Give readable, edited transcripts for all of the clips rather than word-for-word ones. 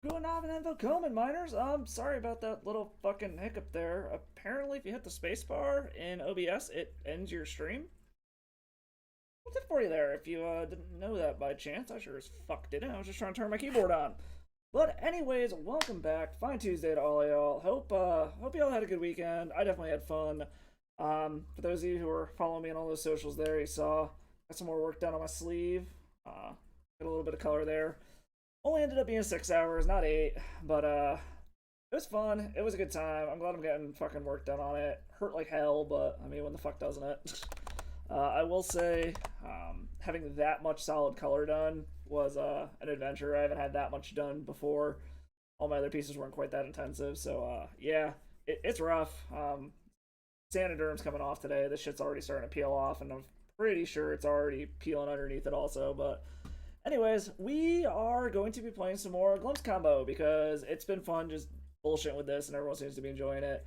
Good evening and willkommen, miners. Sorry about that little fucking hiccup there. Apparently, if you hit the spacebar in OBS, it ends your stream. What's it for you there? If you didn't know that by chance, I sure as fuck didn't. I was just trying to turn my keyboard on. But anyways, welcome back. Fine Tuesday to all y'all. Hope y'all had a good weekend. I definitely had fun. For those of you who are following me on all those socials, there you saw got some more work done on my sleeve. Got a little bit of color there. Only ended up being 6 hours, not 8, but it was fun. It was a good time. I'm glad I'm getting fucking work done on it. Hurt like hell, but I mean, when the fuck doesn't it? I will say, having that much solid color done was an adventure. I haven't had that much done before. All my other pieces weren't quite that intensive, so yeah, it's rough. Saniderm's coming off today. This shit's already starting to peel off, and I'm pretty sure it's already peeling underneath it also, but anyways, we are going to be playing some more Glimpse Combo because it's been fun just bullshitting with this and everyone seems to be enjoying it.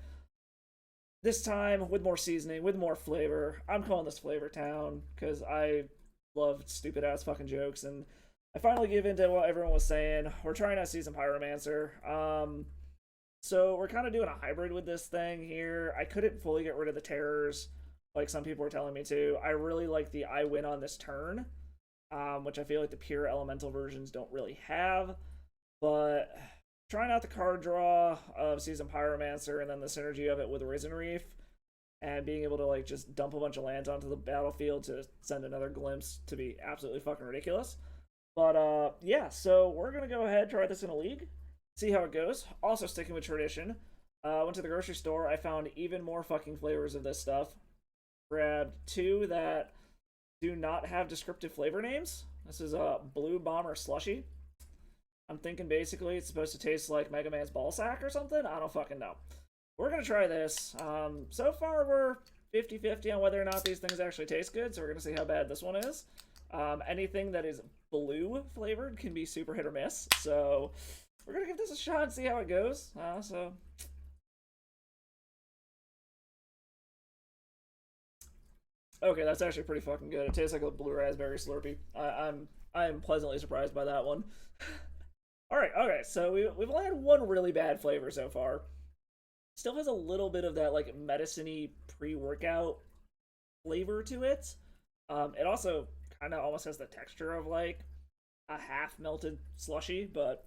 This time with more seasoning, with more flavor. I'm calling this Flavortown because I love stupid ass fucking jokes and I finally gave in to what everyone was saying. We're trying out Seasoned Pyromancer. So we're kind of doing a hybrid with this thing here. I couldn't fully get rid of the terrors like some people were telling me to. I really like the I win on this turn, which I feel like the pure elemental versions don't really have. But trying out the card draw of Seasoned Pyromancer and then the synergy of it with Risen Reef and being able to like just dump a bunch of lands onto the battlefield to send another glimpse to be absolutely fucking ridiculous. But yeah, so we're gonna go ahead try this in a league, see how it goes. Also sticking with tradition, went to the grocery store. I found even more fucking flavors of this stuff. Grabbed two that do not have descriptive flavor names. This is a Blue Bomber Slushy. I'm thinking basically it's supposed to taste like Mega Man's ballsack or something. I don't fucking know. We're gonna try this. So far we're 50-50 on whether or not these things actually taste good, so we're gonna see how bad this one is. Anything that is blue flavored can be super hit or miss, so we're gonna give this a shot and see how it goes. Okay, that's actually pretty fucking good. It tastes like a blue raspberry Slurpee. I'm pleasantly surprised by that one. All right, okay, so we've only had one really bad flavor so far. Still has a little bit of that like medicine-y pre-workout flavor to it. It also kind of almost has the texture of like a half melted slushy, but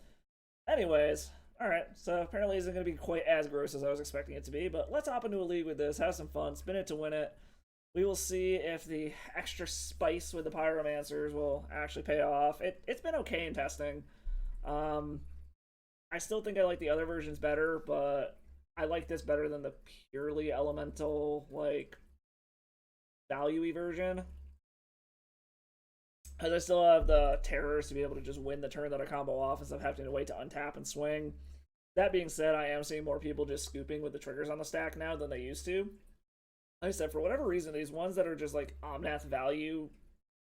anyways, all right. So apparently, it isn't going to be quite as gross as I was expecting it to be. But let's hop into a league with this, have some fun, spin it to win it. We will see if the extra spice with the pyromancers will actually pay off. It's been okay in testing. Um, I still think I like the other versions better, but I like this better than the purely elemental like value version. As I still have the terrors to be able to just win the turn that I combo off instead of having to wait to untap and swing. That being said, I am seeing more people just scooping with the triggers on the stack now than they used to. Like I said, for whatever reason, these ones that are just like Omnath value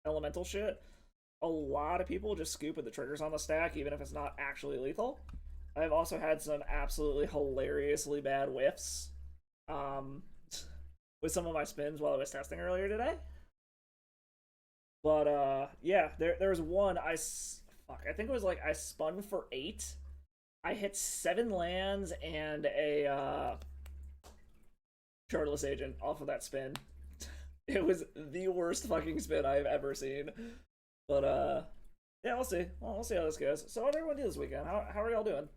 elemental shit, a lot of people just scoop with the triggers on the stack, even if it's not actually lethal. I've also had some absolutely hilariously bad whiffs um, with some of my spins while I was testing earlier today. But yeah, there was one I think it was like I spun for 8. I hit 7 lands and a Charterless Agent off of that spin. It was the worst fucking spin I've ever seen. But yeah, we'll see. Well, we'll see how this goes. So what did everyone do this weekend? How are y'all doing?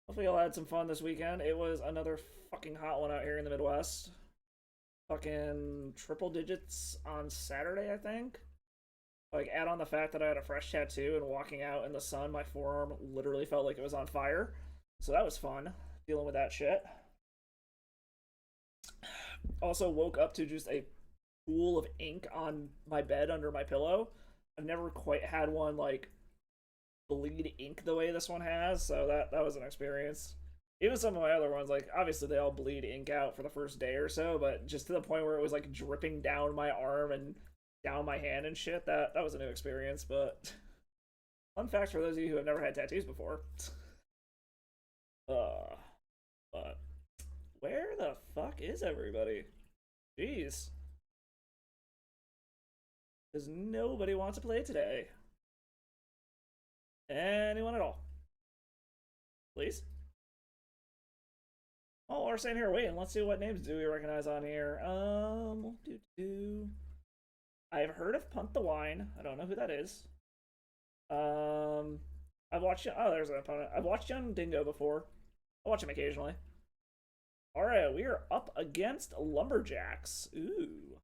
Hopefully y'all had some fun this weekend. It was another fucking hot one out here in the Midwest. Fucking triple digits on Saturday, I think. Like, add on the fact that I had a fresh tattoo and walking out in the sun, my forearm literally felt like it was on fire. So that was fun, dealing with that shit. Also woke up to just a pool of ink on my bed under my pillow. I've never quite had one like bleed ink the way this one has, so that was an experience. Even some of my other ones, like obviously they all bleed ink out for the first day or so, but just to the point where it was like dripping down my arm and down my hand and shit, that was a new experience. But fun fact for those of you who have never had tattoos before. Uh, but where the fuck is everybody? Jeez. Does nobody want to play today? Anyone at all? Please. Oh, we're sitting here waiting. Let's see what names do we recognize on here. I've heard of Punt the Wine. I don't know who that is. I've watched. Oh, there's an opponent. I've watched Young Dingo before. I watch him occasionally. All right, we are up against Lumberjacks. Ooh.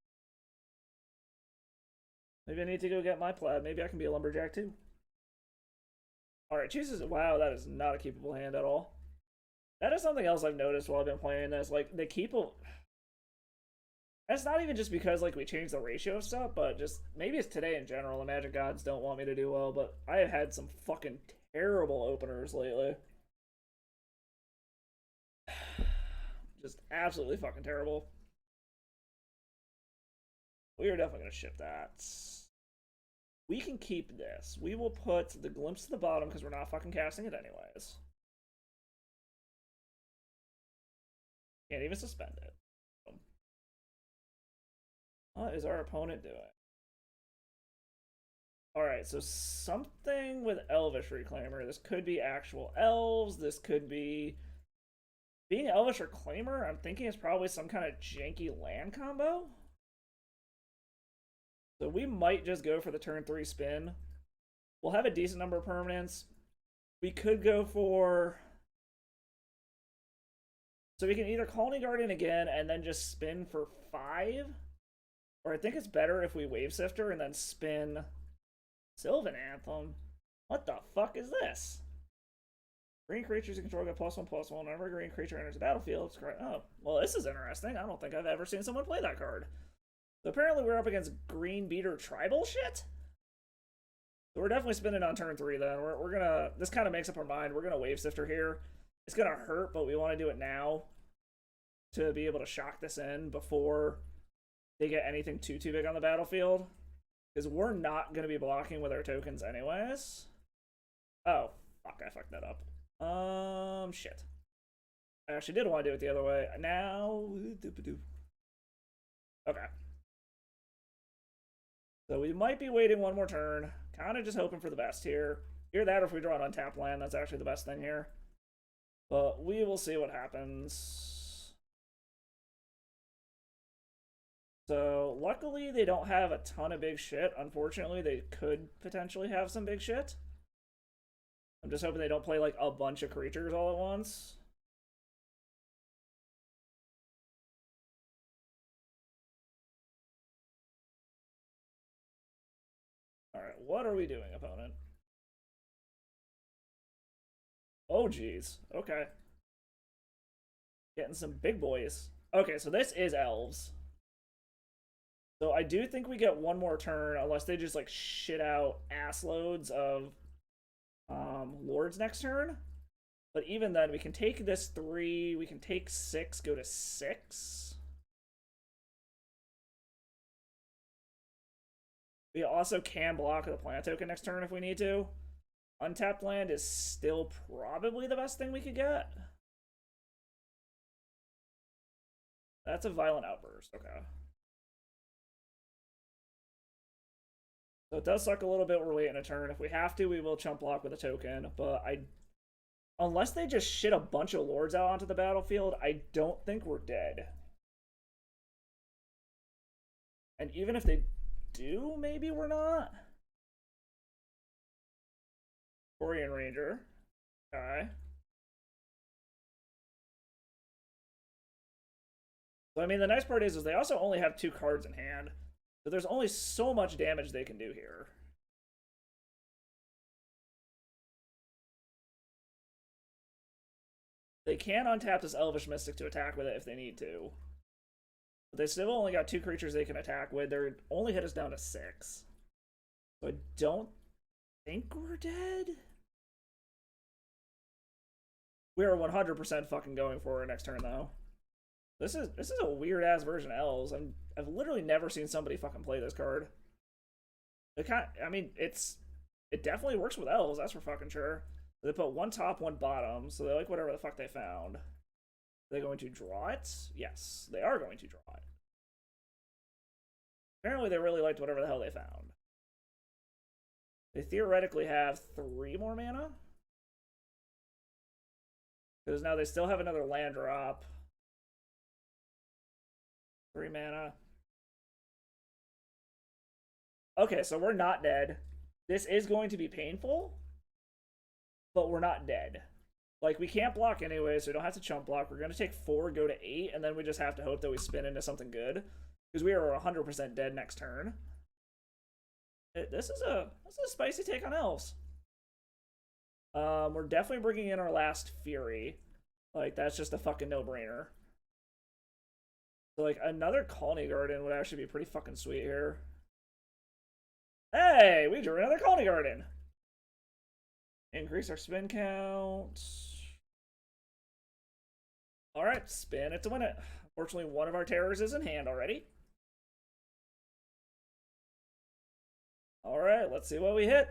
Maybe I need to go get my plaid. Maybe I can be a Lumberjack too. All right, chooses. Wow, that is not a keepable hand at all. That is something else I've noticed while I've been playing this. Like, the keep. That's not even just because, like, we changed the ratio of stuff, but just maybe it's today in general. The Magic Gods don't want me to do well, but I have had some fucking terrible openers lately. Just absolutely fucking terrible. We are definitely going to ship that. We can keep this. We will put the Glimpse to the bottom because we're not fucking casting it anyways. Can't even suspend it. What is our opponent doing? Alright, so something with Elvish Reclaimer. This could be actual elves. This could be... Being Elvish Reclaimer, I'm thinking it's probably some kind of janky land combo. So we might just go for the turn 3 spin. We'll have a decent number of permanents. We could go for... So we can either Colony Guardian again and then just spin for 5. Or I think it's better if we Wave Sifter and then spin Sylvan Anthem. What the fuck is this? Green creatures you control get +1/+1 whenever a green creature enters the battlefield. Oh, well, this is interesting. I don't think I've ever seen someone play that card. So apparently we're up against Green Beater Tribal shit? So we're definitely spinning on turn 3 then. We're gonna... This kind of makes up our mind. We're gonna Wave Sifter here. It's gonna hurt, but we want to do it now to be able to shock this in before they get anything too big on the battlefield. Because we're not going to be blocking with our tokens anyways. Oh, fuck, I fucked that up. Shit. I actually did want to do it the other way. Now... Okay. So we might be waiting one more turn. Kind of just hoping for the best here. Either that or if we draw an untapped land, that's actually the best thing here. But we will see what happens. So, luckily, they don't have a ton of big shit. Unfortunately, they could potentially have some big shit. I'm just hoping they don't play, like, a bunch of creatures all at once. Alright, what are we doing, opponent? Oh, geez. Okay. Getting some big boys. Okay, so this is elves. So I do think we get one more turn, unless they just, like, shit out ass loads of lords next turn. But even then, we can take this 3, we can take 6, go to 6. We also can block the plant token next turn if we need to. Untapped land is still probably the best thing we could get. That's a Violent Outburst, okay. So it does suck a little bit, we're waiting a turn. If we have to, we will chump block with a token, but unless they just shit a bunch of lords out onto the battlefield, I don't think we're dead. And even if they do, maybe we're not. Orion Ranger. Okay. So, I mean, the nice part is they also only have 2 cards in hand. So there's only so much damage they can do here. They can untap this Elvish Mystic to attack with it if they need to. But they still only got 2 creatures they can attack with. They're only hit us down to 6. So I don't think we're dead. We are 100% fucking going for it next turn, though. This is a weird ass version of elves. I've literally never seen somebody fucking play this card. I mean, it definitely works with elves. That's for fucking sure. They put 1 top, 1 bottom, so they like whatever the fuck they found. Are they going to draw it? Yes, they are going to draw it. Apparently, they really liked whatever the hell they found. They theoretically have 3 more mana. Because now they still have another land drop. 3 mana. Okay, so we're not dead. This is going to be painful, but we're not dead. Like, we can't block anyway, so we don't have to chump block. We're going to take 4, go to 8, and then we just have to hope that we spin into something good. Because we are 100% dead next turn. This is a spicy take on elves. We're definitely bringing in our last Fury. Like, that's just a fucking no-brainer. So, like, another Colony Garden would actually be pretty fucking sweet here. Hey, we drew another Colony Garden. Increase our spin count. Alright, spin it to win it. Unfortunately, one of our terrors is in hand already. Alright, let's see what we hit.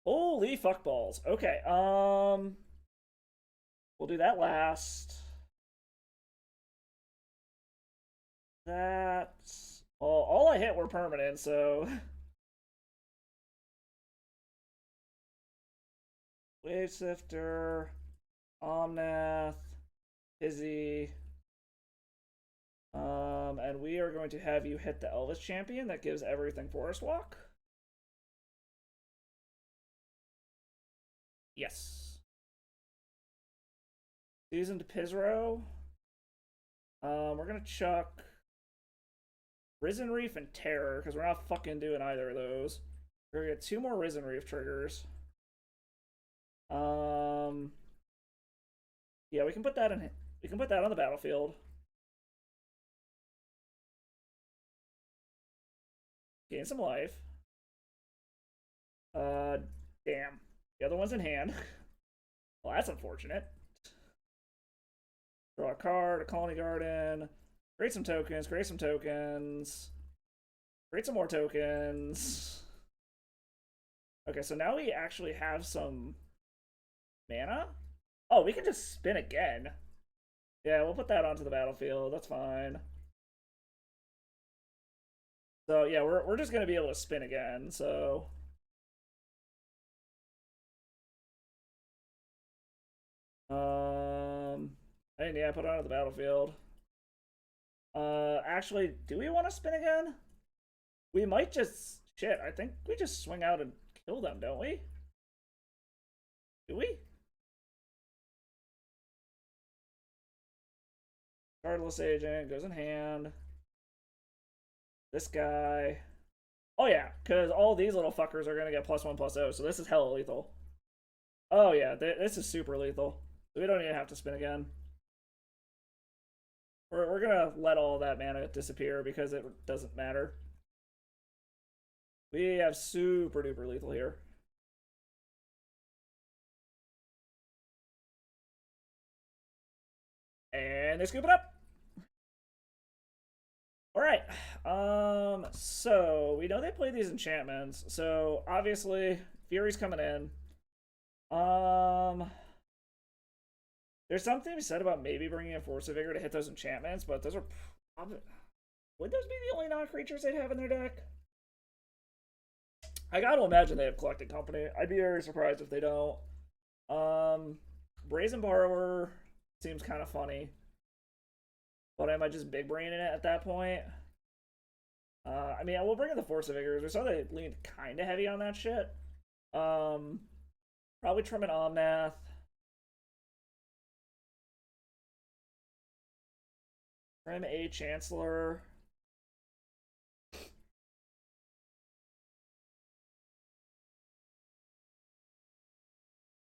Holy fuckballs. Okay, we'll do that last. That's... Well, all I hit were permanent, so... Wave Sifter, Omnath, Izzy, and we are going to have you hit the Elvis Champion. That gives everything Forest Walk. Yes. Seasoned Pyro. We're gonna chuck Risen Reef and Terror, because we're not fucking doing either of those. We're gonna get 2 more Risen Reef triggers. Yeah, we can put that in. We can put that on the battlefield. Gain some life. Damn. The other one's in hand. Well, that's unfortunate. Draw a card, a Colony Garden. Create some tokens, create some tokens. Create some more tokens. Okay, so now we actually have some mana? Oh, we can just spin again. Yeah, we'll put that onto the battlefield. That's fine. So, yeah, we're just going to be able to spin again, so... And yeah, put it onto the battlefield. Actually, do we want to spin again? We might just... Shit, I think we just swing out and kill them, don't we? Do we? Cardless Agent goes in hand. This guy. Oh yeah, because all these little fuckers are going to get +1/+0, so this is hella lethal. Oh yeah, this is super lethal. We don't even have to spin again. We're going to let all that mana disappear because it doesn't matter. We have super duper lethal here. And they scoop it up. Alright. So we know they play these enchantments. So obviously Fury's coming in. There's something to be said about maybe bringing in Force of Vigor to hit those enchantments, but those are probably... Would those be the only non-creatures they'd have in their deck? I gotta imagine they have Collected Company. I'd be very surprised if they don't. Brazen Borrower seems kind of funny. But I might just big brain in it at that point. I mean, we'll bring in the Force of Vigors. We saw they leaned kind of heavy on that shit. Probably trim an Omnath. Trim a Chancellor.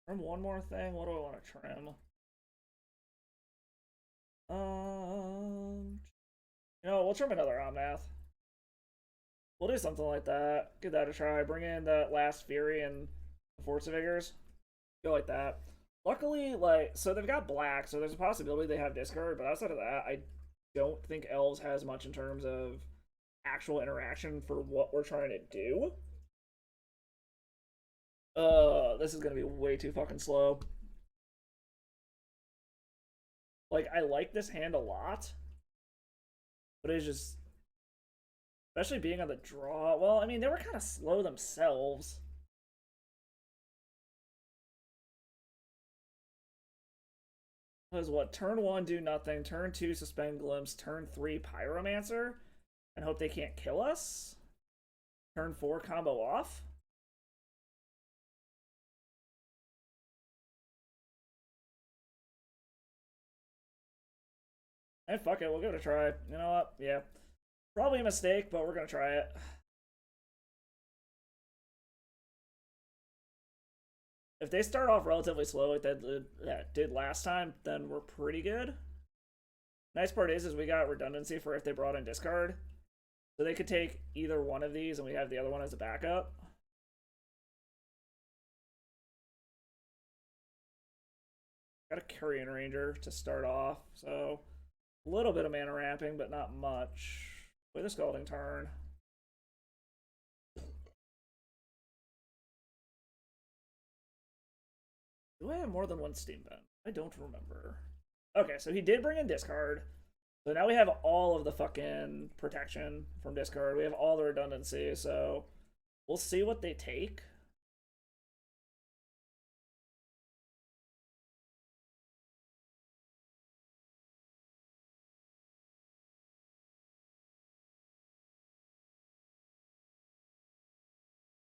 Trim one more thing. What do I want to trim? You know, we'll trim another Omnath. We'll do something like that. Give that a try. Bring in the last Fury and the Force of Vigors. Go like that. Luckily, like, so they've got black, so there's a possibility they have discard, but outside of that, I don't think Elves has much in terms of actual interaction for what we're trying to do. This is gonna be way too fucking slow. Like, I like this hand a lot, but it's just, especially being on the draw. Well, I mean, they were kind of slow themselves. Because what? Turn 1, do nothing. Turn 2, suspend glimpse. Turn 3, pyromancer. And hope they can't kill us. Turn 4, combo off. And fuck it, we'll give it a try. You know what? Yeah. Probably a mistake, but we're gonna try it. If they start off relatively slow like that did last time, then we're pretty good. Nice part is we got redundancy for if they brought in discard. So they could take either one of these and we have the other one as a backup. Got a Carrion Ranger to start off, so a little bit of mana ramping, but not much. Play the Scalding Tarn. Do I have more than one Steam Vent? I don't remember. Okay, so he did bring in discard. So now we have all of the fucking protection from discard. We have all the redundancy, so we'll see what they take.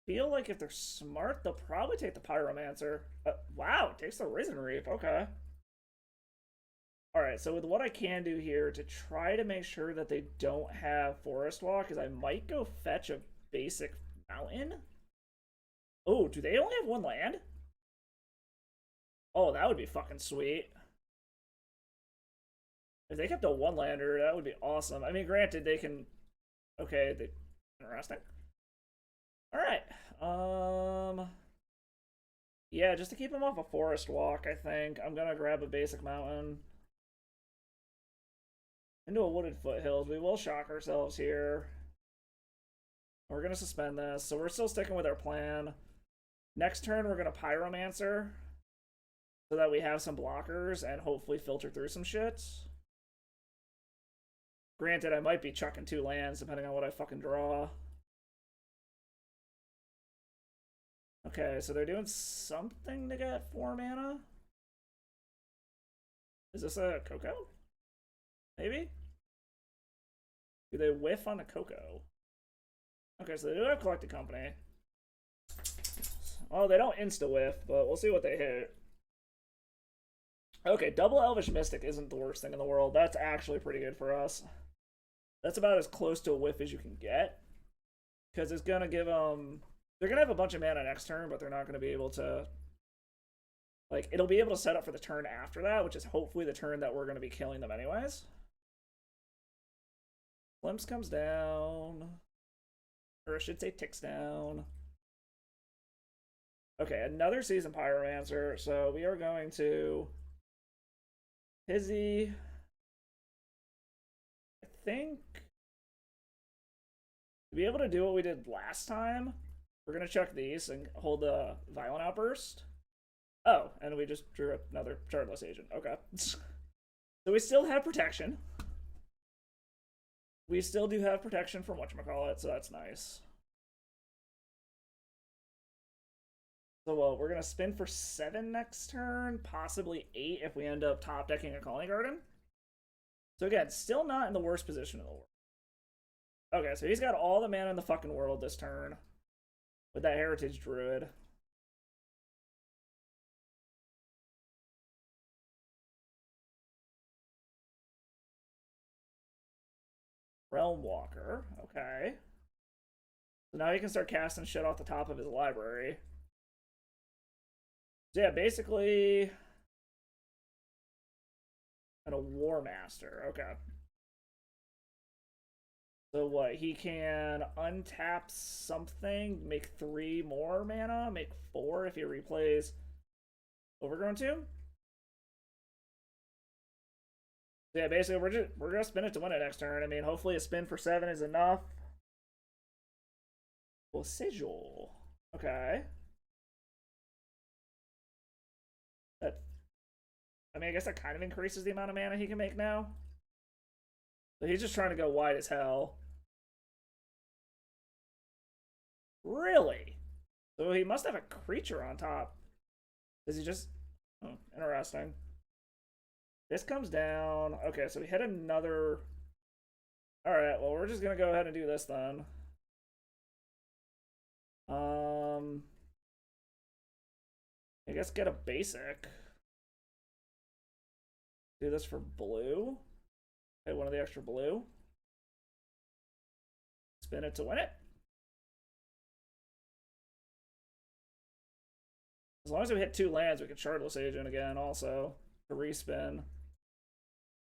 Feel like if they're smart, they'll probably take the Pyromancer. Wow, it takes the Risen Reap. Okay. Alright, so with what I can do here to try to make sure that they don't have Forest Walk is I might go fetch a basic mountain. Oh, do they only have one land? Oh, that would be fucking sweet. If they kept a one-lander, that would be awesome. I mean, granted, they can... Okay, interesting. Alright. Yeah, just to keep him off a Forest Walk, I think. I'm gonna grab a basic mountain. Into a wooded foothills. We will shock ourselves here. We're gonna suspend this, so we're still sticking with our plan. Next turn, we're gonna Pyromancer so that we have some blockers and hopefully filter through some shit. Granted, I might be chucking 2 lands depending on what I fucking draw. Okay, so they're doing something to get 4 mana. Is this a Coco? Maybe? Do they whiff on the Coco? Okay, so they do have Collected Company. Well, they don't insta-whiff, but we'll see what they hit. Okay, double Elvish Mystic isn't the worst thing in the world. That's actually pretty good for us. That's about as close to a whiff as you can get. Because it's going to give them... They're going to have a bunch of mana next turn, but they're not going to be able to... Like, it'll be able to set up for the turn after that, which is hopefully the turn that we're going to be killing them anyways. Glimpse comes down. Or I should say ticks down. Okay, another Seasoned Pyromancer. So we are going to... Hizzy... I think... To be able to do what we did last time, we're going to chuck these and hold the Violent Outburst. Oh, and we just drew another Shardless Agent. Okay. So we still have protection. We still do have protection from whatchamacallit, so that's nice. So we're going to spin for 7 next turn, possibly 8 if we end up top decking a Colony Garden. So again, still not in the worst position in the world. Okay, so he's got all the mana in the fucking world this turn with that Heritage Druid. Realm Walker, okay. So now he can start casting shit off the top of his library. So yeah, basically... And a War Master, okay. So what, he can untap something, make 3 more mana, make 4 if he replays Overgrown Tomb? So yeah, basically we're gonna spin it to win it next turn. I mean, hopefully a spin for 7 is enough. Well, Sigil. Okay. That, I mean, I guess that kind of increases the amount of mana he can make now. So he's just trying to go wide as hell. Really? So he must have a creature on top. Does he just... Oh, interesting. This comes down. Okay, so we hit another. Alright, well, we're just gonna go ahead and do this then. I guess get a basic. Do this for blue. Okay, one of the extra blue. Spin it to win it. As long as we hit 2 lands, we can Shardless Agent again also to respin.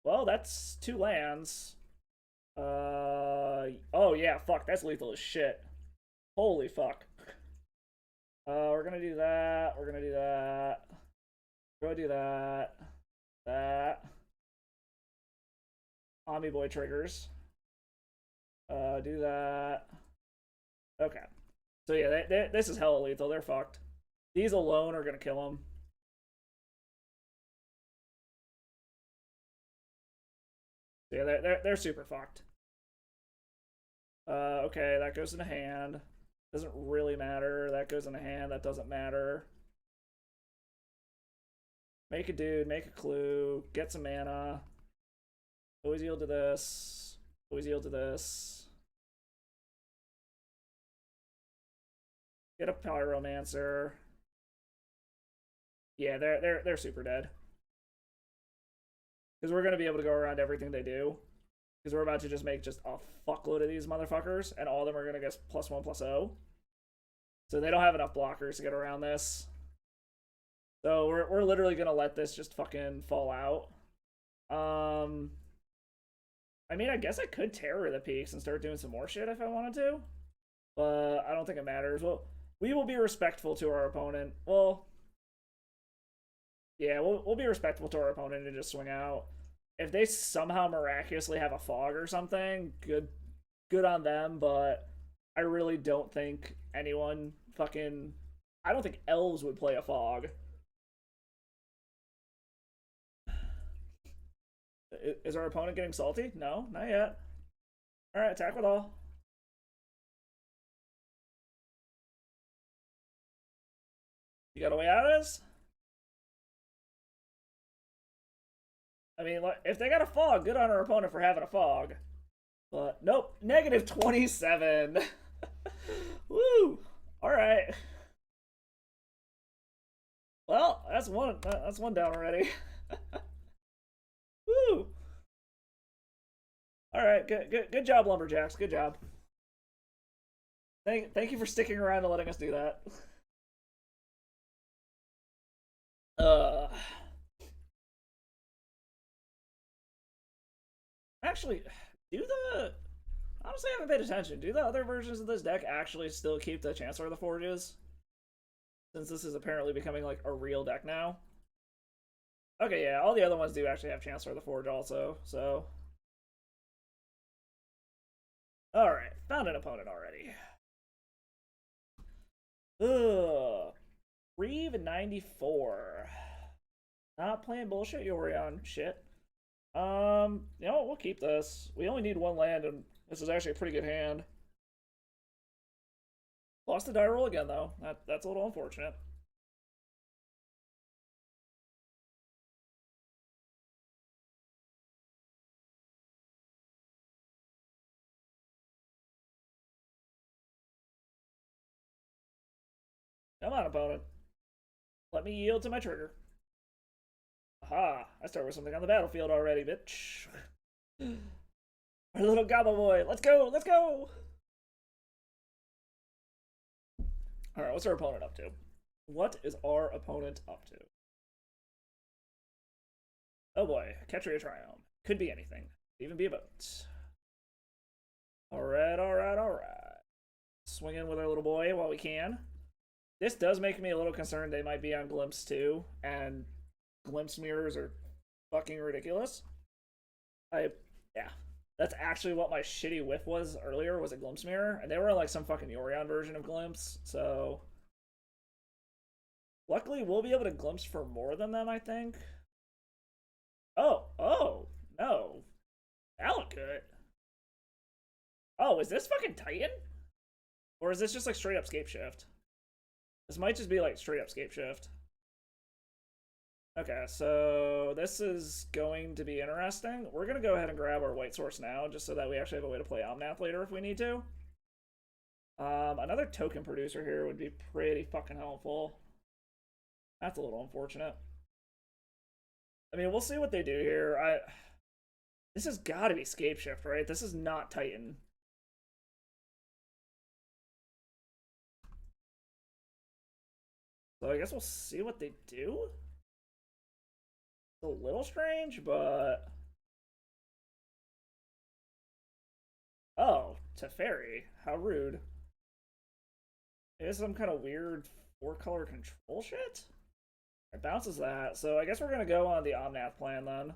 Well, that's 2 lands. Oh yeah, fuck, that's lethal as shit. Holy fuck. We're gonna do that. We're gonna do that. We're gonna do that. That. Omni Boy triggers. Do that. Okay. So yeah, this is hella lethal. They're fucked. These alone are gonna kill them. Yeah, they're super fucked. Okay, that goes in the hand. Doesn't really matter. That goes in the hand. That doesn't matter. Make a dude. Make a clue. Get some mana. Always yield to this. Always yield to this. Get a Pyromancer. Yeah, they're super dead. Because we're gonna be able to go around everything they do. Because we're about to just make just a fuckload of these motherfuckers, and all of them are gonna get +1/+0. So they don't have enough blockers to get around this. So we're literally gonna let this just fucking fall out. I mean, I guess I could Terror the Peaks and start doing some more shit if I wanted to. But I don't think it matters. Well, we will be respectful to our opponent. Well, yeah, we'll be respectful to our opponent and just swing out. If they somehow miraculously have a fog or something, good on them, but I really don't think anyone fucking... I don't think elves would play a fog. Is our opponent getting salty? No, not yet. Alright, attack with all. You got a way out of this? I mean, if they got a fog, good on our opponent for having a fog. But nope, -27. Woo! Alright. Well, that's one down already. Woo! Alright, good job, Lumberjacks. Good job. Thank you for sticking around and letting us do that. Actually, honestly, I haven't paid attention. Do the other versions of this deck actually still keep the Chancellor of the Forges? Since this is apparently becoming like a real deck now. Okay, yeah, all the other ones do actually have Chancellor of the Forge also, so. Alright, found an opponent already. Ugh. Reeve 94. Not playing bullshit Yorion shit. You know, we'll keep this. We only need 1 land, and this is actually a pretty good hand. Lost the die roll again, though. That's a little unfortunate. Come on, opponent. Let me yield to my trigger. Aha! I started with something on the battlefield already, bitch. Our little Gobble Boy. Let's go! Let's go! Alright, what's our opponent up to? What is our opponent up to? Oh boy, Ketria Triumph. Could be anything. Could even be a boat. Alright, alright, alright. Swing in with our little boy while we can. This does make me a little concerned they might be on Glimpse too, and Glimpse mirrors are fucking ridiculous. Yeah. That's actually what my shitty whiff was earlier, was a Glimpse mirror, and they were like some fucking Yorion version of Glimpse, so... Luckily, we'll be able to Glimpse for more than them, I think. Oh, no. Valakut. Oh, is this fucking Titan? Or is this just like straight up Scape Shift? This might just be like straight up Scape Shift. Okay, so this is going to be interesting. We're going to go ahead and grab our white source now, just so that we actually have a way to play Omnath later if we need to. Another token producer here would be pretty fucking helpful. That's a little unfortunate. I mean, we'll see what they do here. This has got to be Scape Shift, right? This is not Titan. So I guess we'll see what they do. It's a little strange, but... Oh, Teferi. How rude. Is some kind of weird 4-color control shit? It bounces that, so I guess we're gonna go on the Omnath plan then.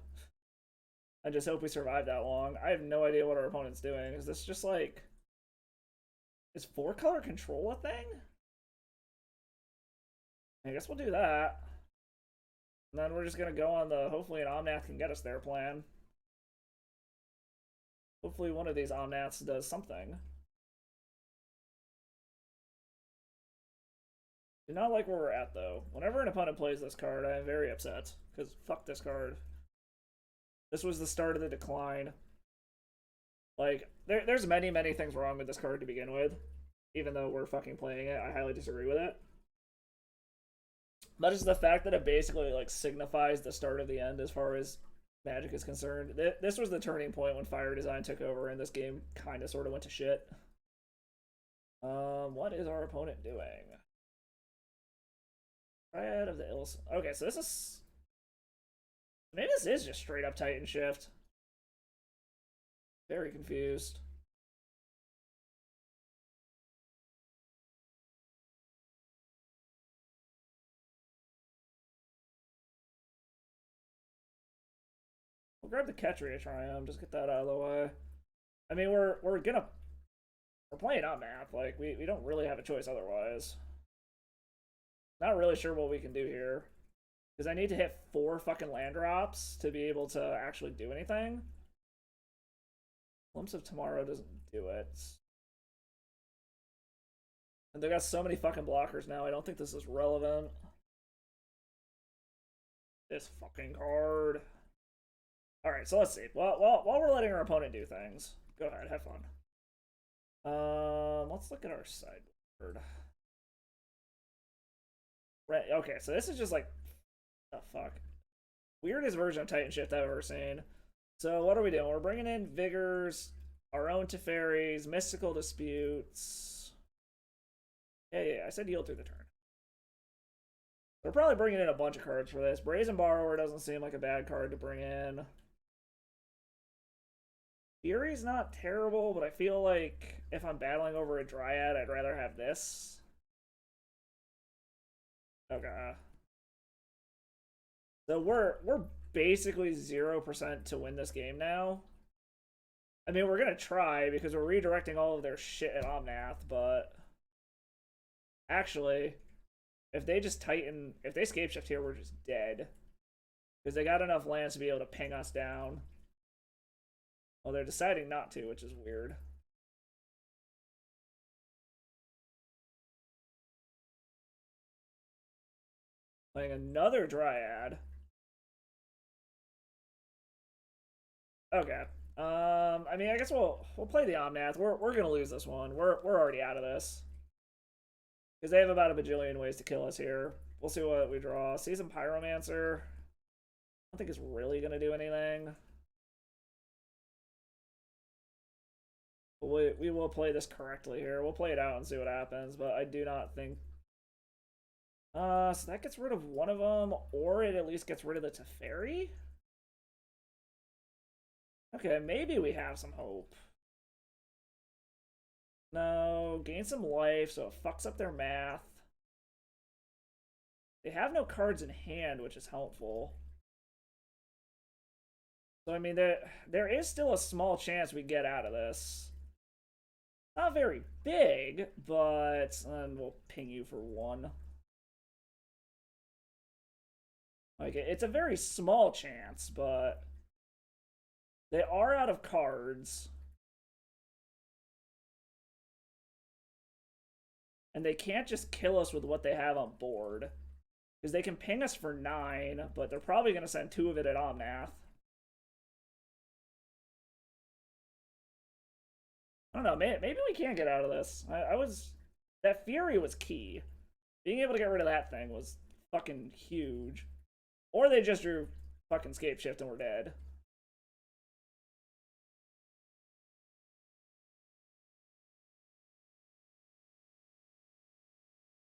I just hope we survive that long. I have no idea what our opponent's doing. Is this just like... Is 4-color control a thing? I guess we'll do that. And then we're just gonna go on the hopefully an Omnath can get us there plan. Hopefully one of these Omnaths does something. Do not like where we're at though. Whenever an opponent plays this card, I am very upset. Because fuck this card. This was the start of the decline. Like, there's many things wrong with this card to begin with. Even though we're fucking playing it, I highly disagree with it. But it's the fact that it basically like signifies the start of the end as far as Magic is concerned. This was the turning point when Fire Design took over and this game kind of sort of went to shit. What is our opponent doing? Triad of the Ills. Okay, so this is... Maybe this is just straight up Titan Shift. Very confused. We'll grab the Ketria Triumph, just get that out of the way. I mean, we're playing Omnath. Like, we don't really have a choice otherwise. Not really sure what we can do here. Because I need to hit 4 fucking land drops to be able to actually do anything. Glimpse of Tomorrow doesn't do it. And they got so many fucking blockers now, I don't think this is relevant. This fucking card. Alright, so let's see. While we're letting our opponent do things, go ahead, have fun. Let's look at our sideboard. Right, okay, so this is just like... Oh, fuck. Weirdest version of Titan Shift I've ever seen. So what are we doing? We're bringing in Vigors, our own Teferis, Mystical Disputes. Yeah, I said yield through the turn. We're probably bringing in a bunch of cards for this. Brazen Borrower doesn't seem like a bad card to bring in. Fury's not terrible, but I feel like if I'm battling over a Dryad, I'd rather have this. Okay. So we're basically 0% to win this game now. I mean, we're gonna try because we're redirecting all of their shit at Omnath, but actually, if they just Titan, if they Scape Shift here, we're just dead. Because they got enough lands to be able to ping us down. Well, they're deciding not to, which is weird. Playing another Dryad. Okay. I mean, I guess we'll play the Omnath. We're gonna lose this one. We're already out of this. Because they have about a bajillion ways to kill us here. We'll see what we draw. Seasoned Pyromancer. I don't think it's really gonna do anything. We will play this correctly here. We'll play it out and see what happens, but I do not think... so that gets rid of one of them, or it at least gets rid of the Teferi? Okay, maybe we have some hope. No, gain some life, so it fucks up their math. They have no cards in hand, which is helpful. So, I mean, there is still a small chance we get out of this. Not very big, but we'll ping you for 1. Like, it's a very small chance, but they are out of cards. And they can't just kill us with what they have on board. Because they can ping us for 9, but they're probably going to send 2 of it at Omnath. I don't know, maybe we can get out of this. I was... That Fury was key. Being able to get rid of that thing was fucking huge. Or they just drew fucking Scape Shift and we're dead.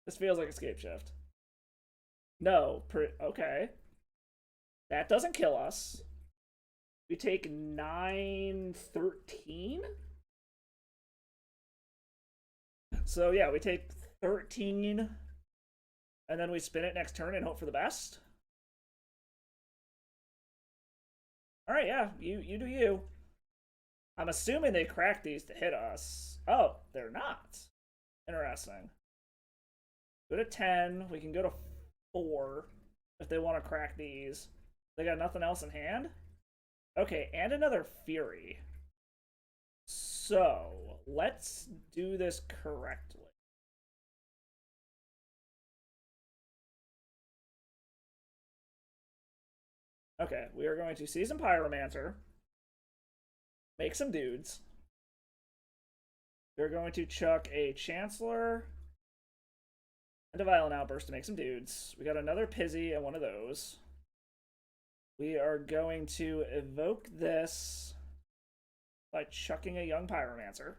This feels like a Scape Shift. No, okay. That doesn't kill us. We take 9, 13? So yeah, we take 13, and then we spin it next turn and hope for the best. All right, yeah, you do you. I'm assuming they cracked these to hit us. Oh, they're not. Interesting. Go to 10. We can go to 4 if they want to crack these. They got nothing else in hand? Okay, and another Fury. So, let's do this correctly. Okay, we are going to Seasoned Pyromaner. Make some dudes. We're going to chuck a Chancellor and a Violent Outburst to make some dudes. We got another Pizzy and one of those. We are going to evoke this by chucking a Young Pyromancer.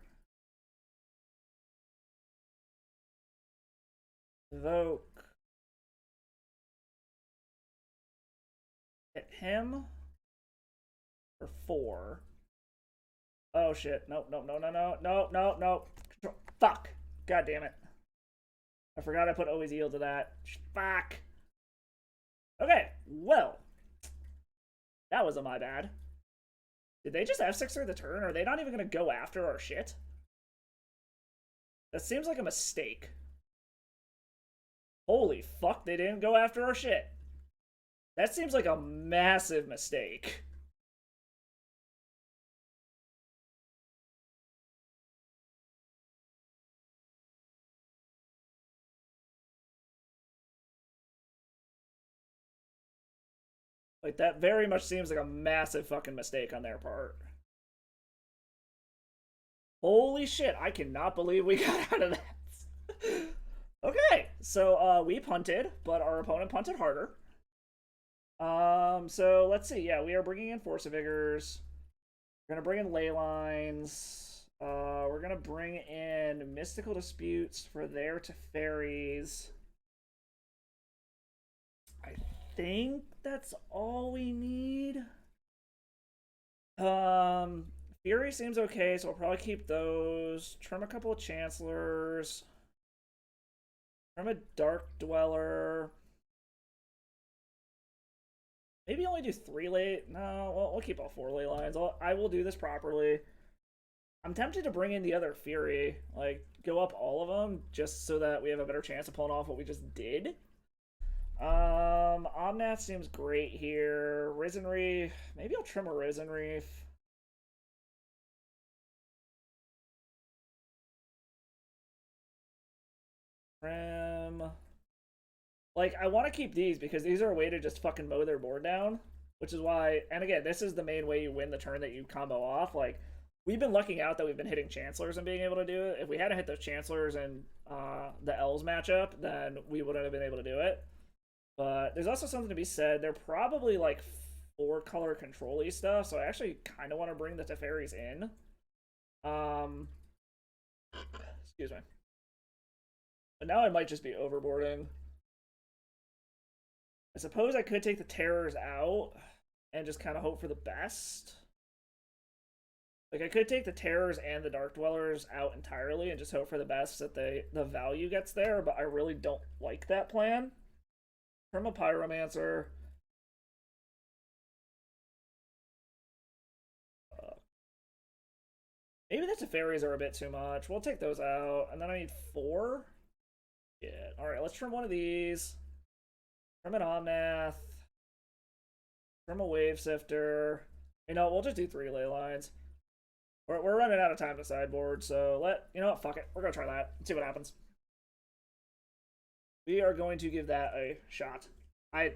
Evoke. Hit him for 4. Oh shit. Nope, nope, no, no, no, no, no, no. Control. Fuck. God damn it. I forgot I put always yield to that. Fuck. Okay, well. That was a my bad. Did they just F6 the turn? Are they not even going to go after our shit? That seems like a mistake. Holy fuck, they didn't go after our shit. That seems like a massive mistake. Like, that very much seems like a massive fucking mistake on their part. Holy shit, I cannot believe we got out of that. Okay, so we punted, but our opponent punted harder. So let's see. Yeah, we are bringing in Force of Vigors. We're gonna bring in Ley Lines. We're gonna bring in Mystical Disputes for their Teferis. I think that's all we need. Fury seems okay, so we'll probably keep those. Trim a couple of Chancellors. Trim a Dark Dweller. Maybe only do 3 late. No, we'll keep all 4 ley lines. I will do this properly. I'm tempted to bring in the other Fury. Like, go up all of them just so that we have a better chance of pulling off what we just did. Omnath seems great here. Risen Reef. Maybe I'll trim a Risen Reef. Trim. Like, I want to keep these because these are a way to just fucking mow their board down. Which is why, and again, this is the main way you win the turn that you combo off. Like, we've been lucking out that we've been hitting Chancellors and being able to do it. If we hadn't hit those Chancellors and the Elves matchup, then we wouldn't have been able to do it. But there's also something to be said. They're probably like 4-color control-y stuff, so I actually kind of want to bring the Teferis in. Excuse me. But now I might just be overboarding. I suppose I could take the Terrors out and just kind of hope for the best. Like, I could take the Terrors and the Dark Dwellers out entirely and just hope for the best that the value gets there, but I really don't like that plan. From a Pyromancer. Maybe the Teferis are a bit too much. We'll take those out. And then I need 4? Yeah. Alright, let's trim one of these. Trim an Omnath. Trim a Wave Sifter. You know, we'll just do 3 ley lines. We're running out of time to sideboard, so you know what, fuck it. We're gonna try that and see what happens. We are going to give that a shot. I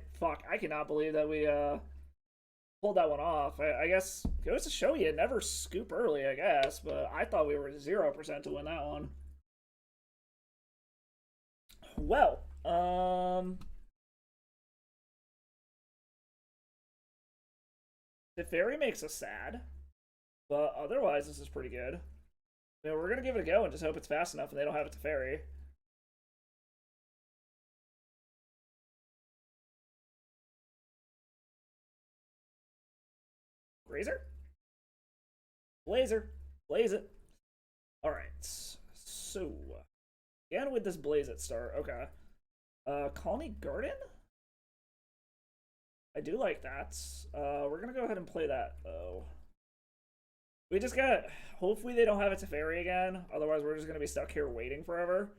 cannot believe that we pulled that one off. I guess it goes to show you never scoop early, I guess, but I thought we were 0% to win that one. Well, the fairy makes us sad, but otherwise this is pretty good. You know, we're gonna give it a go and just hope it's fast enough and they don't have it to fairy. Grazer? Blazer. Blaze it. Alright. So, again with this Blaze It start. Okay. Colony Garden? I do like that. We're gonna go ahead and play that, though. We just got... Hopefully they don't have it to fairy again. Otherwise, we're just gonna be stuck here waiting forever.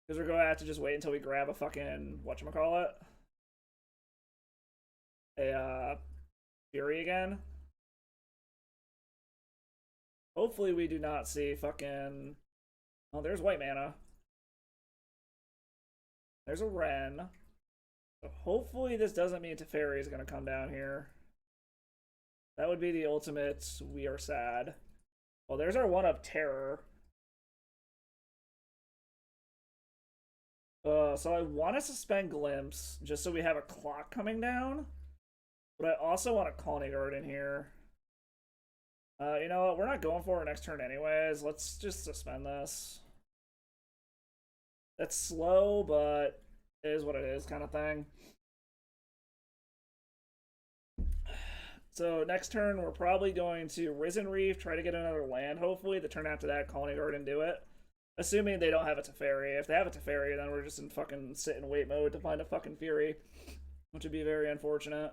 Because we're gonna have to just wait until we grab a fucking... Whatchamacallit? A, Fury again. Hopefully we do not see fucking... Oh, there's white mana. There's a Wren. So hopefully this doesn't mean Teferi is going to come down here. That would be the ultimate we are sad. Well, there's our one of terror. So I want to suspend Glimpse just so we have a clock coming down. But I also want a Colony Garden here. You know what? We're not going for it next turn anyways. Let's just suspend this. That's slow, but it is what it is kind of thing. So next turn, we're probably going to Risen Reef, try to get another land, hopefully. The turn after that, Colony Garden do it. Assuming they don't have a Teferi. If they have a Teferi, then we're just in fucking sit and wait mode to find a fucking Fury. Which would be very unfortunate.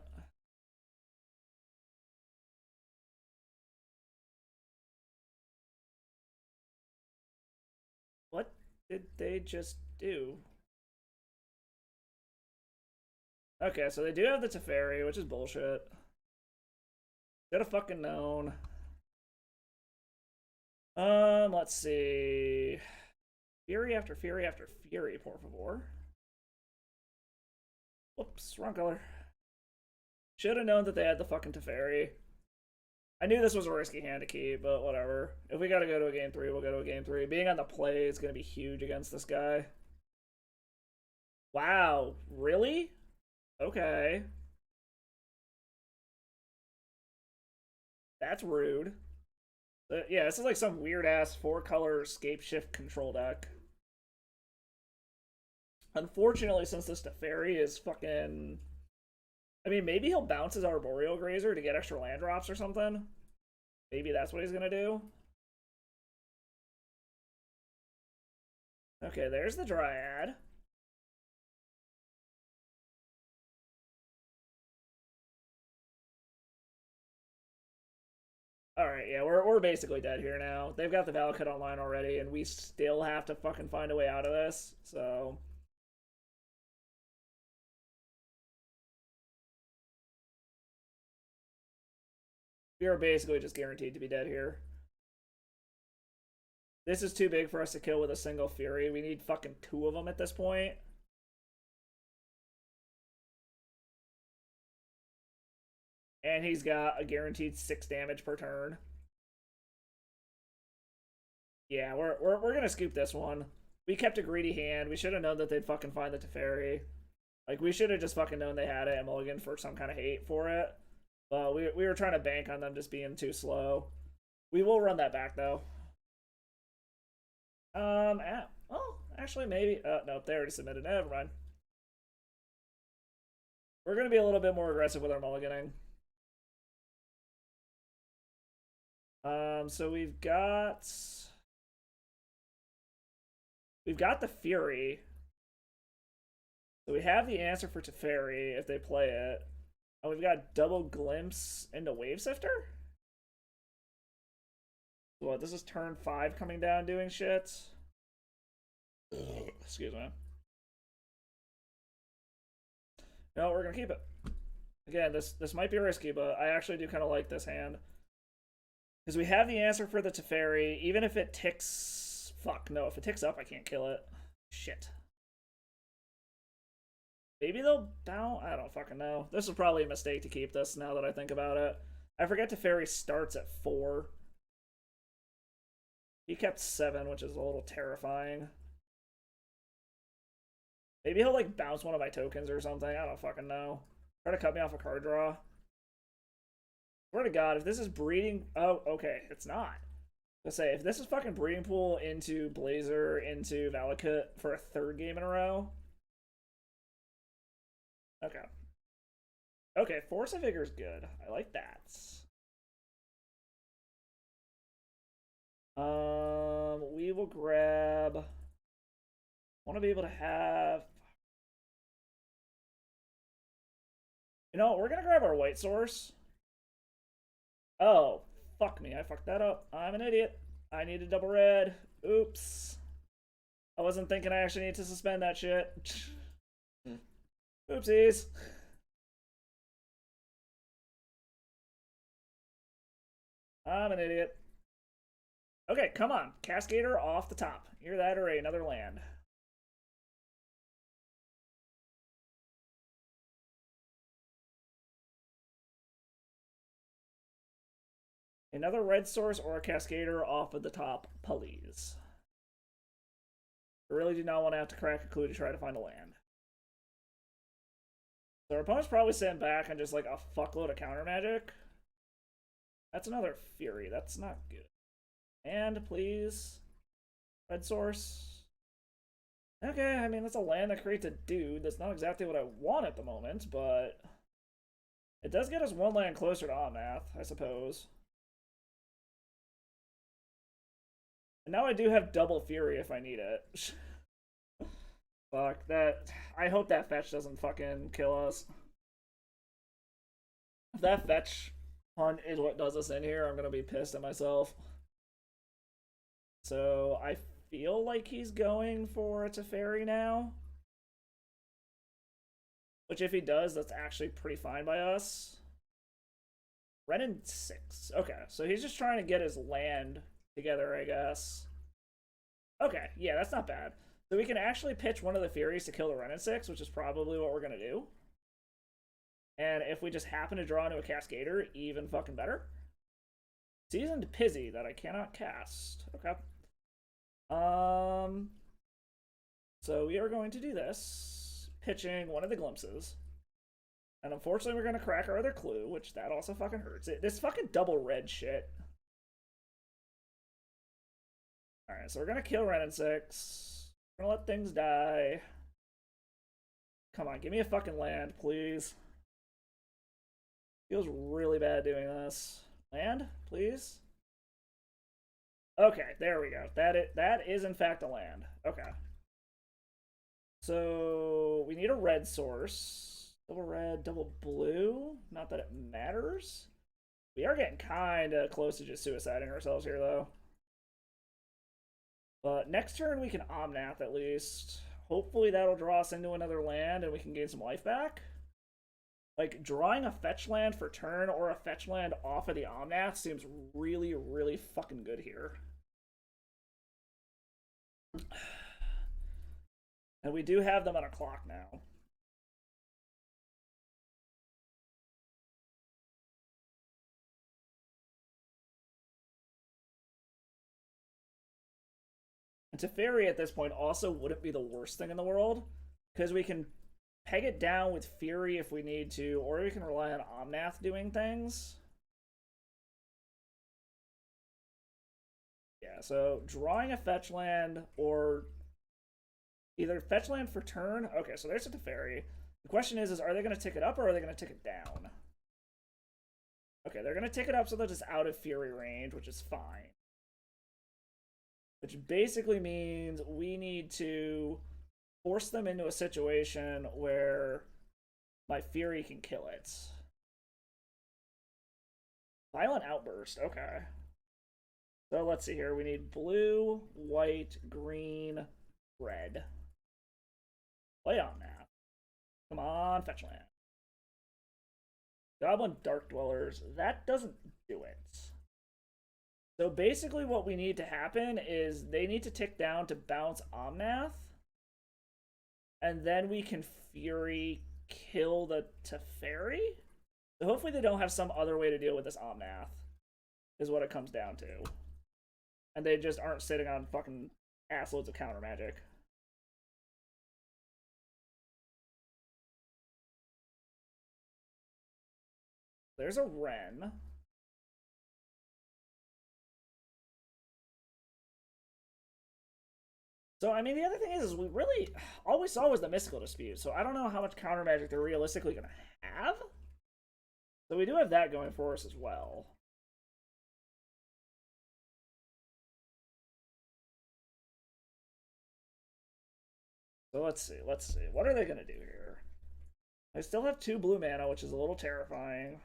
What did they just do? Okay, so they do have the Teferi, which is bullshit. Should have fucking known. Let's see. Fury after Fury after Fury, por favor. Whoops, wrong color. Should have known that they had the fucking Teferi. I knew this was a risky hand to keep, but whatever. If we gotta go to a game 3, we'll go to a game 3. Being on the play is gonna be huge against this guy. Wow, really? Okay. That's rude. Yeah, this is like some weird-ass 4-color Scape Shift control deck. Unfortunately, since this Teferi is fucking... I mean, maybe he'll bounce his Arboreal Grazer to get extra land drops or something. Maybe that's what he's gonna do. Okay, there's the Dryad. Alright, yeah, we're basically dead here now. They've got the Valakut online already, and we still have to fucking find a way out of this, so... We are basically just guaranteed to be dead here. This is too big for us to kill with a single Fury. We need fucking 2 of them at this point. And he's got a guaranteed 6 damage per turn. Yeah, we're gonna scoop this one. We kept a greedy hand. We should have known that they'd fucking find the Teferi. Like, we should have just fucking known they had it and mulligan for some kind of hate for it. But we were trying to bank on them just being too slow. We will run that back, though. Well, actually, maybe... nope, they already submitted. Never mind. We're going to be a little bit more aggressive with our mulliganing. So we've got the Fury. So we have the answer for Teferi if they play it. And we've got double Glimpse into Wave Sifter? What, this is turn 5 coming down doing shit? Excuse me. No, we're gonna keep it. Again, this might be risky, but I actually do kind of like this hand. Because we have the answer for the Teferi, even if it ticks... Fuck, no, if it ticks up, I can't kill it. Shit. Maybe they'll down. I don't fucking know. This was probably a mistake to keep this now that I think about it. I forget Teferi starts at 4. He kept 7, which is a little terrifying. Maybe he'll like bounce one of my tokens or something. I don't fucking know. Try to cut me off a card draw. Swear to God, if this is breeding. Oh, okay. It's not. Let's say, if this is fucking breeding pool into Blazer into Valakut for a 3rd game in a row. Okay. Okay, Force of Vigor is good. I like that. We will grab. I want to be able to have. You know, we're gonna grab our white source. Oh, fuck me. I fucked that up. I'm an idiot. I need a double red. Oops. I wasn't thinking I actually need to suspend that shit. Oopsies. I'm an idiot. Okay, come on. Cascader off the top. Either that or another land. Another red source or a Cascader off of the top, please. I really do not want to have to crack a clue to try to find a land. So our opponent's probably sitting back and just like a fuckload of counter magic. That's another Fury. That's not good. And please, red source. Okay, I mean, that's a land that creates a dude. That's not exactly what I want at the moment, but it does get us 1 land closer to Omnath, I suppose. And now I do have double Fury if I need it. Fuck, that. I hope that fetch doesn't fucking kill us. If that fetch hunt is what does us in here, I'm gonna be pissed at myself. So I feel like he's going for a Teferi now. Which if he does, that's actually pretty fine by us. Renin 6. Okay, so he's just trying to get his land together, I guess. Okay, yeah, that's not bad. So we can actually pitch one of the Furies to kill the Renin 6, which is probably what we're going to do. And if we just happen to draw into a Cascader, even fucking better. Seasoned Pizzy that I cannot cast. Okay. So we are going to do this. Pitching one of the Glimpses. And unfortunately, we're going to crack our other clue, which that also fucking hurts. This fucking double red shit. Alright, so we're going to kill Renin 6. We're going to let things die. Come on, give me a fucking land, please. Feels really bad doing this. Land, please. Okay, there we go. That is in fact a land. Okay. So we need a red source. Double red, double blue. Not that it matters. We are getting kind of close to just suiciding ourselves here, though. But next turn we can Omnath at least. Hopefully that'll draw us into another land and we can gain some life back. Like, drawing a fetch land for turn or a fetch land off of the Omnath seems really, really fucking good here. And we do have them on a clock now. And Teferi at this point also wouldn't be the worst thing in the world, because we can peg it down with Fury if we need to, or we can rely on Omnath doing things. Yeah, so drawing a fetch land or either fetch land for turn. Okay, so there's a Teferi. The question is are they going to tick it up or are they going to tick it down? Okay, they're going to tick it up so that it's out of Fury range, which is fine. Which basically means we need to force them into a situation where my Fury can kill it. Violent Outburst, okay. So let's see here. We need blue, white, green, red. Play on that. Come on, fetch land. Goblin Dark Dwellers. That doesn't do it. So basically what we need to happen is they need to tick down to bounce Omnath. and then we can Fury kill the Teferi? So hopefully they don't have some other way to deal with this Omnath, is what it comes down to. And they just aren't sitting on fucking assloads of counter magic. There's a Ren. So, I mean, the other thing is we really, all we saw was the Mystical Dispute, so I don't know how much counter magic they're realistically going to have. So we do have that going for us as well. So let's see. What are they going to do here? I still have 2 blue mana, which is a little terrifying.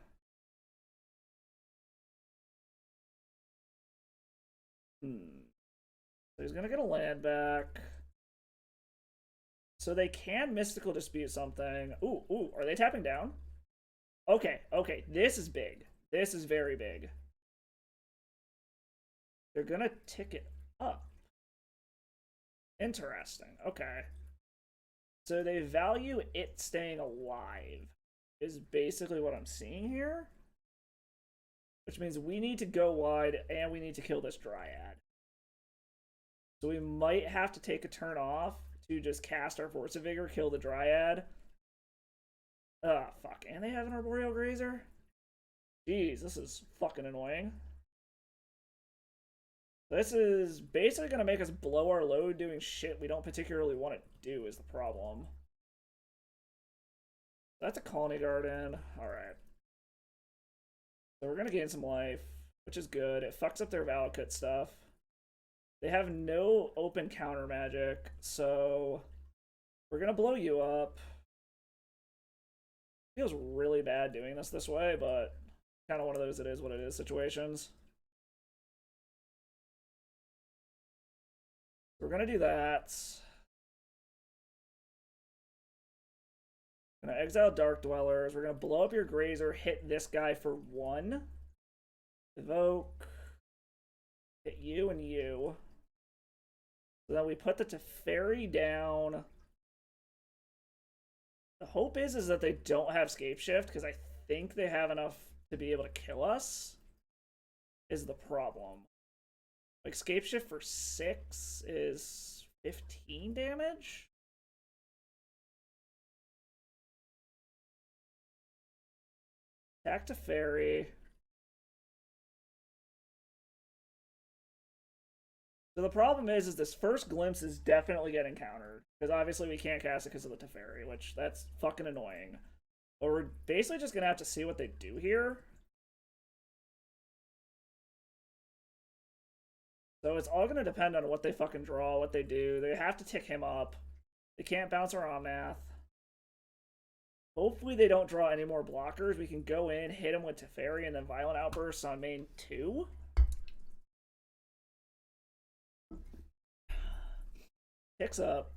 So he's going to get a land back. So they can Mystical Dispute something. Ooh, are they tapping down? Okay, this is big. This is very big. They're going to tick it up. Interesting, okay. So they value it staying alive, is basically what I'm seeing here. Which means we need to go wide and we need to kill this Dryad. So we might have to take a turn off to just cast our Force of Vigor, kill the Dryad. Fuck. And they have an Arboreal Grazer? Jeez, this is fucking annoying. This is basically going to make us blow our load doing shit we don't particularly want to do is the problem. That's a Colony Garden. Alright. So we're going to gain some life, which is good. It fucks up their Valakut stuff. They have no open counter magic, so we're going to blow you up. Feels really bad doing this way, but kind of one of those it is what it is situations. We're going to do that. We're going to exile Dark Dwellers. We're going to blow up your Grazer, hit this guy for 1. Evoke. Hit you and you. So then we put the Teferi down. The hope is that they don't have Scape Shift, because I think they have enough to be able to kill us, is the problem. Like, Scape Shift for 6 is 15 damage? Attack Teferi. So the problem is this first glimpse is definitely getting countered. Because obviously we can't cast it because of the Teferi, which that's fucking annoying. But we're basically just going to have to see what they do here. So it's all going to depend on what they fucking draw, what they do. They have to tick him up. They can't bounce our Omnath. Hopefully they don't draw any more blockers. We can go in, hit him with Teferi, and then Violent Outbursts on main 2. Picks up.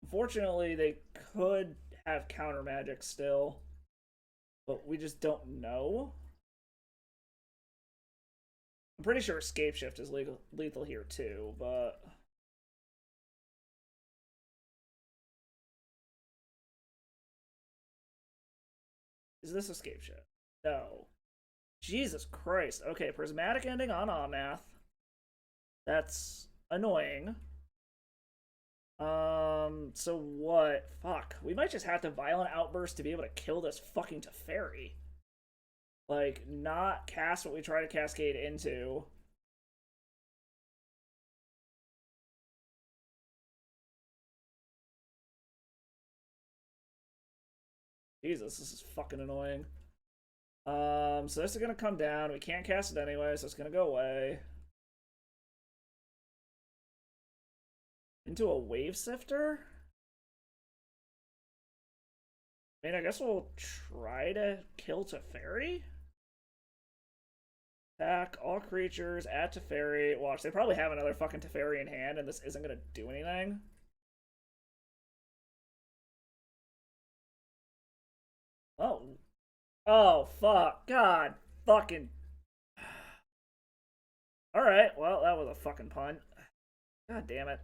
Unfortunately, they could have counter magic still, but we just don't know. I'm pretty sure Escape Shift is lethal here too, but... Is this Escape Shift? No. Jesus Christ. Okay, Prismatic Ending on Omnath. That's annoying. So what? Fuck. We might just have to Violent Outburst to be able to kill this fucking Teferi. Like, not cast what we try to cascade into. Jesus, this is fucking annoying. So this is gonna come down. We can't cast it anyway, so it's gonna go away. Into a Wave Sifter? I mean, I guess we'll try to kill Teferi? Attack all creatures at Teferi. Watch, they probably have another fucking Teferi in hand, and this isn't gonna do anything. Oh. Oh, fuck. God. Fucking. Alright, well, that was a fucking punt. God damn it.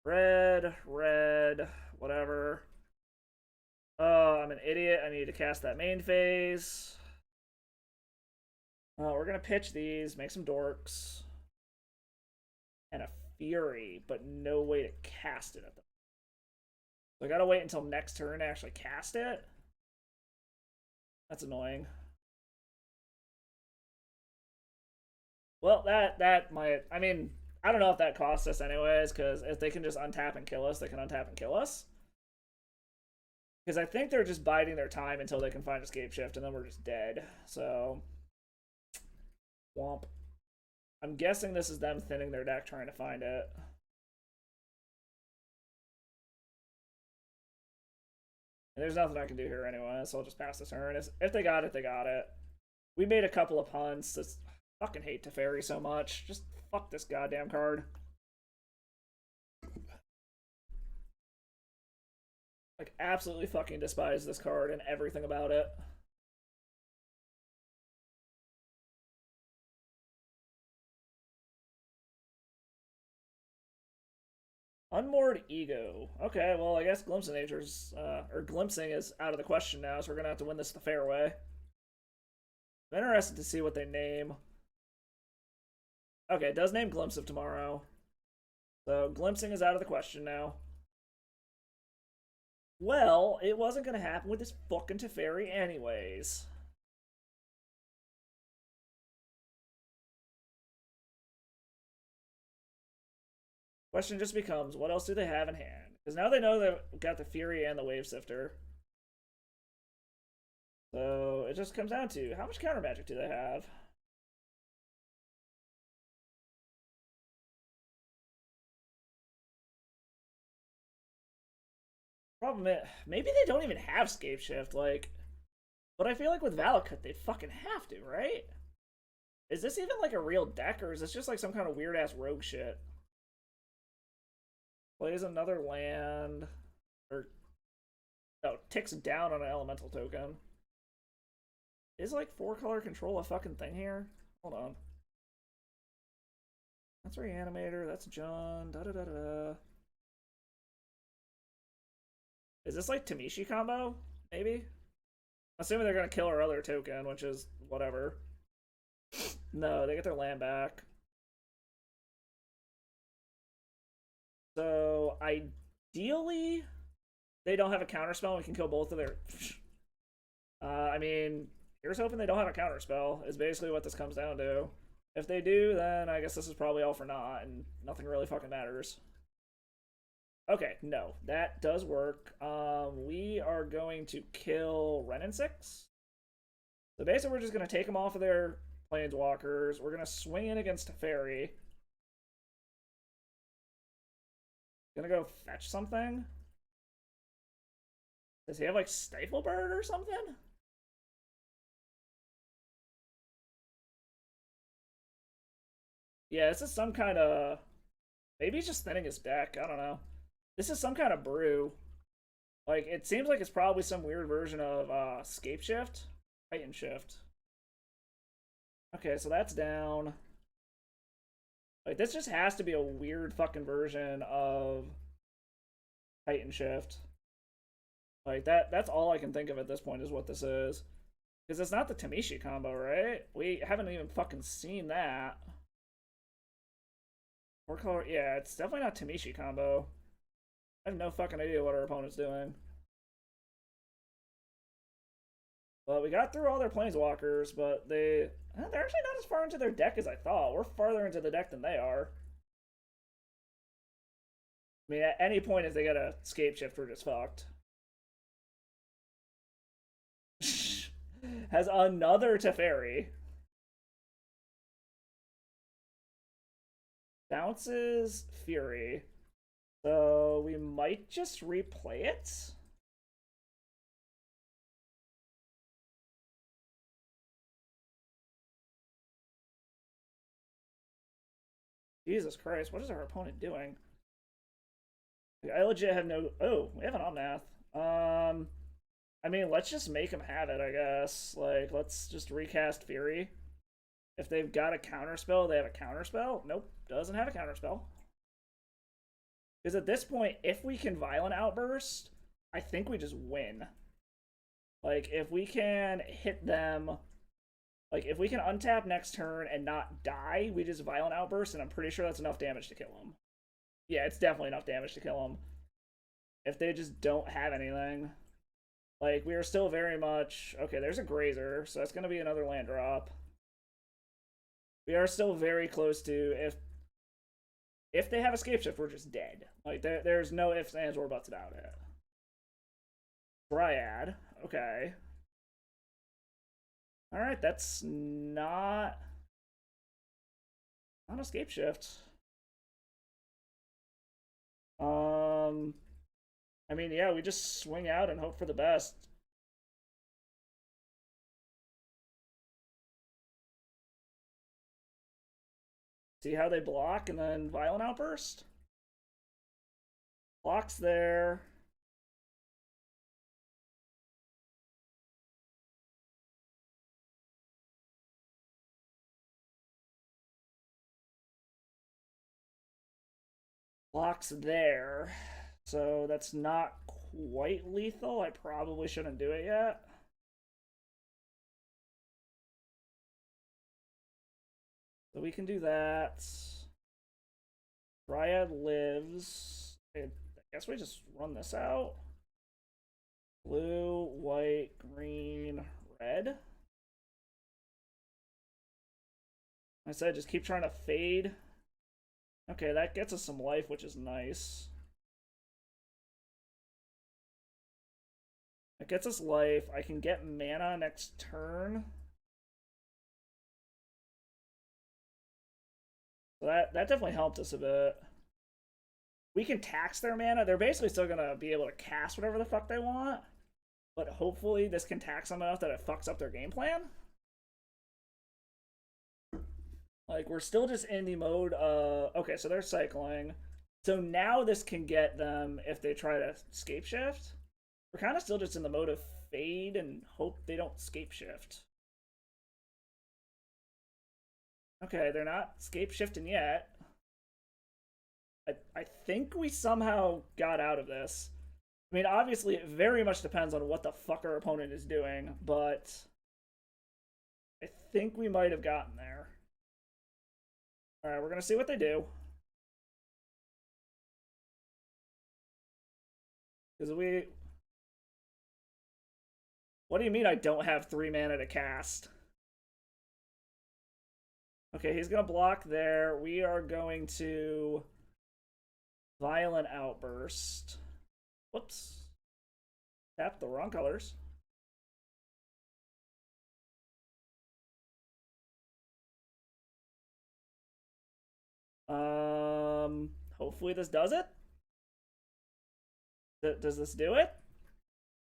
Red, red, whatever. Oh, I'm an idiot. I need to cast that main phase. We're gonna pitch these, make some dorks. And a Fury, but no way to cast it at them. So I gotta wait until next turn to actually cast it. That's annoying. Well, that might. I mean, I don't know if that costs us anyways, because if they can just untap and kill us, they can untap and kill us. Because I think they're just biding their time until they can find Escape Shift, and then we're just dead. So, womp. I'm guessing this is them thinning their deck trying to find it. And there's nothing I can do here anyway, so I'll just pass the turn. If they got it, they got it. We made a couple of punts. That's, I fucking hate Teferi so much. Just fuck this goddamn card. Like, absolutely fucking despise this card and everything about it. Unmoored Ego. Okay, well, I guess Glimpse of Nature's, or Glimpsing is out of the question now, so we're gonna have to win this the fair way. I'm interested to see what they name. Okay, it does name Glimpse of Tomorrow. So, Glimpsing is out of the question now. Well, it wasn't gonna happen with this fucking Teferi anyways. Question just becomes, what else do they have in hand? Because now they know they've got the Fury and the Wave Sifter. So it just comes down to, how much counter magic do they have? Problem is, maybe they don't even have Scape Shift, like... But I feel like with Valakut, they fucking have to, right? Is this even like a real deck, or is this just like some kind of weird-ass rogue shit? Plays another land, or no, ticks down on an elemental token. Is like 4-color control a fucking thing here? Hold on. That's Reanimator, that's John, da da da da. Is this like Tamishi combo? Maybe? Assuming they're gonna kill our other token, which is whatever. No, they get their land back. So, ideally, they don't have a counterspell and we can kill both of their... I mean, here's hoping they don't have a counterspell, is basically what this comes down to. If they do, then I guess this is probably all for naught, and nothing really fucking matters. Okay, no, that does work. We are going to kill Ren and 6. So basically, we're just going to take them off of their Planeswalkers. We're going to swing in against Teferi. Gonna go fetch something? Does he have like Stiflebird or something? Yeah, this is some kind of... Maybe he's just thinning his deck. I don't know. This is some kind of brew. Like, it seems like it's probably some weird version of Scape Shift. Titan Shift. Okay, so that's down. Like, this just has to be a weird fucking version of Titan Shift. Like, that's all I can think of at this point is what this is. Because it's not the Tamishi combo, right? We haven't even fucking seen that. Or color, yeah, it's definitely not Tamishi combo. I have no fucking idea what our opponent's doing. But we got through all their Planeswalkers, but they're actually not as far into their deck as I thought. We're farther into the deck than they are. I mean, at any point if they get a Scape Shift, we're just fucked. Has another Teferi. Bounces Fury. So we might just replay it. Jesus Christ, what is our opponent doing? I legit have no... Oh, we have an Omnath. I mean, let's just make him have it, I guess. Like, let's just recast Fury. If they've got a counterspell, they have a counterspell? Nope. doesn't have a counterspell. Because at this point, if we can Violent Outburst, I think we just win. Like, if we can hit them... Like, if we can untap next turn and not die, we just Violent Outburst, and I'm pretty sure that's enough damage to kill them. Yeah, it's definitely enough damage to kill them. If they just don't have anything. Like, we are still very much... Okay, there's a Grazer, so that's going to be another land drop. We are still very close to... If they have Escape Shift, we're just dead. Like, there's no ifs, ands, or buts about it. Dryad. Okay. Alright, that's not Escape Shift. I mean, yeah, we just swing out and hope for the best. See how they block and then Violent Outburst? Blocks there. Blocks there. So that's not quite lethal. I probably shouldn't do it yet. So we can do that. Dryad lives. I guess we just run this out. Blue, white, green, red. I said just keep trying to fade. Okay, that gets us some life, which is nice. It gets us life. I can get mana next turn. So that definitely helped us a bit. We can tax their mana. They're basically still going to be able to cast whatever the fuck they want. But hopefully this can tax them enough that it fucks up their game plan. Like, we're still just in the mode of... Okay, so they're cycling. So now this can get them if they try to Scape Shift. We're kind of still just in the mode of fade and hope they don't Scape Shift. Okay, they're not Scape Shifting yet. I think we somehow got out of this. I mean, obviously, it very much depends on what the fuck our opponent is doing, but I think we might have gotten there. Alright, we're going to see what they do. Because we... What do you mean I don't have 3 mana to cast? Okay, he's going to block there. We are going to... Violent Outburst. Whoops. Tap the wrong colors. Hopefully this does it. Does this do it?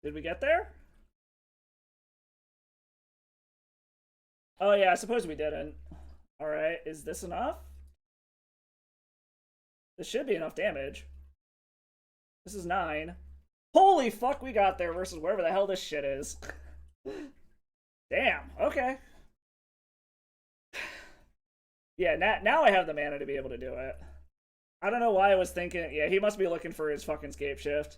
Did we get there? Oh yeah, I suppose we didn't. Alright, is this enough? This should be enough damage. This is 9. Holy fuck, we got there versus wherever the hell this shit is. Damn, okay. Yeah, now I have the mana to be able to do it. I don't know why I was thinking... Yeah, he must be looking for his fucking Scape Shift.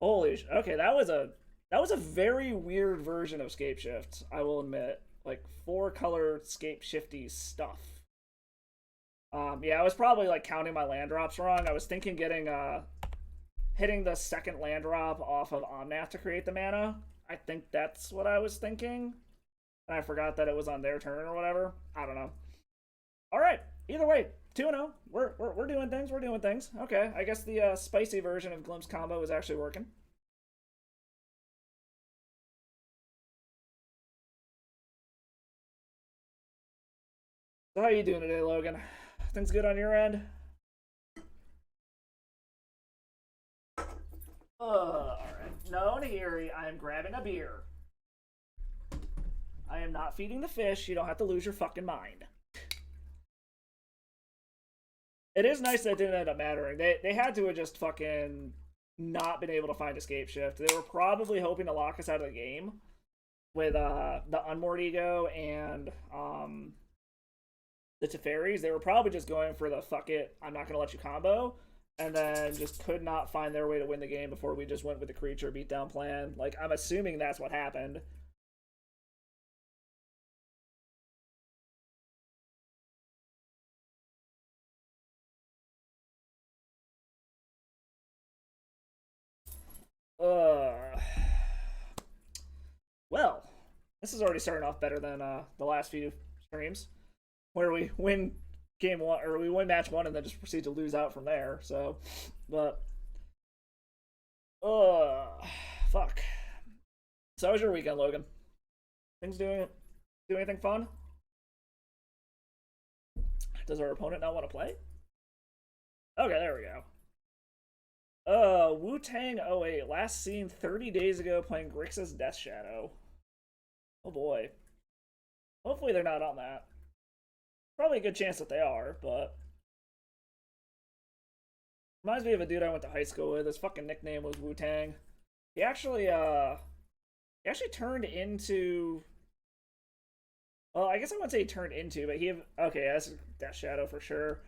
Holy... Okay, that was a very weird version of Scape Shift, I will admit. Like, 4-color Scape Shifty stuff. Yeah, I was probably, like, counting my land drops wrong. I was thinking getting, hitting the second land drop off of Omnath to create the mana. I think that's what I was thinking. And I forgot that it was on their turn or whatever. I don't know. Alright, either way, 2-0. We're doing things, we're doing things. Okay, I guess the spicy version of Glimpse combo is actually working. So how you doing today, Logan? Things good on your end? Alright. No, Nahiri, I am grabbing a beer. I am not feeding the fish. You don't have to lose your fucking mind. It is nice that it didn't end up mattering. They had to have just fucking not been able to find Escape Shift. They were probably hoping to lock us out of the game with the Unmoored Ego and the Teferis, they were probably just going for the fuck it, I'm not gonna let you combo, and then just could not find their way to win the game before we just went with the creature beatdown plan. Like, I'm assuming that's what happened. Uh, well, this is already starting off better than the last few streams, where we win game one or we win match one and then just proceed to lose out from there. So, but fuck. So how was your weekend, Logan? Things do anything fun? Does our opponent not want to play? Okay, there we go. Wu Tang 08, last seen 30 days ago playing Grixis Death Shadow. Oh boy. Hopefully they're not on that. Probably a good chance that they are, but reminds me of a dude I went to high school with. His fucking nickname was Wu Tang. He actually turned into. Well, I guess I wouldn't say he turned into, but okay, that's Death Shadow for sure.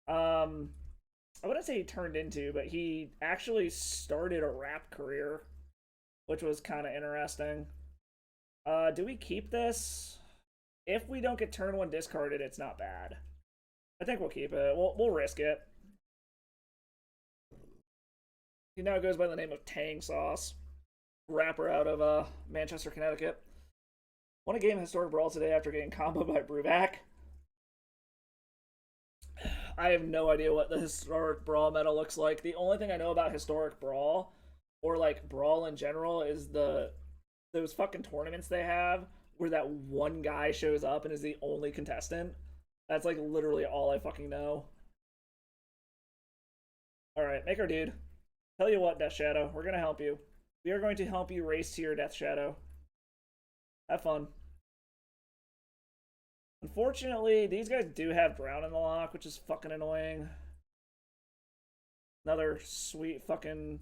I wouldn't say he turned into, but he actually started a rap career, which was kind of interesting. Do we keep this? If we don't get turn one discarded, it's not bad. I think we'll keep it. We'll risk it. He now goes by the name of Tang Sauce, rapper out of Manchester, Connecticut. Won a game of Historic Brawl today after getting comboed by Bruvac. I have no idea what the Historic Brawl meta looks like. The only thing I know about Historic Brawl, or like Brawl in general, is those fucking tournaments they have where that one guy shows up and is the only contestant. That's like literally all I fucking know. Alright, make our dude. Tell you what, Death Shadow, we're gonna help you. We are going to help you race to your Death Shadow. Have fun. Unfortunately, these guys do have Drown in the lock, which is fucking annoying. Another sweet fucking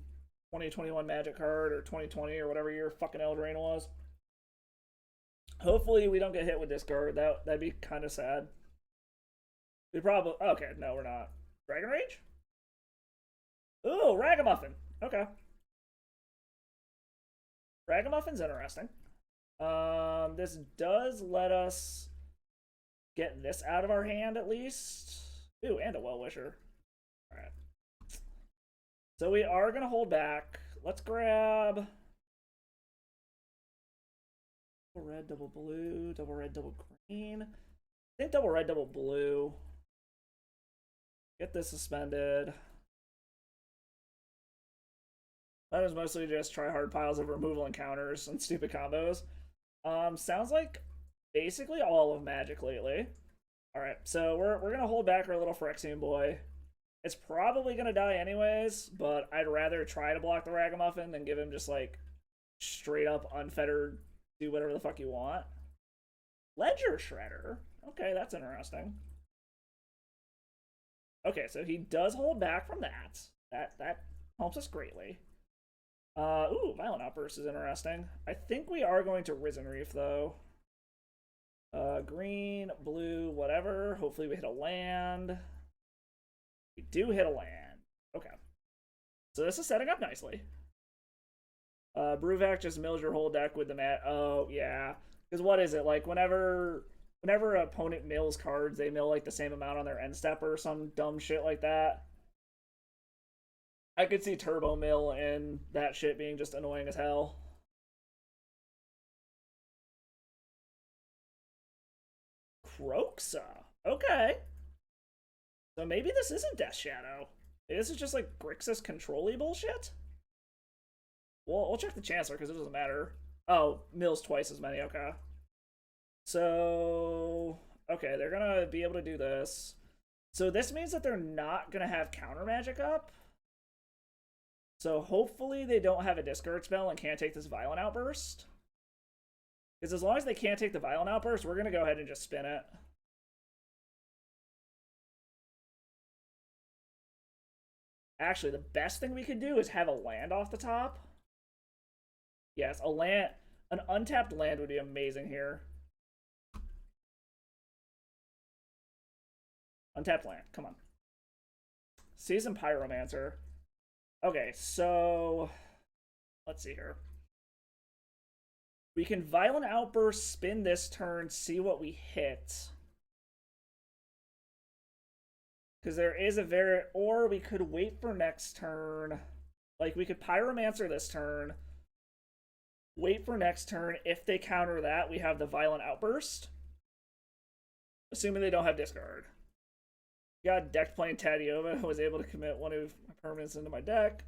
2021 Magic card, or 2020, or whatever year fucking Eldraine was. Hopefully we don't get hit with this card. That'd be kind of sad. We probably... Okay, no, we're not. Dragon Rage? Ooh, Ragamuffin. Okay. Ragamuffin's interesting. This does let us get this out of our hand at least. Ooh, and a Well-Wisher. Alright. So we are going to hold back. Let's grab... Double red, double blue, double red, double green. I think double red, double blue. Get this suspended. That is mostly just try hard piles of removal encounters and stupid combos. Sounds like basically all of Magic lately. Alright, so we're gonna hold back our little Phyrexian boy. It's probably gonna die anyways, but I'd rather try to block the Ragamuffin than give him just like straight up unfettered do whatever the fuck you want. Ledger Shredder. Okay, that's interesting. Okay, so he does hold back from that. That helps us greatly. Ooh, Violent Outburst is interesting. I think we are going to Risen Reef, though. Green, blue, whatever. Hopefully we hit a land. We do hit a land. Okay. So this is setting up nicely. Bruvac just mills your whole deck with the mat. Oh, yeah. Because what is it? Like, whenever an opponent mills cards, they mill, like, the same amount on their end step or some dumb shit like that. I could see Turbo Mill and that shit being just annoying as hell. Kroxa. Okay. So maybe this isn't Death Shadow. Maybe this is just, like, Grixis control-y bullshit? We'll check the Chancellor, because it doesn't matter. Oh, mills twice as many, okay. So... Okay, they're gonna be able to do this. So this means that they're not gonna have counter magic up. So hopefully they don't have a discard spell and can't take this Violent Outburst. Because as long as they can't take the Violent Outburst, we're gonna go ahead and just spin it. Actually, the best thing we could do is have a land off the top. Yes, a land, an untapped land would be amazing here. Untapped land. Come on. Seasoned Pyromancer. Okay, so let's see here. We can Violent Outburst, spin this turn, see what we hit. Because there is a very... Or we could wait for next turn. Like, we could Pyromancer this turn. Wait for next turn. If they counter that, we have the Violent Outburst. Assuming they don't have discard. Got decked playing Tadiova. Was able to commit one of my permanents into my deck.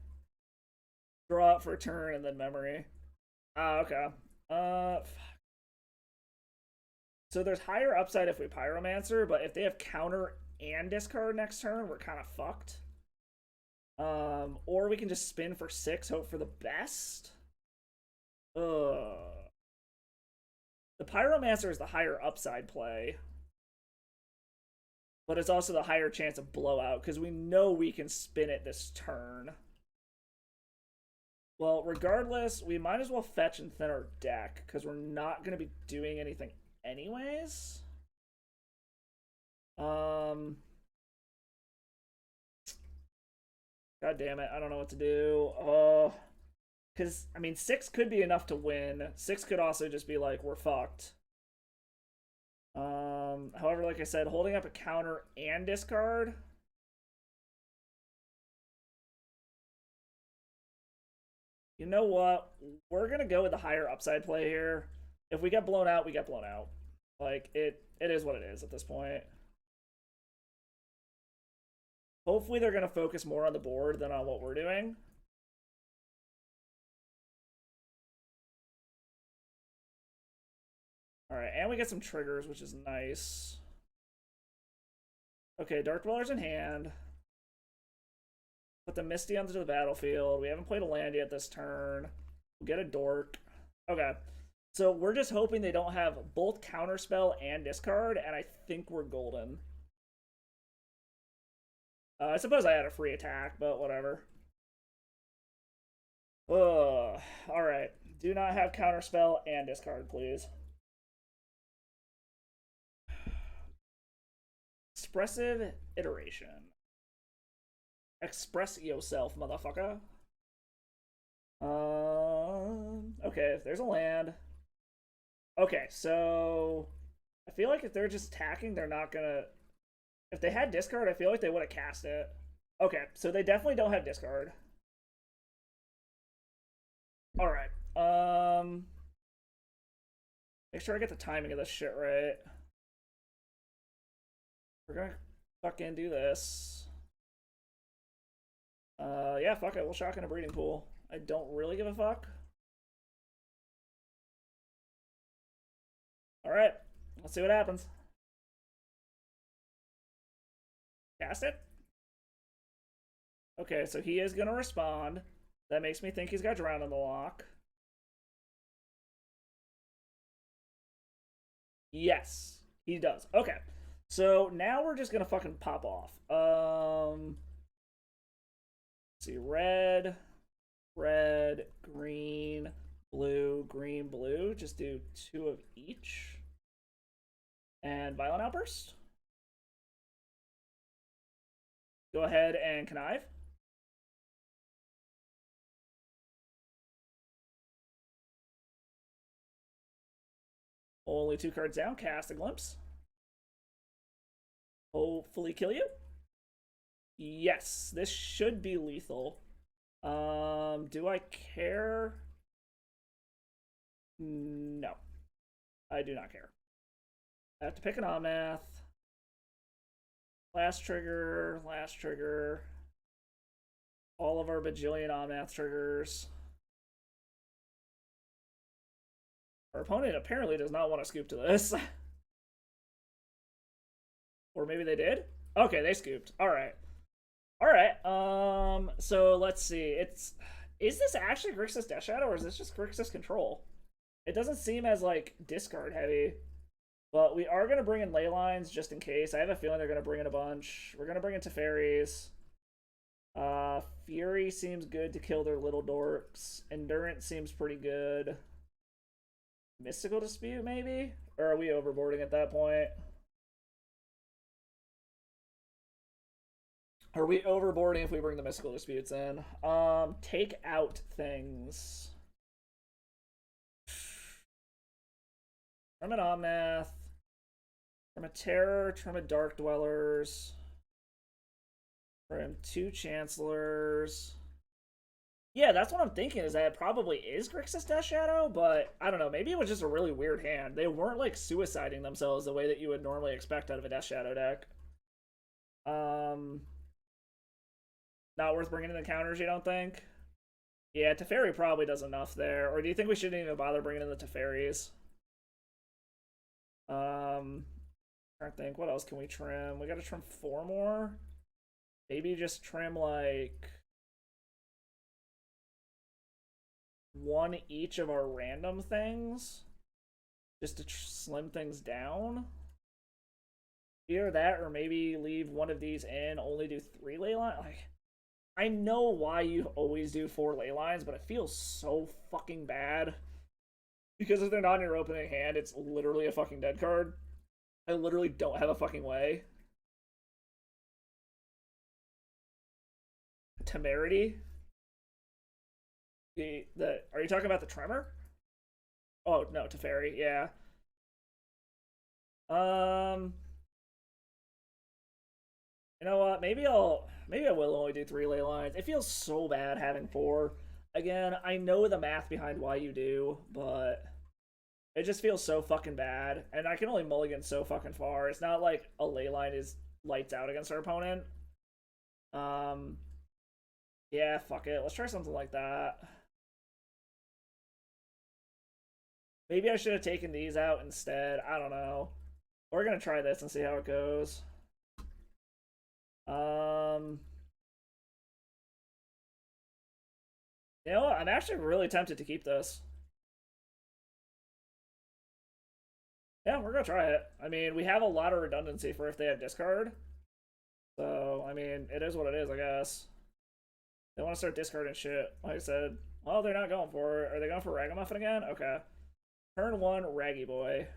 Draw it for a turn and then memory. Okay. So there's higher upside if we Pyromancer, but if they have counter and discard next turn, we're kind of fucked. Or we can just spin for 6, hope for the best. The Pyromancer is the higher upside play. But it's also the higher chance of blowout, because we know we can spin it this turn. Well, regardless, we might as well fetch and thin our deck, because we're not going to be doing anything anyways. God damn it, I don't know what to do. Because, I mean, 6 could be enough to win. 6 could also just be like, we're fucked. However, like I said, holding up a counter and discard. You know what? We're gonna go with the higher upside play here. If we get blown out, we get blown out. Like, it is what it is at this point. Hopefully they're gonna focus more on the board than on what we're doing. Alright, and we get some triggers, which is nice. Okay, Dark Dweller's in hand. Put the Misty onto the battlefield. We haven't played a land yet this turn. We'll get a Dork. Okay, so we're just hoping they don't have both Counterspell and discard, and I think we're golden. I suppose I had a free attack, but whatever. Ugh. Alright, do not have Counterspell and discard, please. Expressive Iteration. Express yourself, motherfucker. Okay, there's a land. Okay, so I feel like if they're just attacking, they're not gonna... If they had discard, I feel like they would have cast it. Okay, so they definitely don't have discard. Alright, make sure I get the timing of this shit right. We're gonna fucking do this. Yeah, fuck it. We'll shock in a breeding pool. I don't really give a fuck. Alright, let's see what happens. Cast it. Okay, so he is gonna respond. That makes me think he's got Drown in the lock. Yes, he does. Okay. So now we're just gonna fucking pop off. Let's see, red, green, blue. Just do 2 of each. And Violent Outburst. Go ahead and connive. Only 2 cards down. Cast a Glimpse. Hopefully kill you. Yes, this should be lethal. Do I care? No. I do not care. I have to pick an Omnath. Last trigger. All of our bajillion Omnath triggers. Our opponent apparently does not want to scoop to this. Or maybe they did? Okay, they scooped. Alright. So let's see. Is this actually Grixis Death Shadow, or is this just Grixis Control? It doesn't seem as, like, discard heavy. But we are going to bring in ley lines just in case. I have a feeling they're going to bring in a bunch. We're going to bring in Teferis. Fury seems good to kill their little dorks. Endurance seems pretty good. Mystical Dispute, maybe? Or are we overboarding at that point? Are we overboarding if we bring the mystical disputes in? Take out things. Trim an Omnath. Trim a Terror. Trim a Dark Dwellers. Trim 2 Chancellors. Yeah, that's what I'm thinking, is that it probably is Grixis Death Shadow, but I don't know, maybe it was just a really weird hand. They weren't, like, suiciding themselves the way that you would normally expect out of a Death Shadow deck. Not worth bringing in the counters, you don't think? Yeah, Teferi probably does enough there. Or do you think we shouldn't even bother bringing in the Teferis? I think, what else can we trim? We gotta trim 4 more? Maybe just trim, like, 1 each of our random things? Just to slim things down? Either that, or maybe leave 1 of these in, only do 3 ley lines? Like, I know why you always do 4 ley lines, but it feels so fucking bad. Because if they're not in your opening hand, it's literally a fucking dead card. I literally don't have a fucking way. Temerity? Are you talking about the Tremor? Oh, no, Teferi, yeah. You know what? Maybe I will only do 3 ley lines. It feels so bad having 4. Again, I know the math behind why you do, but it just feels so fucking bad. And I can only mulligan so fucking far. It's not like a ley line is lights out against our opponent. Yeah, fuck it. Let's try something like that. Maybe I should have taken these out instead. I don't know. We're gonna try this and see how it goes. You know what? I'm actually really tempted to keep this. Yeah, we're gonna try it. I mean, we have a lot of redundancy for if they have discard. So, I mean, it is what it is, I guess. They want to start discarding shit. Like I said, oh, they're not going for it. Are they going for Ragamuffin again? Okay. Turn 1, Raggy Boy.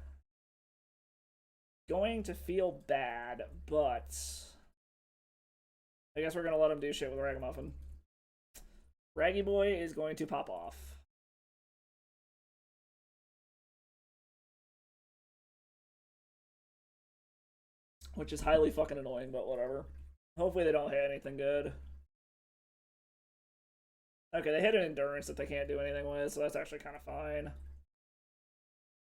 Going to feel bad, but I guess we're going to let him do shit with Ragamuffin. Raggy Boy is going to pop off. Which is highly fucking annoying, but whatever. Hopefully they don't hit anything good. Okay, they hit an Endurance that they can't do anything with, so that's actually kind of fine.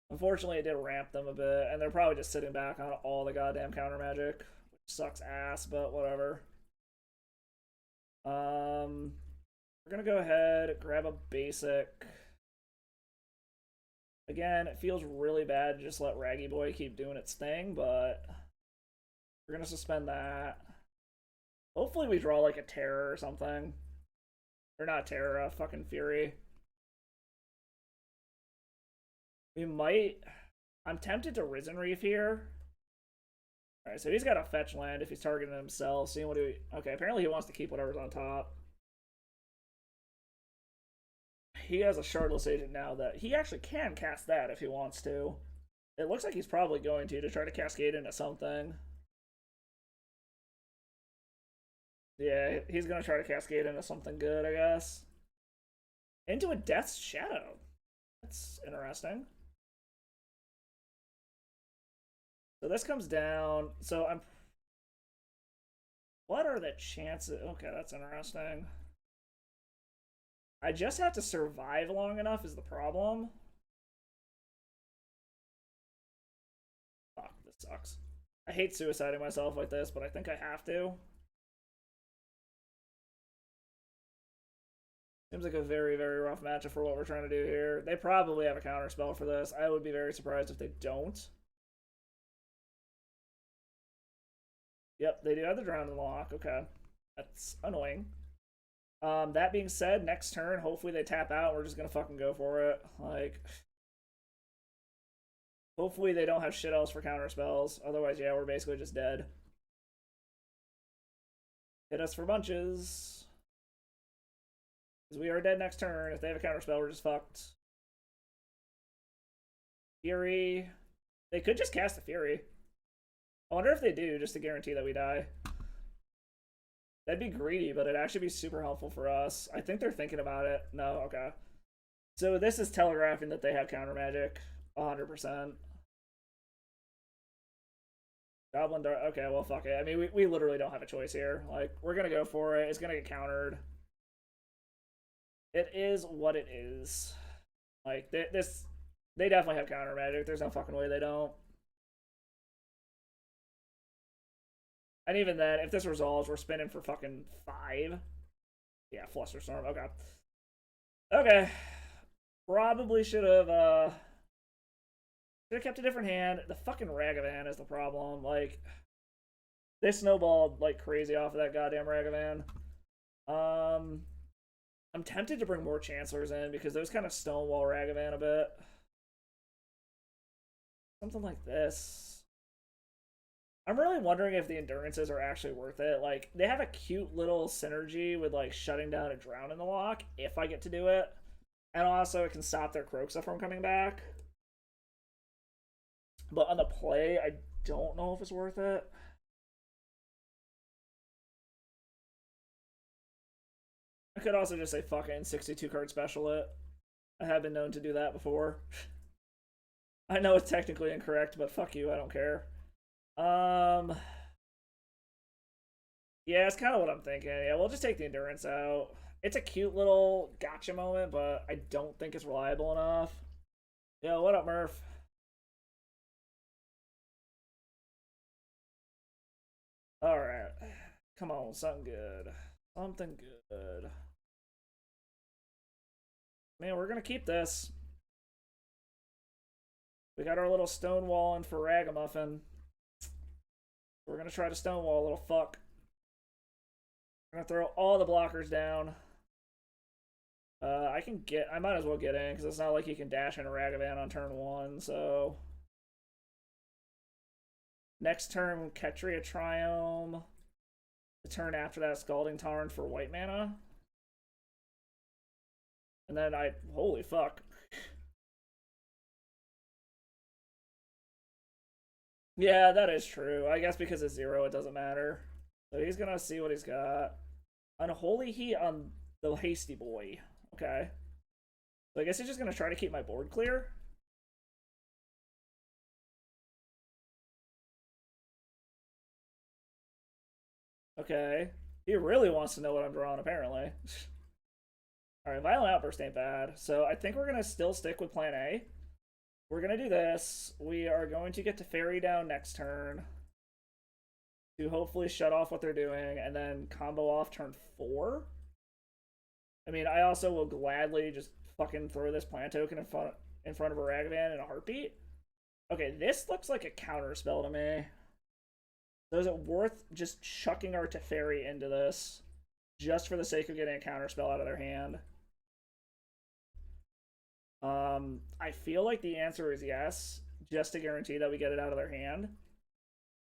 Unfortunately, it did ramp them a bit, and they're probably just sitting back on all the goddamn counter magic, which sucks ass, but whatever. We're gonna go ahead, grab a basic. Again, it feels really bad to just let Raggy Boy keep doing its thing, but we're gonna suspend that. Hopefully we draw like a Terror or something. Or not Terror, a fucking Fury. We might... I'm tempted to Risen Reef here. Alright, so he's got a fetch land if he's targeting himself. Seeing what he... Okay, apparently he wants to keep whatever's on top. He has a Shardless Agent now that he actually can cast that if he wants to. It looks like he's probably going to try to cascade into something. Yeah, he's going to try to cascade into something good, I guess. Into a Death's Shadow. That's interesting. So this comes down. So I'm... What are the chances? Okay, that's interesting. I just have to survive long enough is the problem. Fuck, this sucks. I hate suiciding myself like this, but I think I have to. Seems like a very, very rough matchup for what we're trying to do here. They probably have a counter spell for this. I would be very surprised if they don't. Yep, they do have the Drowning Lock. Okay. That's annoying. That being said, next turn, hopefully they tap out. We're just gonna fucking go for it. Like, hopefully they don't have shit else for counter spells. Otherwise, yeah, we're basically just dead. Hit us for bunches. Because we are dead next turn. If they have a counter spell, we're just fucked. Fury. They could just cast a Fury. I wonder if they do, just to guarantee that we die. That'd be greedy, but it'd actually be super helpful for us. I think they're thinking about it. No, okay. So this is telegraphing that they have counter magic, 100%. Goblin Dart. Okay, well, fuck it. I mean, we literally don't have a choice here. Like, we're gonna go for it. It's gonna get countered. It is what it is. Like, they definitely have counter magic. There's no fucking way they don't. And even then, if this resolves, we're spinning for fucking 5. Yeah, Flusterstorm. Okay. Okay. Probably should have kept a different hand. The fucking Ragavan is the problem. Like, they snowballed like crazy off of that goddamn Ragavan. I'm tempted to bring more Chancellors in because those kind of stonewall Ragavan a bit. Something like this. I'm really wondering if the Endurances are actually worth it. Like, they have a cute little synergy with, like, shutting down a Drown in the Lock, if I get to do it. And also, it can stop their Kroxa from coming back. But on the play, I don't know if it's worth it. I could also just say fucking 62 card special it. I have been known to do that before. I know it's technically incorrect, but fuck you, I don't care. Yeah, it's kind of what I'm thinking. Yeah, we'll just take the Endurance out. It's a cute little gotcha moment, but I don't think it's reliable enough. Yo, what up, Murph? Alright. Come on, something good. Something good. Man, we're gonna keep this. We got our little stonewall in for Ragamuffin. We're gonna try to stonewall a little fuck. We're gonna throw all the blockers down. I might as well get in, because it's not like he can dash in a Ragavan on turn 1, so. Next turn, Ketria Triome. The turn after that, Scalding Tarn for white mana. And then holy fuck. Yeah, that is true. I guess because it's 0, it doesn't matter. So he's gonna see what he's got. Unholy Heat on the Hasty Boy. Okay. So I guess he's just gonna try to keep my board clear. Okay. He really wants to know what I'm drawing, apparently. Alright, Violent Outburst ain't bad. So I think we're gonna still stick with plan A. We're gonna do this. We are going to get to Fairy down next turn to hopefully shut off what they're doing and then combo off turn 4. I mean, I also will gladly just fucking throw this plant token in front of a Ragavan in a heartbeat. Okay, this looks like a counter spell to me. So is it worth just chucking our Teferi into this just for the sake of getting a counter spell out of their hand? I feel like the answer is yes, just to guarantee that we get it out of their hand.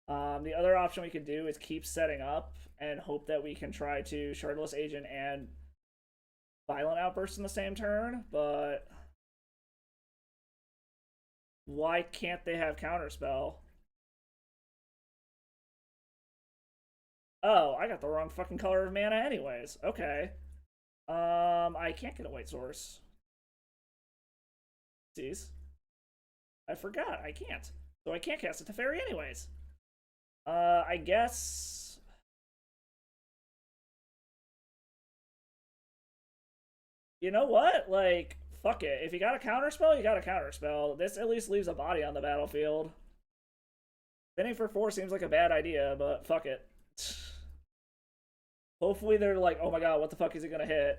The other option we could do is keep setting up and hope that we can try to Shardless Agent and Violent Outburst in the same turn, but why can't they have Counterspell? Oh, I got the wrong fucking color of mana anyways. Okay. I can't get a white source. Jeez. I forgot. I can't. So I can't cast a Teferi anyways. I guess... You know what? Like, fuck it. If you got a counterspell, you got a counterspell. This at least leaves a body on the battlefield. Spinning for 4 seems like a bad idea, but fuck it. Hopefully they're like, oh my god, what the fuck is it gonna hit?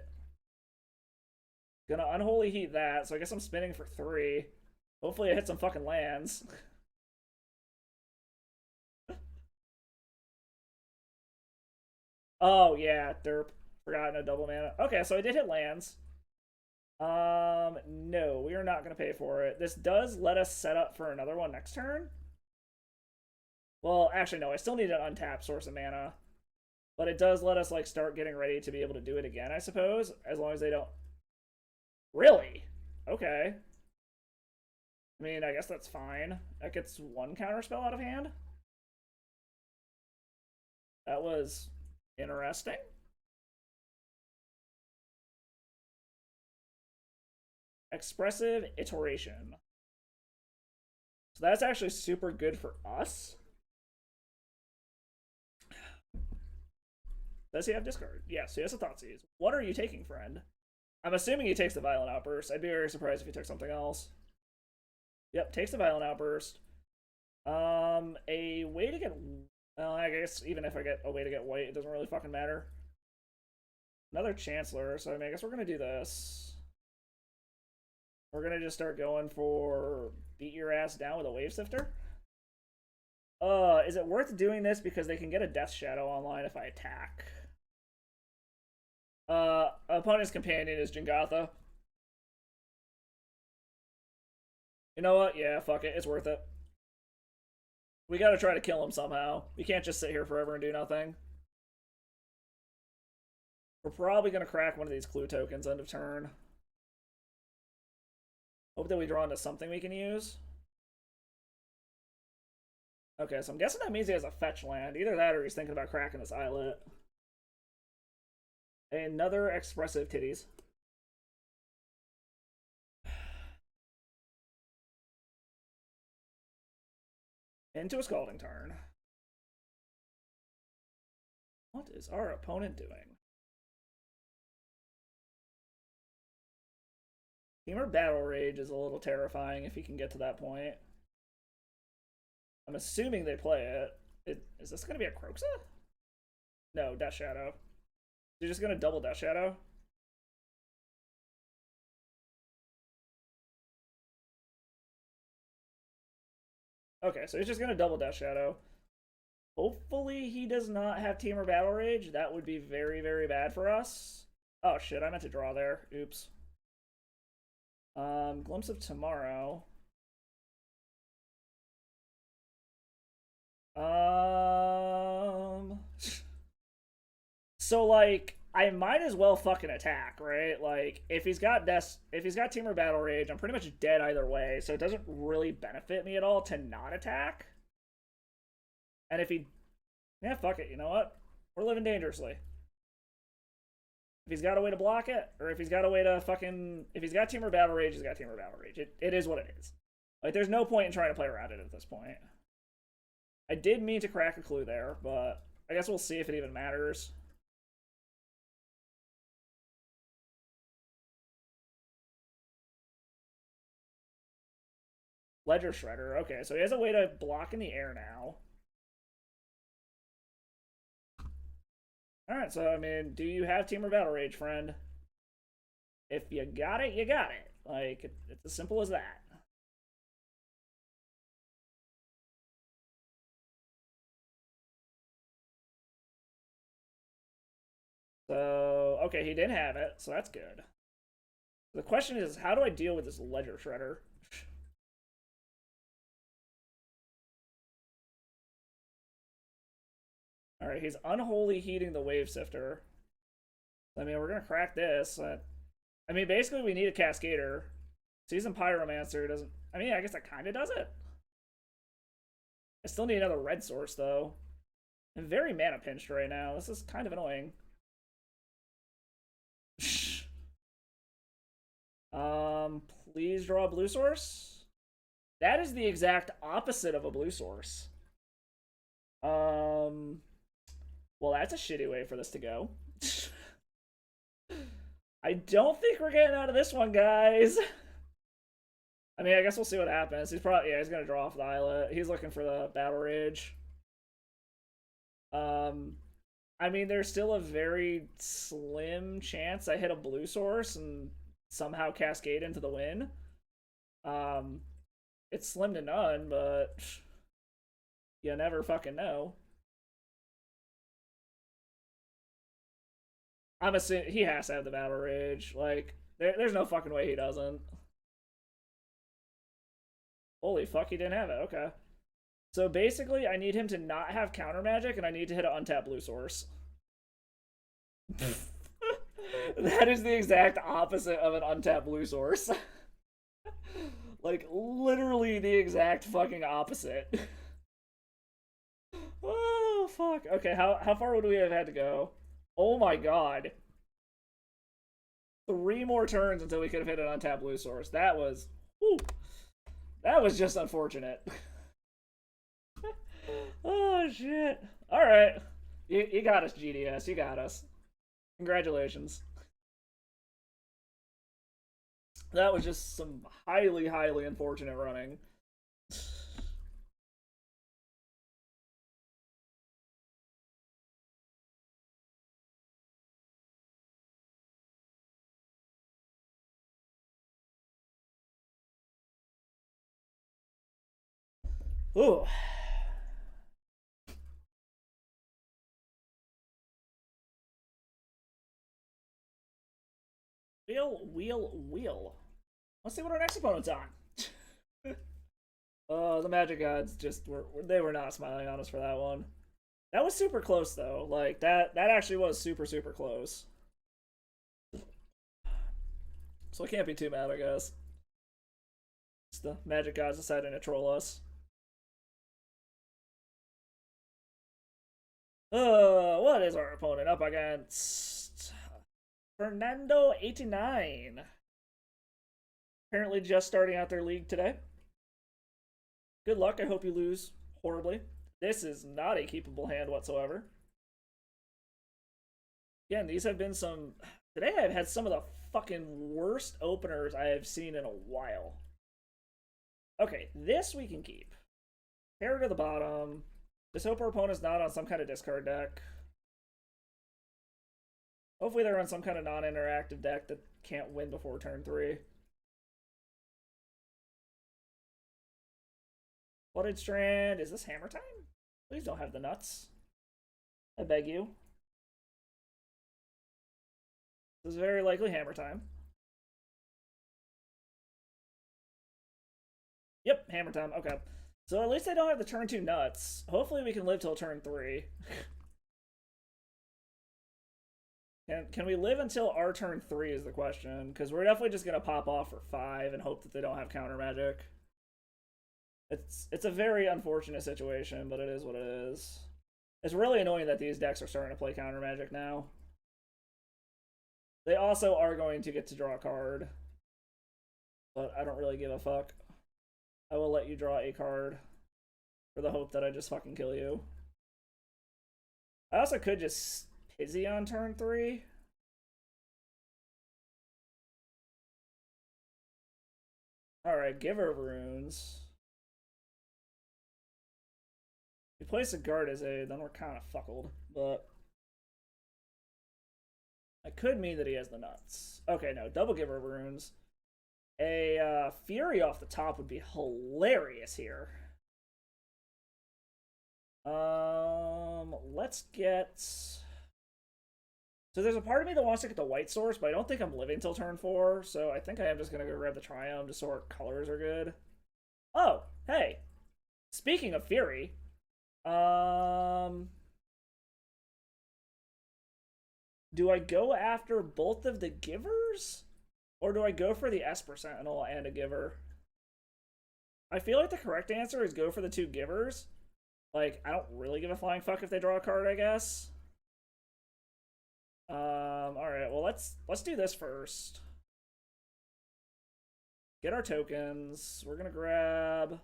Gonna Unholy Heat that, so I guess I'm spinning for 3. Hopefully it hits some fucking lands. Oh yeah, derp. Forgot no double mana. Okay, so I did hit lands. No, we are not gonna pay for it. This does let us set up for another one next turn. Well, actually no, I still need an untapped source of mana. But it does let us like start getting ready to be able to do it again, I suppose, as long as they don't. Really? Okay. I mean, I guess that's fine. That gets 1 counterspell out of hand. That was Interesting. Expressive iteration. So that's actually super good for us. Does he have discard? Yes, he has a Thoughtseize. What are you taking, friend? I'm assuming he takes the Violent Outburst. I'd be very surprised if he took something else. Yep, takes the Violent Outburst. A way to get... Well, I guess even if I get a way to get white, it doesn't really fucking matter. Another Chancellor, so I mean, I guess we're gonna do this. We're gonna just start going for beat your ass down with a Wave Sifter. Is it worth doing this because they can get a Death Shadow online if I attack? Opponent's companion is Jingatha. You know what? Yeah, fuck it. It's worth it. We gotta try to kill him somehow. We can't just sit here forever and do nothing. We're probably gonna crack one of these clue tokens end of turn. Hope that we draw into something we can use. Okay, so I'm guessing that means he has a fetch land. Either that or he's thinking about cracking this Islet. Another expressive titties. Into a Scalding Tarn. What is our opponent doing? Temur Battle Rage is a little terrifying if he can get to that point. I'm assuming they play it. Is this going to be a Kroxa? No, Death Shadow. You're just going to double Death Shadow? Okay, so he's just going to double Death Shadow. Hopefully he does not have Temur Battle Rage. That would be very, very bad for us. Oh shit, I meant to draw there. Oops. Glimpse of Tomorrow. So like I might as well fucking attack, right? Like if he's got Temur Battle Rage, I'm pretty much dead either way, so it doesn't really benefit me at all to not attack. And if he yeah, fuck it, you know what? We're living dangerously. If he's got a way to block it, or if he's got a way to fucking if he's got Temur Battle Rage, he's got Temur Battle Rage. It is what it is. Like there's no point in trying to play around it at this point. I did mean to crack a clue there, but I guess we'll see if it even matters. Ledger Shredder. Okay, so he has a way to block in the air now. Alright, so, I mean, do you have Temur Battle Rage, friend? If you got it, you got it. Like, it's as simple as that. So, okay, he didn't have it, so that's good. The question is, how do I deal with this Ledger Shredder? Alright, he's unholy heating the Wave Sifter. I mean, we're gonna crack this. I mean, basically, we need a Cascader. Seasoned Pyromancer doesn't... I mean, I guess that kind of does it. I still need another red source, though. I'm very mana pinched right now. This is kind of annoying. Please draw a blue source. That is the exact opposite of a blue source. Well, that's a shitty way for this to go. I don't think we're getting out of this one, guys. I mean, I guess we'll see what happens. He's probably, yeah, he's gonna draw off the Islet. He's looking for the Battle Rage. I mean, there's still a very slim chance I hit a blue source and somehow cascade into the win. It's slim to none, but you never fucking know. I'm assuming he has to have the Battle Rage. Like, there's no fucking way he doesn't. Holy fuck, he didn't have it. Okay. So basically, I need him to not have counter magic, and I need to hit an untapped blue source. That is the exact opposite of an untapped blue source. Like, literally the exact fucking opposite. Oh, fuck? Okay, how far would we have had to go? Oh my god. 3 more turns until we could have hit an untapped blue source. That was... Whew, that was just unfortunate. Oh, shit. Alright. You got us, GDS. You got us. Congratulations. That was just some highly, highly unfortunate running. Ooh. Wheel. Let's see what our next opponent's on. The Magic Gods just they were not smiling on us for that one. That was super close though. Like that actually was super close. So I can't be too mad, I guess. Just the Magic Gods deciding to troll us. What is our opponent up against? Fernando89. Apparently just starting out their league today. Good luck, I hope you lose horribly. This is not a keepable hand whatsoever. Again, these have been some... Today I've had some of the fucking worst openers I have seen in a while. Okay, this we can keep. Pair to the bottom. Just hope our opponent's not on some kind of discard deck. Hopefully they're on some kind of non-interactive deck that can't win before turn 3. Flooded Strand. Is this hammer time? Please don't have the nuts. I beg you. This is very likely hammer time. Yep, hammer time. Okay. So at least I don't have the turn 2 nuts. Hopefully we can live till turn 3. Can we live until our turn 3 is the question. Because we're definitely just going to pop off for 5 and hope that they don't have counter magic. It's a very unfortunate situation, but it is what it is. It's really annoying that these decks are starting to play counter magic now. They also are going to get to draw a card. But I don't really give a fuck. I will let you draw a card for the hope that I just fucking kill you. I also could just Pizzy on turn 3. Alright, Giver of Runes. If we place a guard as a, then we're kind of fuckled, but that could mean that he has the nuts. Okay, no, double Giver of Runes. A Fury off the top would be hilarious here. Let's get... So there's a part of me that wants to get the white source, but I don't think I'm living till turn 4, so I think I am just going to go grab the Triumph just so our colors are good. Oh, hey. Speaking of Fury, do I go after both of the givers? Or do I go for the Esper Sentinel and a giver? I feel like the correct answer is go for the 2 givers. Like, I don't really give a flying fuck if they draw a card, I guess. Alright, well let's do this first. Get our tokens. We're gonna grab...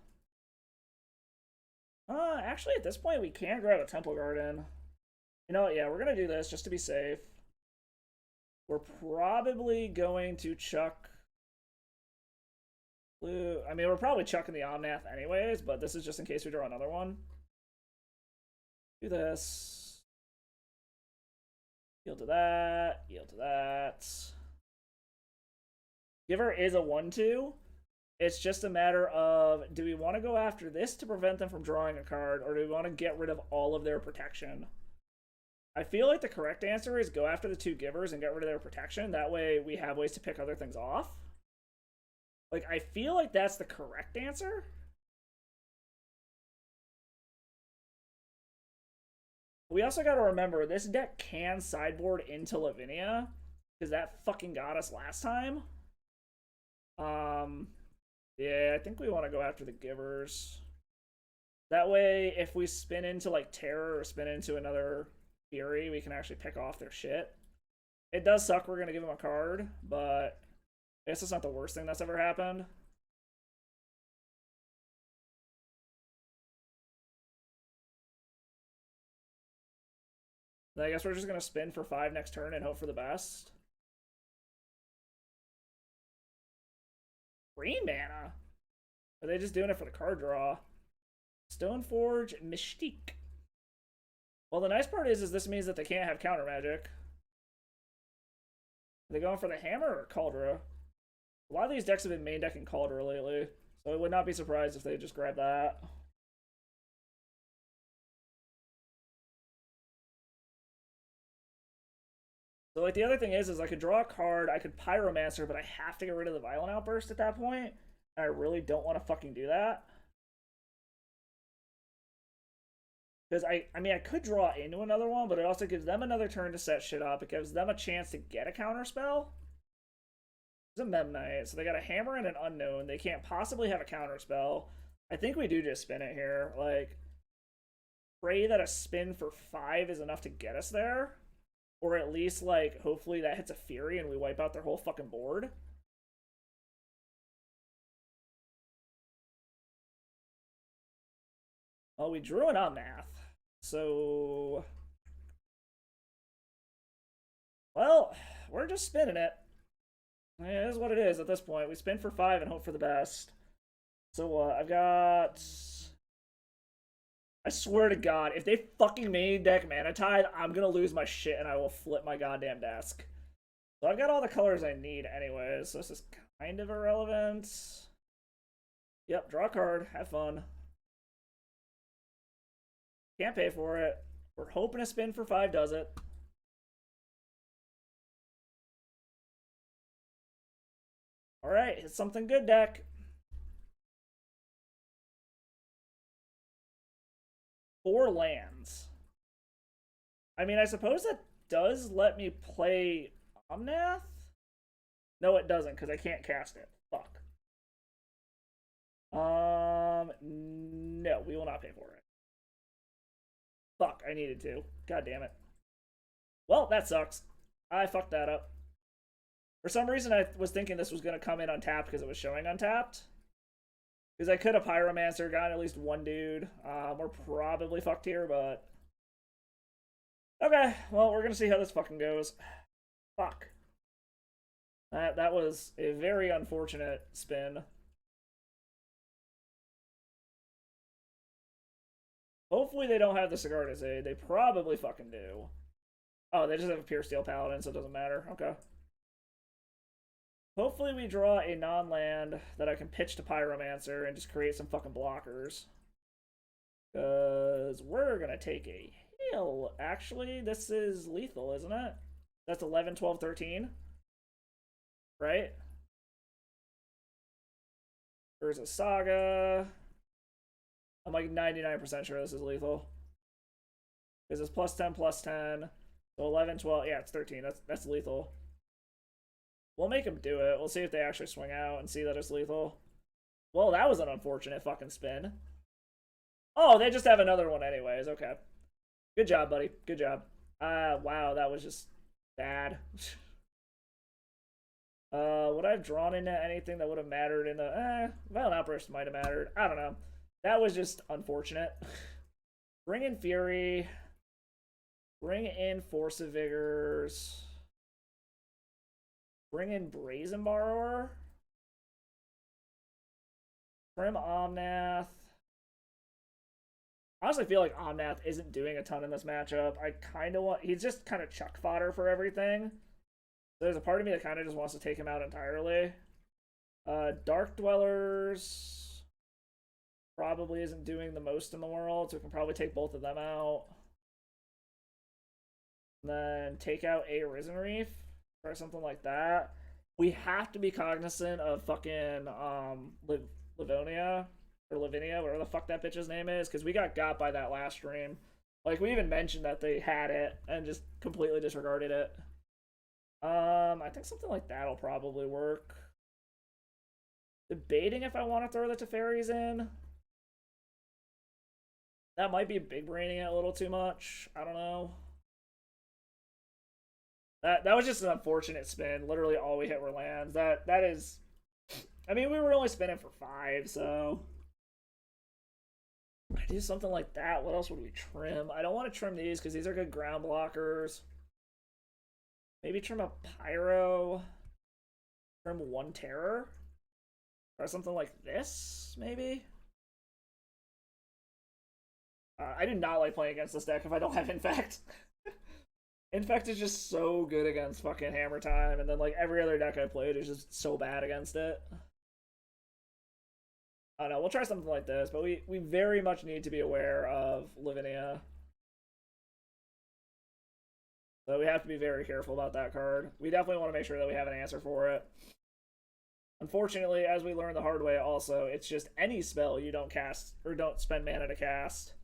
actually at this point we can grab a Temple Garden. You know what, yeah, we're gonna do this just to be safe. We're probably going to chuck blue. I mean, we're probably chucking the Omnath anyways, but this is just in case we draw another one. Do this. Yield to that. Yield to that. Giver is a 1/2. It's just a matter of, do we want to go after this to prevent them from drawing a card, or do we want to get rid of all of their protection? I feel like the correct answer is go after the 2 givers and get rid of their protection. That way we have ways to pick other things off. Like, I feel like that's the correct answer. We also got to remember, this deck can sideboard into Lavinia, because that fucking got us last time. Yeah, I think we want to go after the givers. That way, if we spin into like Terror or spin into another Fury, we can actually pick off their shit. It does suck we're gonna give them a card, but I guess it's not the worst thing that's ever happened. I guess we're just gonna spin for 5 next turn and hope for the best. Green mana? Are they just doing it for the card draw? Stoneforge Mystique. Well, the nice part is this means that they can't have counter magic. Are they going for the hammer or Caldera? A lot of these decks have been main decking Caldera lately, so I would not be surprised if they just grab that. So, like, the other thing is I could draw a card, I could Pyromancer, but I have to get rid of the Violent Outburst at that point, and I really don't want to fucking do that. Because I mean, I could draw into another one, but it also gives them another turn to set shit up. It gives them a chance to get a counter spell. It's a Memnite, so they got a hammer and an unknown. They can't possibly have a counter spell. I think we do just spin it here. Like, pray that a spin for 5 is enough to get us there. Or at least, like, hopefully that hits a Fury and we wipe out their whole fucking board. Well, we drew an Omnath. So... well, we're just spinning it. Yeah, it is what it is at this point. We spin for 5 and hope for the best. So, I've got... I swear to God, if they fucking main deck Mana Tide, I'm gonna lose my shit and I will flip my goddamn desk. So I've got all the colors I need anyways, so this is kind of irrelevant. Yep, draw a card, have fun. Can't pay for it. We're hoping a spin for 5 does it. Alright, it's something good, deck. 4 lands. I mean, I suppose that does let me play Omnath? No, it doesn't, because I can't cast it. Fuck. No, we will not pay for it. Fuck, I needed to. God damn it. Well, that sucks. I fucked that up. For some reason, I was thinking this was going to come in untapped because it was showing untapped. Because I could have Pyromancer, gotten at least one dude. We're probably fucked here, but... okay, well, we're going to see how this fucking goes. Fuck. That was a very unfortunate spin. Hopefully they don't have the Cigar Aid. They probably fucking do. Oh, they just have a Pure Steel Paladin, so it doesn't matter. Okay. Hopefully we draw a non-land that I can pitch to Pyromancer and just create some fucking blockers. Because we're going to take a hill. Actually, this is lethal, isn't it? That's 11, 12, 13. Right? There's a Saga. I'm like 99% sure this is lethal. Because it's plus 10, plus 10. So 11, 12. Yeah, it's 13. That's lethal. We'll make them do it. We'll see if they actually swing out and see that it's lethal. Well, that was an unfortunate fucking spin. Oh, they just have another one anyways. Okay. Good job, buddy. Good job. Wow, that was just bad. Would I have drawn into anything that would have mattered in the... Violent Outburst might have mattered. I don't know. That was just unfortunate. Bring in Fury. Bring in Force of Vigors. Bring in Brazen Borrower. Prim Omnath. I honestly feel like Omnath isn't doing a ton in this matchup. I kind of want... he's just kind of chuck fodder for everything. So there's a part of me that kind of just wants to take him out entirely. Dark Dwellers probably isn't doing the most in the world, so we can probably take both of them out. And then take out a Risen Reef or something like that. We have to be cognizant of fucking Livonia or Lavinia, whatever the fuck that bitch's name is, because we got by that last stream. Like, we even mentioned that they had it and just completely disregarded it. I think something like that'll probably work. Debating if I want to throw the Teferis in. That might be big braining it a little too much. I don't know. That was just an unfortunate spin. Literally all we hit were lands. That is, I mean, we were only spinning for 5, so I do something like that. What else would we trim? I don't want to trim these because these are good ground blockers. Maybe trim a Pyro. Trim 1 Terror. Or something like this, maybe? I do not like playing against this deck if I don't have Infect. Infect is just so good against fucking Hammer Time, and then like every other deck I played is just so bad against it. I don't know, we'll try something like this, but we very much need to be aware of Lavinia. So we have to be very careful about that card. We definitely want to make sure that we have an answer for it. Unfortunately, as we learned the hard way also, it's just any spell you don't cast, or don't spend mana to cast.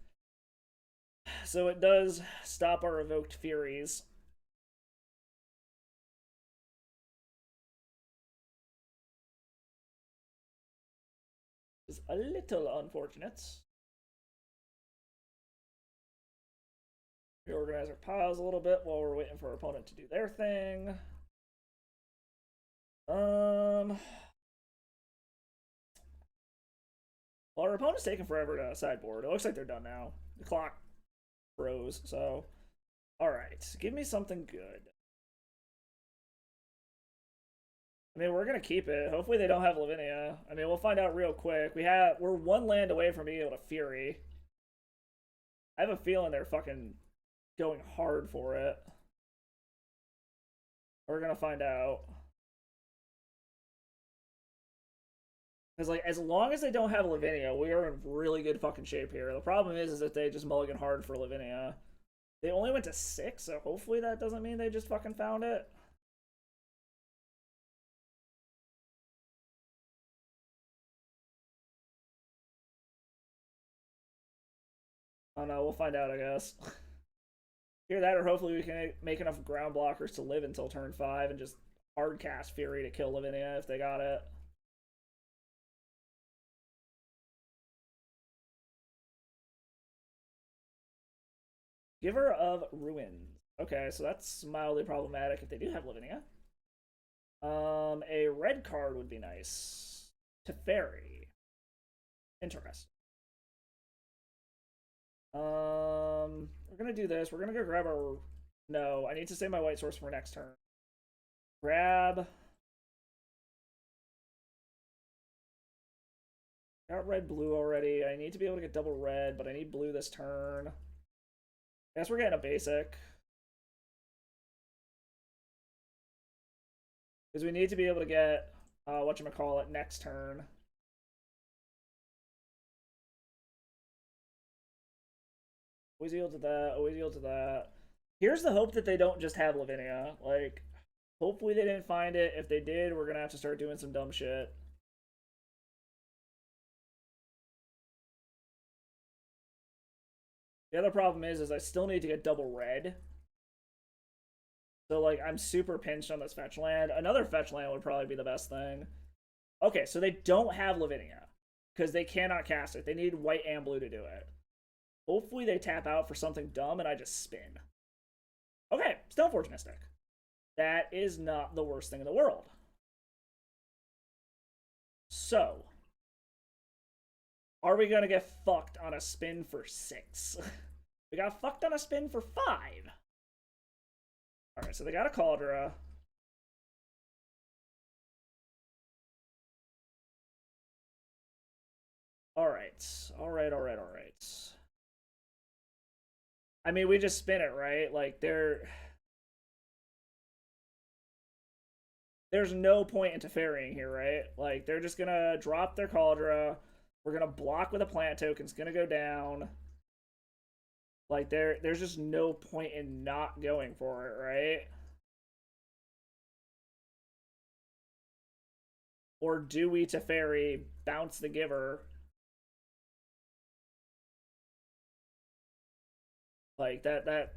So it does stop our evoked Furies. Is a little unfortunate. Reorganize our piles a little bit while we're waiting for our opponent to do their thing. Well, our opponent's taking forever to sideboard. It looks like they're done now. The clock froze, so alright. Give me something good. I mean, we're gonna keep it. Hopefully they don't have Lavinia. I mean, we'll find out real quick. We're 1 land away from being able to Fury. I have a feeling they're fucking going hard for it. We're gonna find out. Because, like, as long as they don't have Lavinia, we are in really good fucking shape here. The problem is that they just mulligan hard for Lavinia. They only went to 6, so hopefully that doesn't mean they just fucking found it. Oh no, we'll find out, I guess. Either that, or hopefully we can make enough ground blockers to live until turn 5 and just hard cast Fury to kill Lavinia if they got it. Giver of Ruins. Okay, so that's mildly problematic if they do have Lavinia. A red card would be nice. Teferi. Interesting. We're gonna do this. We're gonna go grab our... No, I need to save my white source for next turn. Grab... Got red blue already. I need to be able to get double red, but I need blue this turn. I guess we're getting a basic. Because we need to be able to get whatchamacallit next turn. Always yield to that, always yield to that. Here's the hope that they don't just have Lavinia. Like, hopefully they didn't find it. If they did, we're gonna have to start doing some dumb shit. The other problem is I still need to get double red. So, like, I'm super pinched on this fetch land. Another fetch land would probably be the best thing. Okay, so they don't have Lavinia. Because they cannot cast it. They need white and blue to do it. Hopefully they tap out for something dumb and I just spin. Okay, still unfortunistic. That is not the worst thing in the world. So, are we going to get fucked on a spin for 6? We got fucked on a spin for 5. Alright, so they got a Caldera. Alright. I mean, we just spin it, right? Like, there's no point into ferrying here, right? Like, they're just gonna drop their Caldera. We're gonna block with a plant token. It's gonna go down. Like, there's just no point in not going for it, right? Or do we Teferi, bounce the Giver? Like, that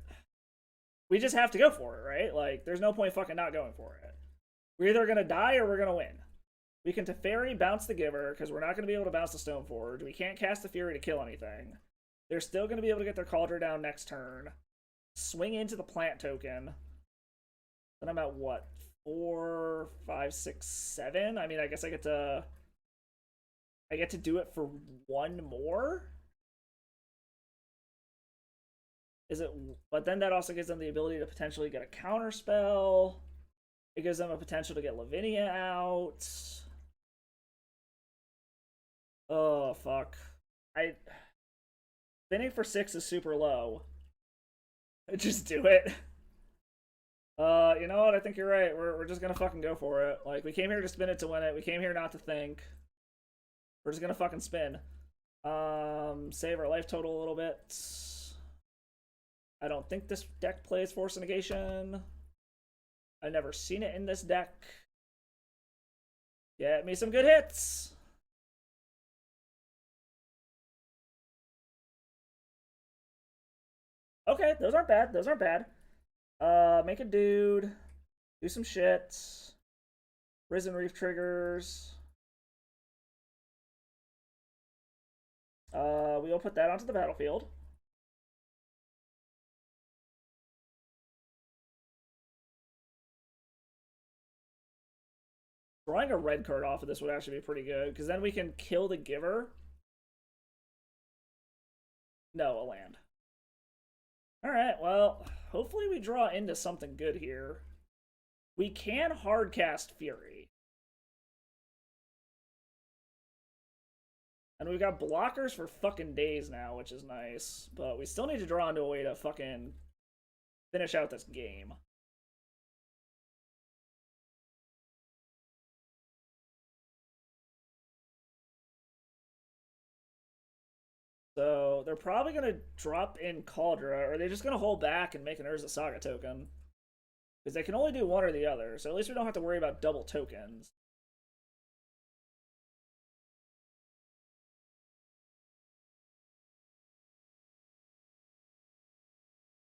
we just have to go for it, right? Like, there's no point fucking not going for it. We're either gonna die or we're gonna win. We can Teferi, bounce the Giver, because we're not gonna be able to bounce the Stoneforge. We can't cast the Fury to kill anything. They're still going to be able to get their Cauldron down next turn. Swing into the plant token. Then I'm at what? 4, 5, 6, 7? I mean, I guess I get to do it for one more? Is it? But then that also gives them the ability to potentially get a counter spell. It gives them a potential to get Lavinia out. Oh, fuck. Spinning for 6 is super low. Just do it. You know what? I think you're right. We're just gonna fucking go for it. Like, we came here to spin it to win it. We came here not to think. We're just gonna fucking spin. Save our life total a little bit. I don't think this deck plays Force Negation. I've never seen it in this deck. Get me some good hits. Okay, those aren't bad. Those aren't bad. Make a dude. Do some shit. Risen Reef triggers. We'll put that onto the battlefield. Drawing a red card off of this would actually be pretty good, because then we can kill the giver. No, a land. Alright, well, hopefully we draw into something good here. We can hardcast Fury. And we've got blockers for fucking days now, which is nice. But we still need to draw into a way to fucking finish out this game. So they're probably going to drop in Cauldron, or are they just going to hold back and make an Urza Saga token? Because they can only do one or the other, so at least we don't have to worry about double tokens.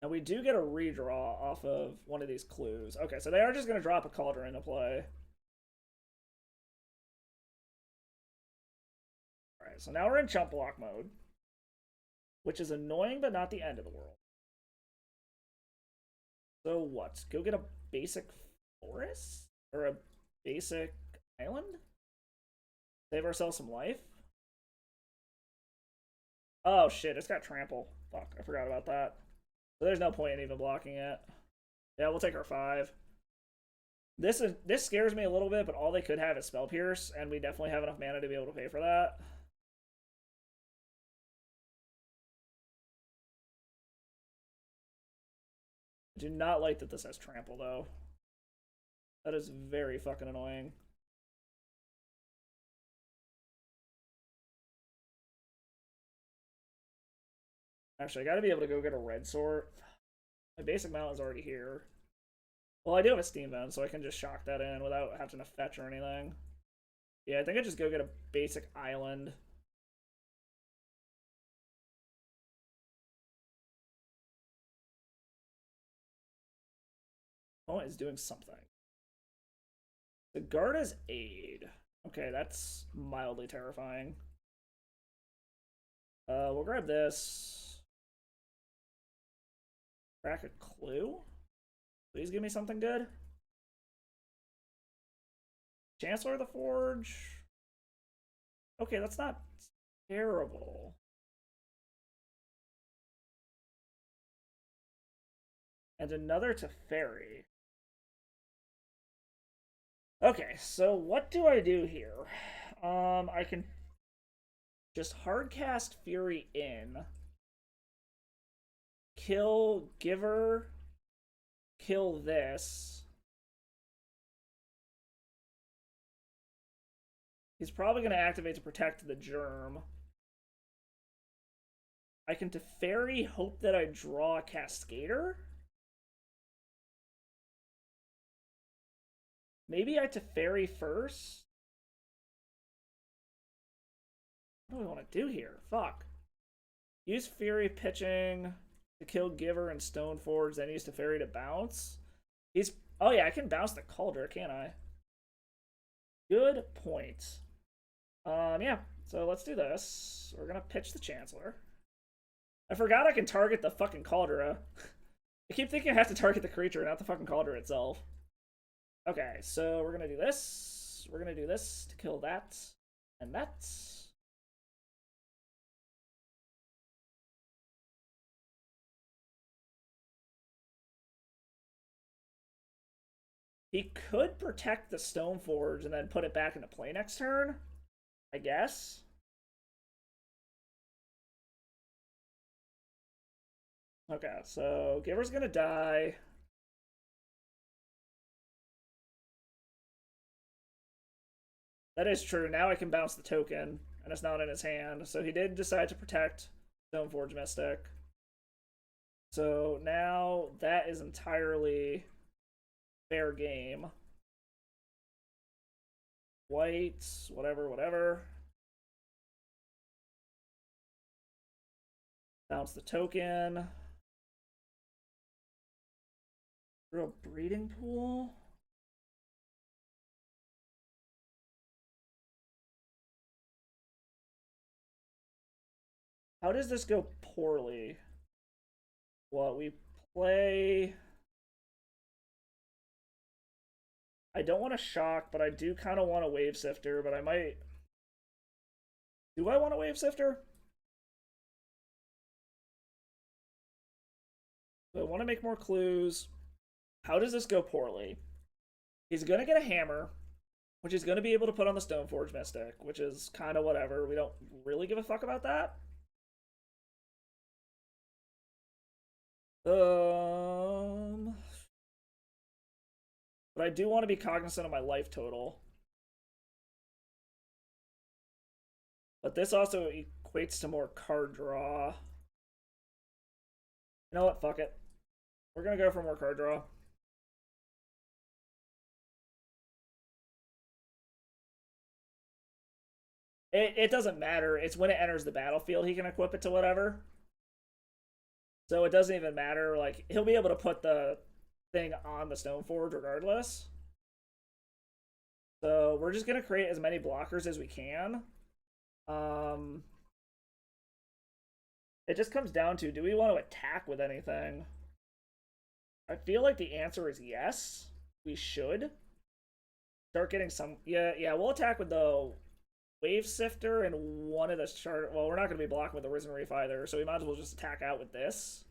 And we do get a redraw off of one of these clues. Okay, so they are just going to drop a Cauldron into play. Alright, so now we're in chump block mode, which is annoying but not the end of the world. So what? Go get a basic forest? Or a basic island? Save ourselves some life? Oh shit, it's got trample. Fuck, I forgot about that. So there's no point in even blocking it. Yeah, we'll take our 5. This scares me a little bit, but all they could have is Spell Pierce, and we definitely have enough mana to be able to pay for that. I do not like that this has trample, though. That is very fucking annoying. Actually, I gotta be able to go get a red sword. My basic mountain's already here. Well, I do have a steam vent, so I can just shock that in without having to fetch or anything. Yeah, I think I just go get a basic island. Oh, it's doing something. The Garda's Aid. Okay, that's mildly terrifying. We'll grab this. Crack a clue? Please give me something good. Chancellor of the Forge. Okay, that's not terrible. And another Teferi. Okay, so what do I do here? I can just hardcast Fury in. Kill Giver. Kill this. He's probably going to activate to protect the Germ. I can Teferi, hope that I draw a Cascader? Maybe I Teferi first? What do I want to do here? Fuck. Use Fury pitching to kill Giver and Stoneforge, then use Teferi to bounce. Oh yeah, I can bounce the Cauldron, can't I? Good point. Yeah, so let's do this. We're gonna pitch the Chancellor. I forgot I can target the fucking Caldera. I keep thinking I have to target the creature, not the fucking Caldera itself. Okay, so we're gonna do this. We're gonna do this to kill that. And that. He could protect the Stoneforge and then put it back into play next turn, I guess. Okay, so Giver's gonna die. That is true. Now I can bounce the token, and it's not in his hand. So he did decide to protect Stoneforge Mystic. So now that is entirely fair game. White, whatever, whatever. Bounce the token. Through a breeding pool. How does this go poorly? Well, we play. I don't want to shock, but I do kind of want a Wave Sifter, but I might. Do I want a Wave Sifter? I want to make more clues. How does this go poorly? He's going to get a hammer, which he's going to be able to put on the Stoneforge Mystic, which is kind of whatever. We don't really give a fuck about that. But I do want to be cognizant of my life total. But this also equates to more card draw. You know what? Fuck it. We're going to go for more card draw. It doesn't matter. It's when it enters the battlefield he can equip it to whatever. So it doesn't even matter. Like, he'll be able to put the thing on the Stoneforge regardless. So we're just going to create as many blockers as we can. It just comes down to, do we want to attack with anything? I feel like the answer is yes. We should. Start getting some... Yeah, we'll attack with the Wave Sifter and one of the chart. Well, we're not going to be blocking with the Risen Reef either, so we might as well just attack out with this.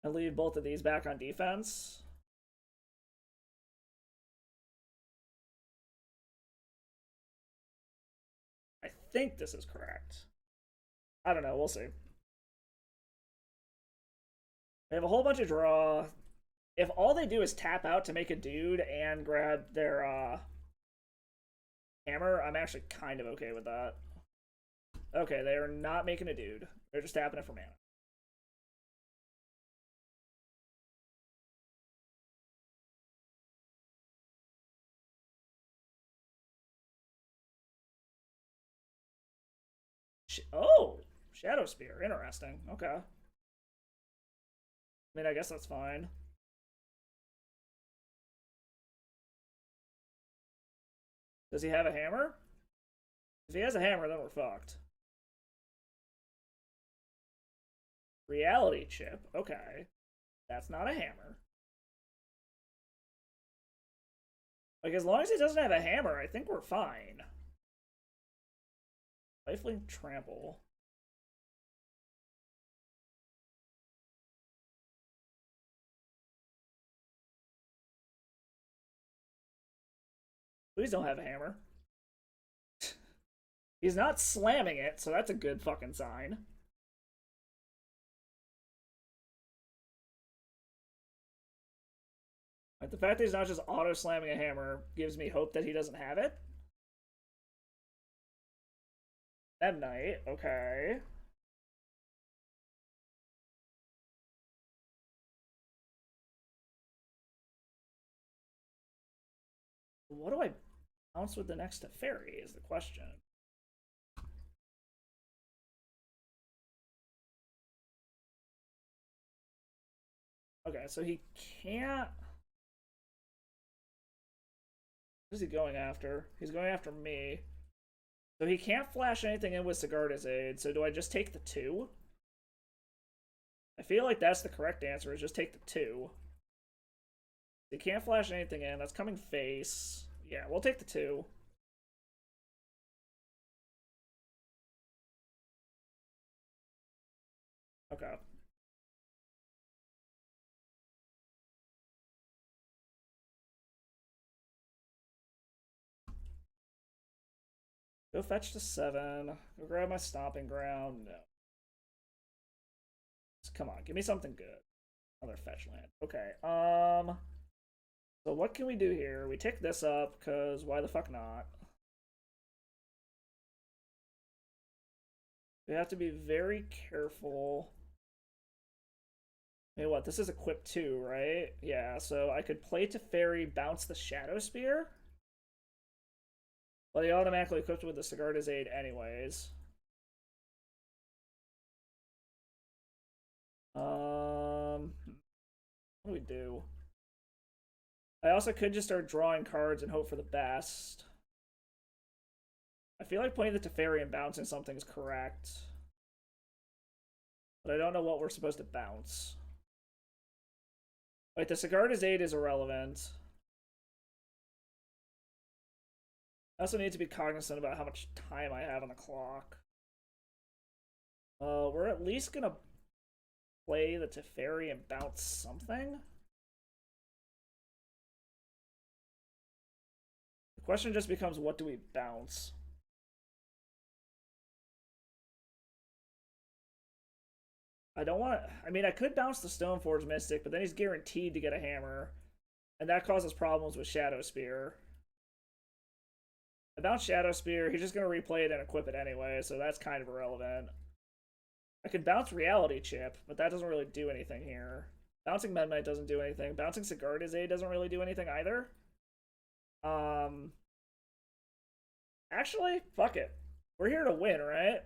And leave both of these back on defense. I think this is correct. I don't know, we'll see. They have a whole bunch of draw. If all they do is tap out to make a dude and grab their hammer, I'm actually kind of okay with that. Okay, they are not making a dude. They're just tapping it for mana. Oh! Shadow Spear. Interesting. Okay. I mean, I guess that's fine. Does he have a hammer? If he has a hammer, then we're fucked. Reality chip. Okay. That's not a hammer. Like, as long as he doesn't have a hammer, I think we're fine. Lifelink Trample. Please don't have a hammer. He's not slamming it, so that's a good fucking sign. Like, the fact that he's not just auto-slamming a hammer gives me hope that he doesn't have it. Midnight, okay. What do I bounce with the next fairy is the question. Okay, so he can't... What is he going after? He's going after me. So he can't flash anything in with Sigarda's aid, so do I just take the 2? I feel like that's the correct answer, is just take the 2. You can't flash anything in. That's coming face. Yeah, we'll take the 2. Okay. Go fetch to 7. Go grab my stomping ground. No. Come on, give me something good. Another fetch land. Okay. So what can we do here? We tick this up, because why the fuck not? We have to be very careful. Hey, what? This is equipped too, right? Yeah, so I could play Teferi, bounce the Shadow Spear. But he automatically equipped with the Sigarda's Aid anyways. What do we do? I also could just start drawing cards and hope for the best. I feel like playing the Teferi and bouncing something is correct. But I don't know what we're supposed to bounce. Wait, the Sigarda's Aid is irrelevant. I also need to be cognizant about how much time I have on the clock. We're at least gonna play the Teferi and bounce something. The question just becomes, what do we bounce? I don't want to... I mean, I could bounce the Stoneforge Mystic, but then he's guaranteed to get a hammer. And that causes problems with Shadow Spear. I bounce Shadow Spear, he's just going to replay it and equip it anyway, so that's kind of irrelevant. I could bounce Reality Chip, but that doesn't really do anything here. Bouncing Mendmite doesn't do anything. Bouncing Sigarda's Aid doesn't really do anything either. Actually, fuck it. We're here to win, right?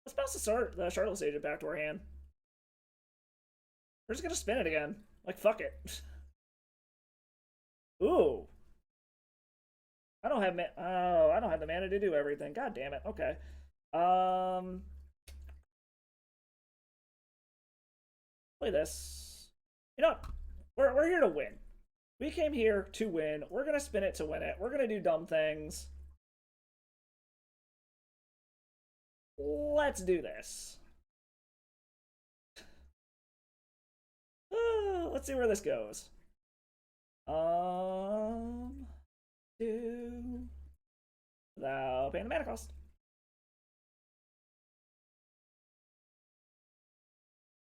Let's bounce the Shardless Agent back to our hand. We're just gonna spin it again. Like, fuck it. Ooh. I don't have I don't have the mana to do everything. God damn it. Okay. Play this. You know what? We're here to win. We came here to win. We're gonna spin it to win it. We're gonna do dumb things. Let's do this. Let's see where this goes. Do without paying the mana cost.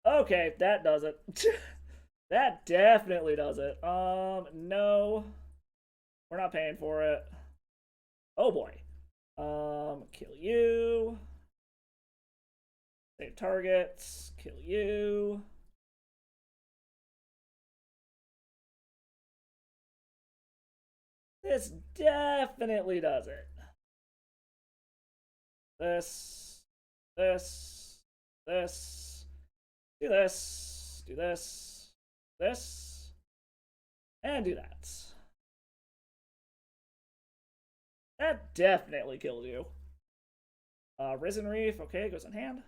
Okay, that does it. That definitely does it. No. We're not paying for it. Oh boy. Kill you. Save targets. Kill you. This definitely does it. This. This. This. Do this. Do this. This. And do that. That definitely killed you. Risen Reef, okay, goes in hand.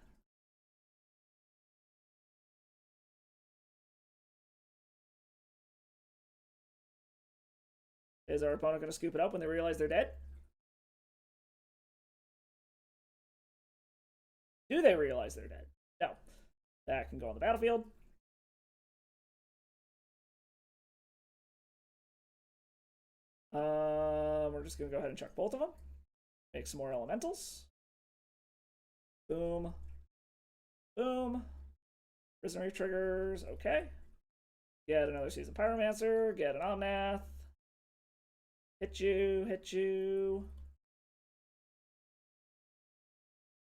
Is our opponent going to scoop it up when they realize they're dead? Do they realize they're dead? No. That can go on the battlefield. We're just going to go ahead and chuck both of them. Make some more elementals. Boom. Boom. Risen Reef triggers. Okay. Get another Seasoned Pyromancer. Get an Omnath. Hit you. Hit you.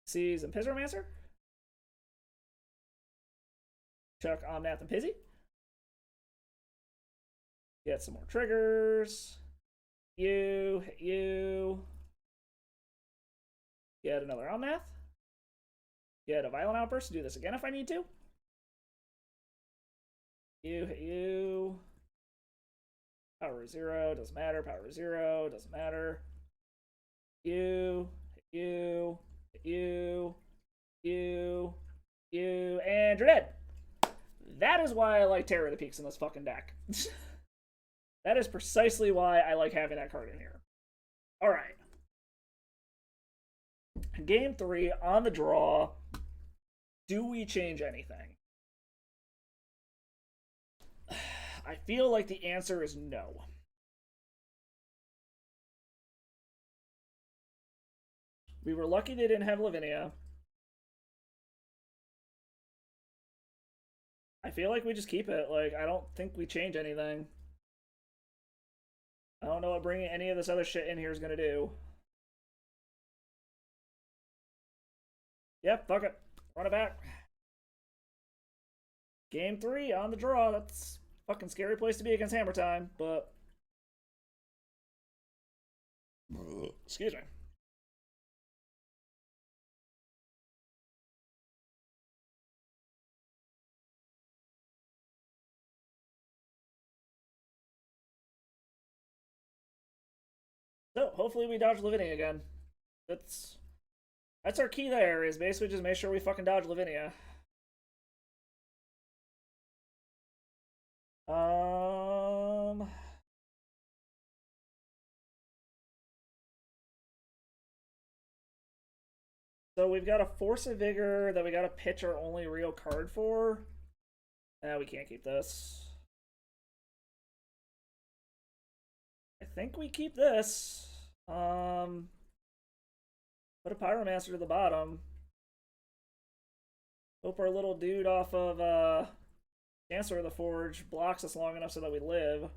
Seasoned Pyromancer. Chuck Omnath and Pizzy. Get some more triggers. You. Hit you. Get another Omnath. Get a Violent Outburst to do this again if I need to. You, hit you. Power 0, doesn't matter. Power 0, doesn't matter. You, hit you, hit you, you. You and you're dead. That is why I like Terror of the Peaks in this fucking deck. That is precisely why I like having that card in here. Alright. Game 3, on the draw. Do we change anything? I feel like the answer is no. We were lucky they didn't have Lavinia. I feel like we just keep it. Like, I don't think we change anything. I don't know what bringing any of this other shit in here is going to do. Yep, fuck it. Run it back. Game 3 on the draw. That's a fucking scary place to be against Hammer Time, but... Excuse me. So, hopefully we dodge Lavinia again. That's our key there, is basically just make sure we fucking dodge Lavinia. So we've got a Force of Vigor that we gotta pitch our only real card for. We can't keep this. I think we keep this. Put a Pyromaster to the bottom. Hope our little dude off of Chancellor of the Forge blocks us long enough so that we live.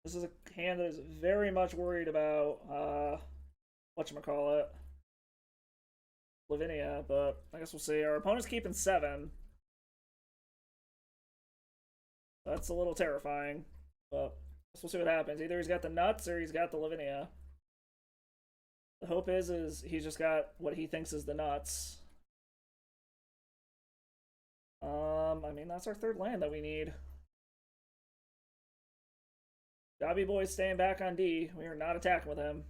This is a hand that is very much worried about whatchamacallit, Lavinia, but I guess we'll see. Our opponent's keeping 7. That's a little terrifying, but I guess we'll see what happens. Either he's got the nuts or he's got the Lavinia. The hope is he's just got what he thinks is the nuts. I mean, that's our 3rd land that we need. Dobby Boy's staying back on D. We are not attacking with him.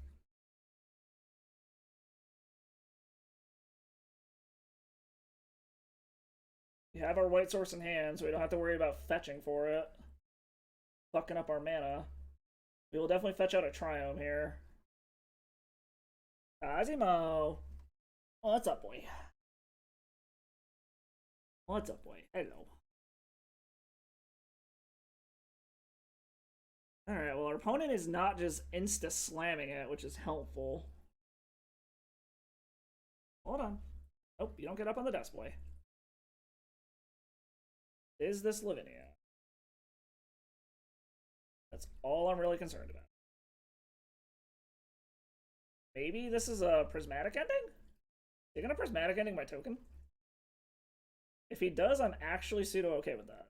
We have our white source in hand, so we don't have to worry about fetching for it. Fucking up our mana. We will definitely fetch out a Triome here. Azimo! What's up, boy? What's up, boy? Hello. Alright, well, our opponent is not just insta-slamming it, which is helpful. Hold on. Nope, you don't get up on the desk, boy. Is this Lavinia? That's all I'm really concerned about. Maybe this is a prismatic ending? Is he gonna prismatic ending my token? If he does, I'm actually pseudo okay with that.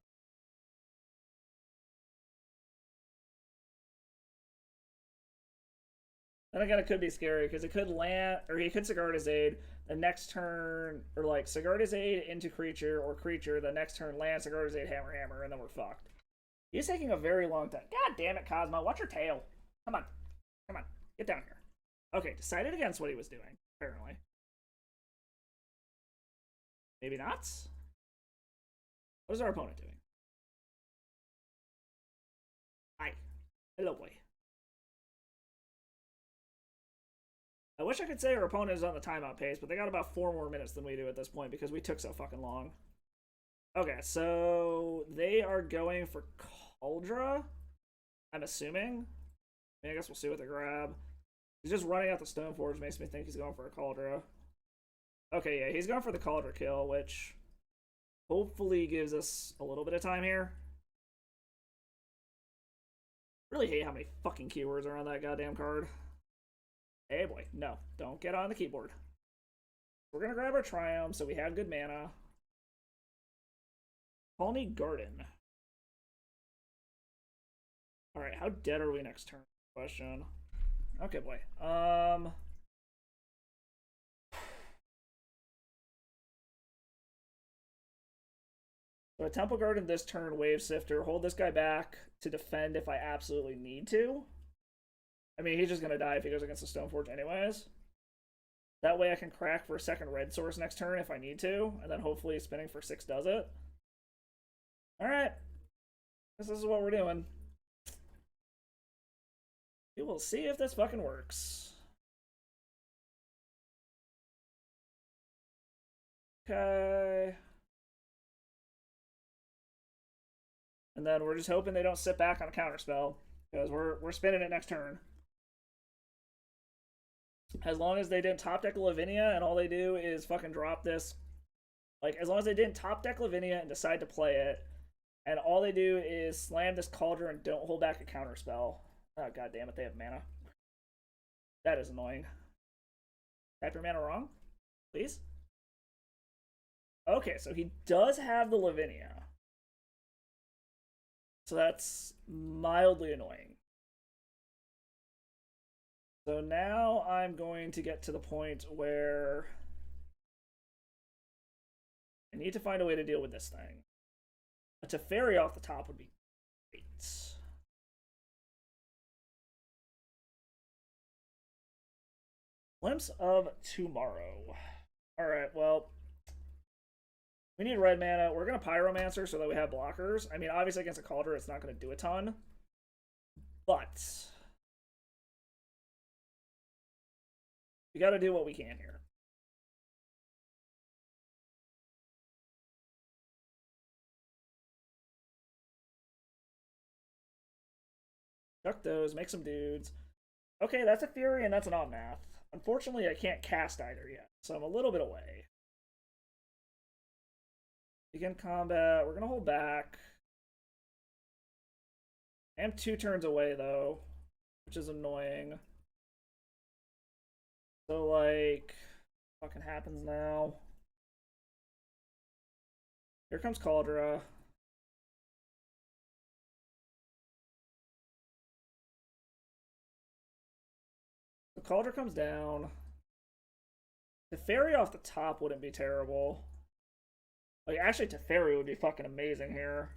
Then again, it could be scary because it could land, or he could Sigarda's Aid the next turn, or like Sigarda's Aid into creature or creature the next turn, land Sigarda's Aid, hammer, hammer, and then we're fucked. He's taking a very long time. God damn it, Cosmo, watch your tail. Come on, come on, get down here. Okay, decided against what he was doing, apparently. Maybe not? What is our opponent doing? Hi. Hello, boy. I wish I could say our opponent is on the timeout pace, but they got about 4 more minutes than we do at this point because we took so fucking long. Okay, so they are going for Cauldra, I'm assuming. I mean, I guess we'll see what they grab. He's just running out the Stoneforge, makes me think he's going for a Cauldra. Okay, yeah, he's going for the Cauldra kill, which hopefully gives us a little bit of time here. Really hate how many fucking keywords are on that goddamn card. Hey boy, no, don't get on the keyboard. We're gonna grab our Triumph so we have good mana. Colony Garden. Alright, how dead are we next turn? Question. Okay, boy. So a Temple Garden this turn, Wave Sifter, hold this guy back to defend if I absolutely need to. I mean, he's just gonna die if he goes against the Stoneforge anyways. That way I can crack for a second red source next turn if I need to, and then hopefully spinning for 6 does it. Alright. This is what we're doing. We will see if this fucking works. Okay. And then we're just hoping they don't sit back on a counterspell, because we're spinning it next turn. As long as they didn't top deck Lavinia and all they do is fucking drop this. Like, as long as they didn't top deck Lavinia and decide to play it, and all they do is slam this Cauldron and don't hold back a counterspell. Oh, god damn it, they have mana. That is annoying. Tap your mana wrong? Please? Okay, so he does have the Lavinia. So that's mildly annoying. So now I'm going to get to the point where I need to find a way to deal with this thing. A Teferi off the top would be great. Glimpse of Tomorrow. Alright, well, we need red mana. We're going to Pyromancer so that we have blockers. I mean, obviously against a Cauldron, it's not going to do a ton. But we got to do what we can here. Chuck those, make some dudes. Okay, that's a Fury and that's an Omnath. Unfortunately, I can't cast either yet, so I'm a little bit away. Begin combat. We're going to hold back. I am 2 turns away, though, which is annoying. So, like, fucking happens now. Here comes Cauldron. The Cauldron comes down. The Teferi off the top wouldn't be terrible. Like, actually, Teferi would be fucking amazing here.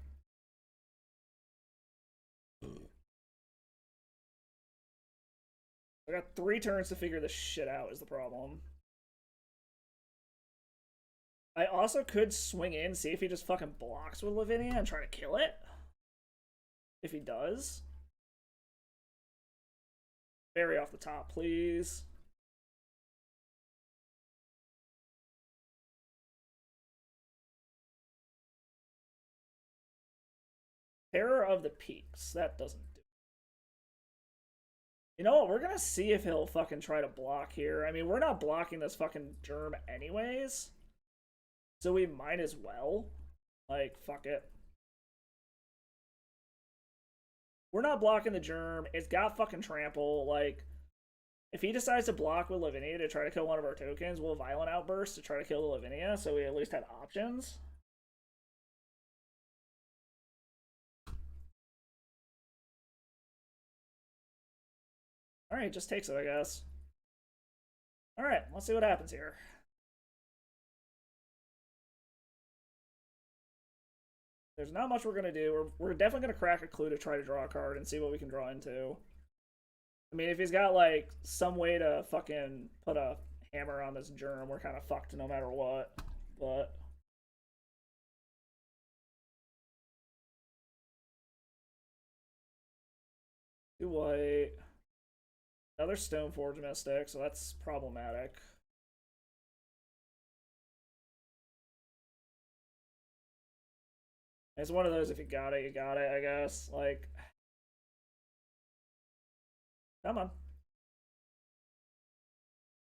I got 3 turns to figure this shit out is the problem. I also could swing in, see if he just fucking blocks with Lavinia and try to kill it. If he does. Very off the top, please. Terror of the Peaks. That doesn't do it. You know what? We're gonna see if he'll fucking try to block here. I mean, we're not blocking this fucking germ anyways. So we might as well. Like, fuck it. We're not blocking the germ. It's got fucking trample. Like, if he decides to block with Lavinia to try to kill one of our tokens, we'll Violent Outburst to try to kill the Lavinia, so we at least have options. Alright, just takes it, I guess. Alright, let's see what happens here. There's not much we're going to do. We're definitely going to crack a clue to try to draw a card and see what we can draw into. I mean, if he's got, like, some way to fucking put a hammer on this germ, we're kind of fucked no matter what. But two white. Another Stoneforge Mystic, so that's problematic. It's one of those, if you got it, I guess. Like, come on.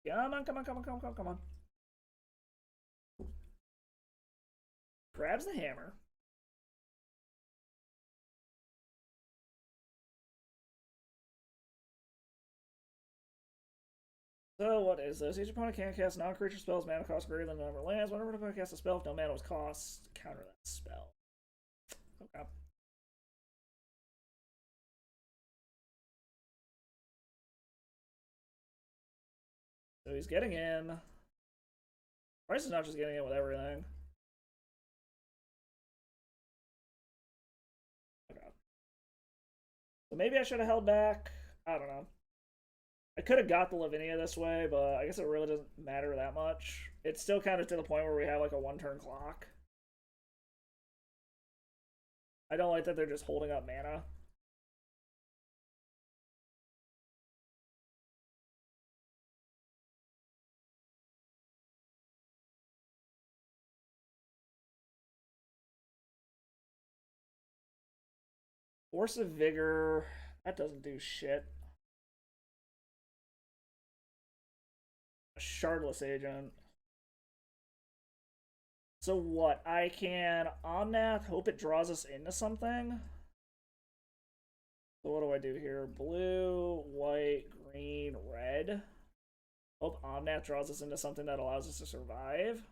Come on, come on, come on, come on, come on. Grabs the hammer. So, what is this? Each opponent can't cast non-creature spells, mana cost greater than the number of lands. Whenever an opponent casts a spell, if no mana was cost, counter that spell. Okay. So he's getting in. Price is not just getting in with everything. Okay. So maybe I should have held back. I don't know. I could have got the Lavinia this way, but I guess it really doesn't matter that much. It's still kind of to the point where we have like a 1-turn clock. I don't like that they're just holding up mana. Force of Vigor, that doesn't do shit. A Shardless Agent. So what? I can Omnath, hope it draws us into something. So what do I do here? Blue, white, green, red. Hope Omnath draws us into something that allows us to survive.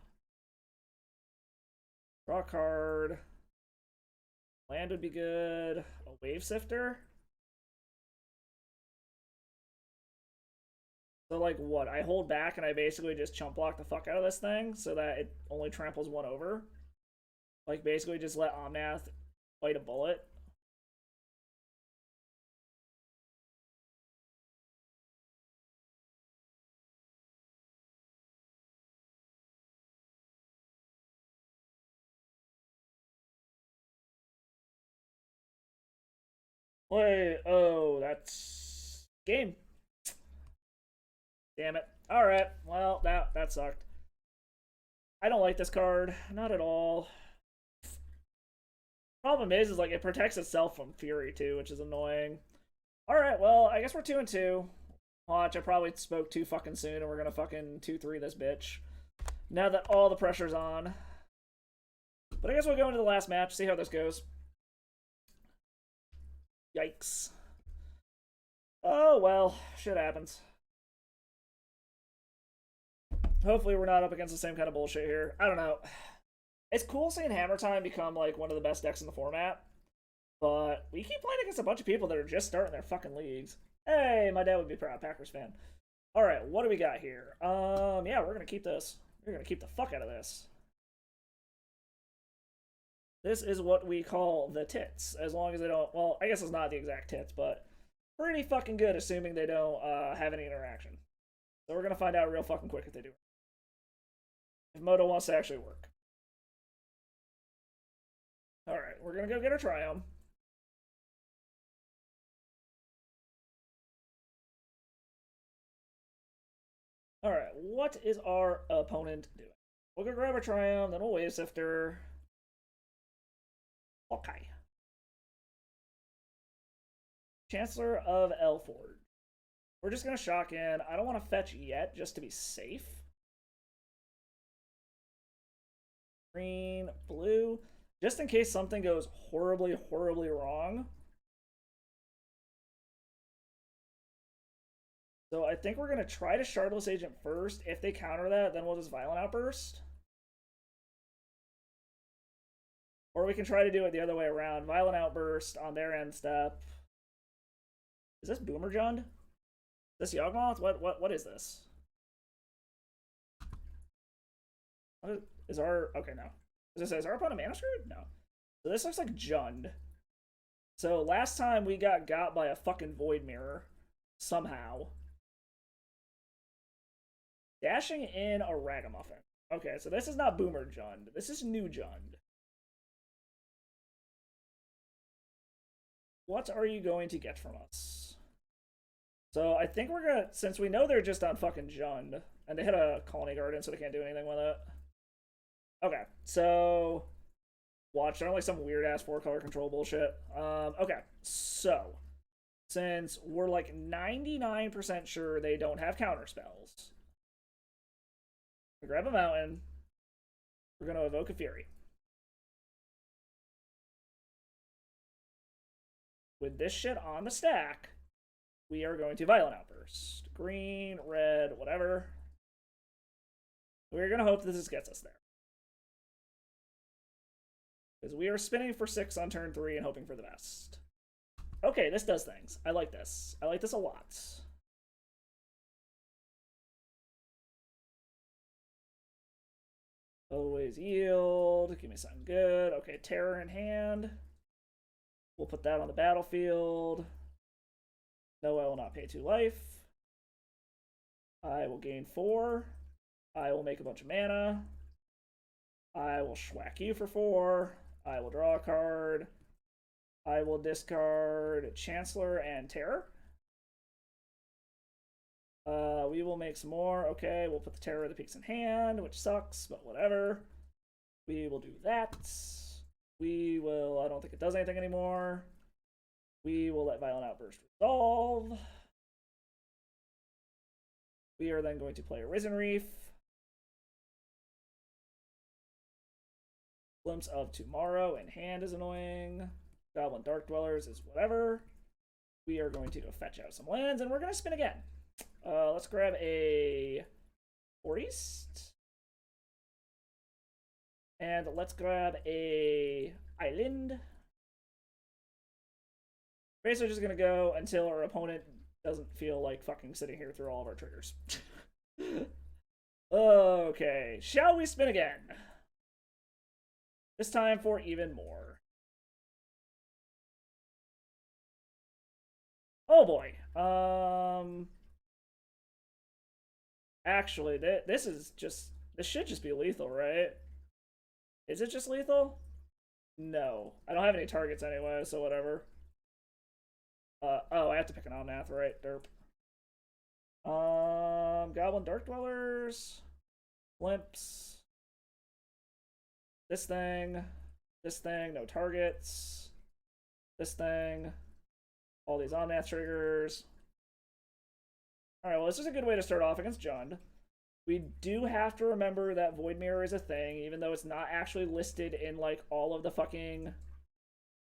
Draw a card. Land would be good. A Wave Sifter. So like what? I hold back and I basically just chump block the fuck out of this thing so that it only tramples one over. Like basically just let Omnath bite a bullet. Wait, oh, that's game. Damn it. Alright, well, that sucked. I don't like this card. Not at all. Problem is like it protects itself from Fury too, which is annoying. Alright, well, I guess we're 2-2. Watch, I probably spoke too fucking soon and we're gonna fucking 2-3 this bitch. Now that all the pressure's on. But I guess we'll go into the last match, see how this goes. Yikes. Oh, well, shit happens. Hopefully we're not up against the same kind of bullshit here. I don't know. It's cool seeing Hammer Time become like one of the best decks in the format. But we keep playing against a bunch of people that are just starting their fucking leagues. Hey, my dad would be proud, Packers fan. Alright, what do we got here? Yeah, we're gonna keep this. We're gonna keep the fuck out of this. This is what we call the tits. As long as they don't, well, I guess it's not the exact tits, but pretty fucking good assuming they don't have any interaction. So we're gonna find out real fucking quick if they do. If Moto wants to actually work. Alright, we're gonna go get our Triumph. Alright, what is our opponent doing? We'll go grab our Triumph, then we'll Wave Sifter. Okay. Chancellor of Elford. We're just gonna shock in. I don't want to fetch yet, just to be safe. Green, blue. Just in case something goes horribly, horribly wrong. So I think we're going to try to Shardless Agent first. If they counter that, then we'll just Violent Outburst. Or we can try to do it the other way around. Violent Outburst on their end step. Is this Boomer Jund? Is this Yawgmoth? What is this? What is our... Okay, no. Is our opponent Mana Screwed? No. So this looks like Jund. So last time we got by a fucking Void Mirror. Somehow. Dashing in a Ragamuffin. Okay, so this is not Boomer Jund. This is New Jund. What are you going to get from us? So I think we're gonna, since we know they're just on fucking Jund, and they hit a Colony Garden, so they can't do anything with it. Okay, so watch, they're like some weird ass 4-color control bullshit. Okay, so since we're like 99% sure they don't have counter spells, we grab a mountain. We're gonna evoke a Fury. With this shit on the stack, we are going to Violent Outburst. Green, red, whatever. We're gonna hope that this gets us there. Because we are spinning for 6 on turn 3 and hoping for the best. Okay, this does things. I like this. I like this a lot. Always yield. Give me something good. Okay, Terror in hand. We'll put that on the battlefield. No, I will not pay 2 life. I will gain 4. I will make a bunch of mana. I will schwack you for 4. I will draw a card. I will discard Chancellor and Terror. We will make some more. Okay, we'll put the Terror of the Peaks in hand, which sucks, but whatever. We will do that. We will, I don't think it does anything anymore. We will let Violent Outburst resolve. We are then going to play Arisen Reef. Glimpse of Tomorrow in hand is annoying. Goblin Dark Dwellers is whatever. We are going to go fetch out some lands, and we're going to spin again. Let's grab a Forest. And let's grab a Island. Basically just going to go until our opponent doesn't feel like fucking sitting here through all of our triggers. Okay, shall we spin again? This time for even more. Oh boy. Actually, this should just be lethal, right? Is it just lethal? No. I don't have any targets anyway, so whatever. Oh, I have to pick an Omnath, right? Derp. Goblin Dark Dwellers. Blimps. This thing, no targets. This thing, all these Omnath triggers. Alright, well, this is a good way to start off against Jund. We do have to remember that Void Mirror is a thing, even though it's not actually listed in, like, all of the fucking,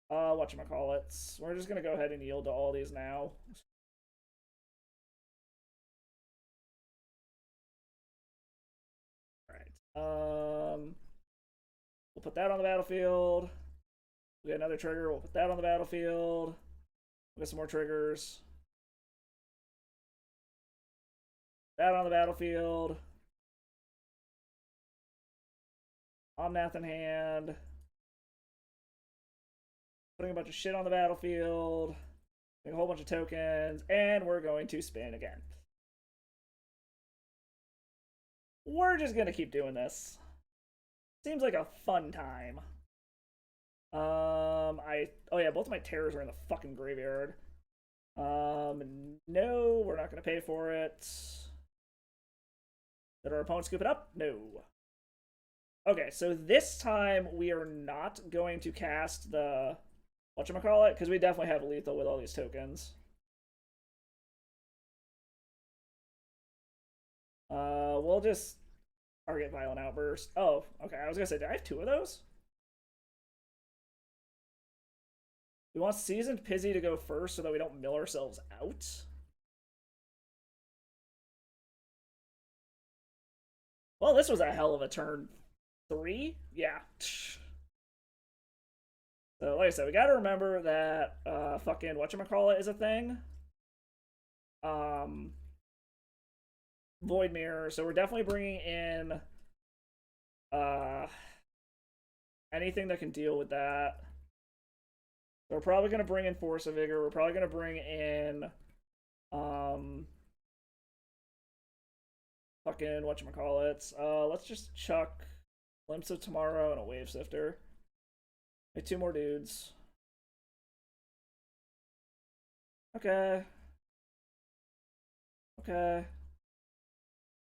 whatchamacallits. We're just gonna go ahead and yield to all these now. Alright, we'll put that on the battlefield. We get another trigger, we'll put that on the battlefield. We'll get some more triggers. That on the battlefield. Omnath in hand. Putting a bunch of shit on the battlefield. Getting a whole bunch of tokens. And we're going to spin again. We're just going to keep doing this. Seems like a fun time. Oh yeah, both of my terrors are in the fucking graveyard. No, we're not going to pay for it. Did our opponent scoop it up? No. Okay, so this time we are not going to cast the whatchamacallit, because we definitely have lethal with all these tokens. We'll just target Violent Outburst. Oh, okay, I was gonna say, did I have 2 of those? We want Seasoned Pizzy to go first so that we don't mill ourselves out. Well, this was a hell of a turn 3. Yeah. So, like I said, we gotta remember that fucking whatchamacallit is a thing. Void Mirror, so we're definitely bringing in anything that can deal with that. We're probably going to bring in Force of Vigor. We're probably going to bring in fucking whatchamacallits. Let's just chuck Glimpse of Tomorrow and a Wave Sifter. Make 2 more dudes. Okay. Okay.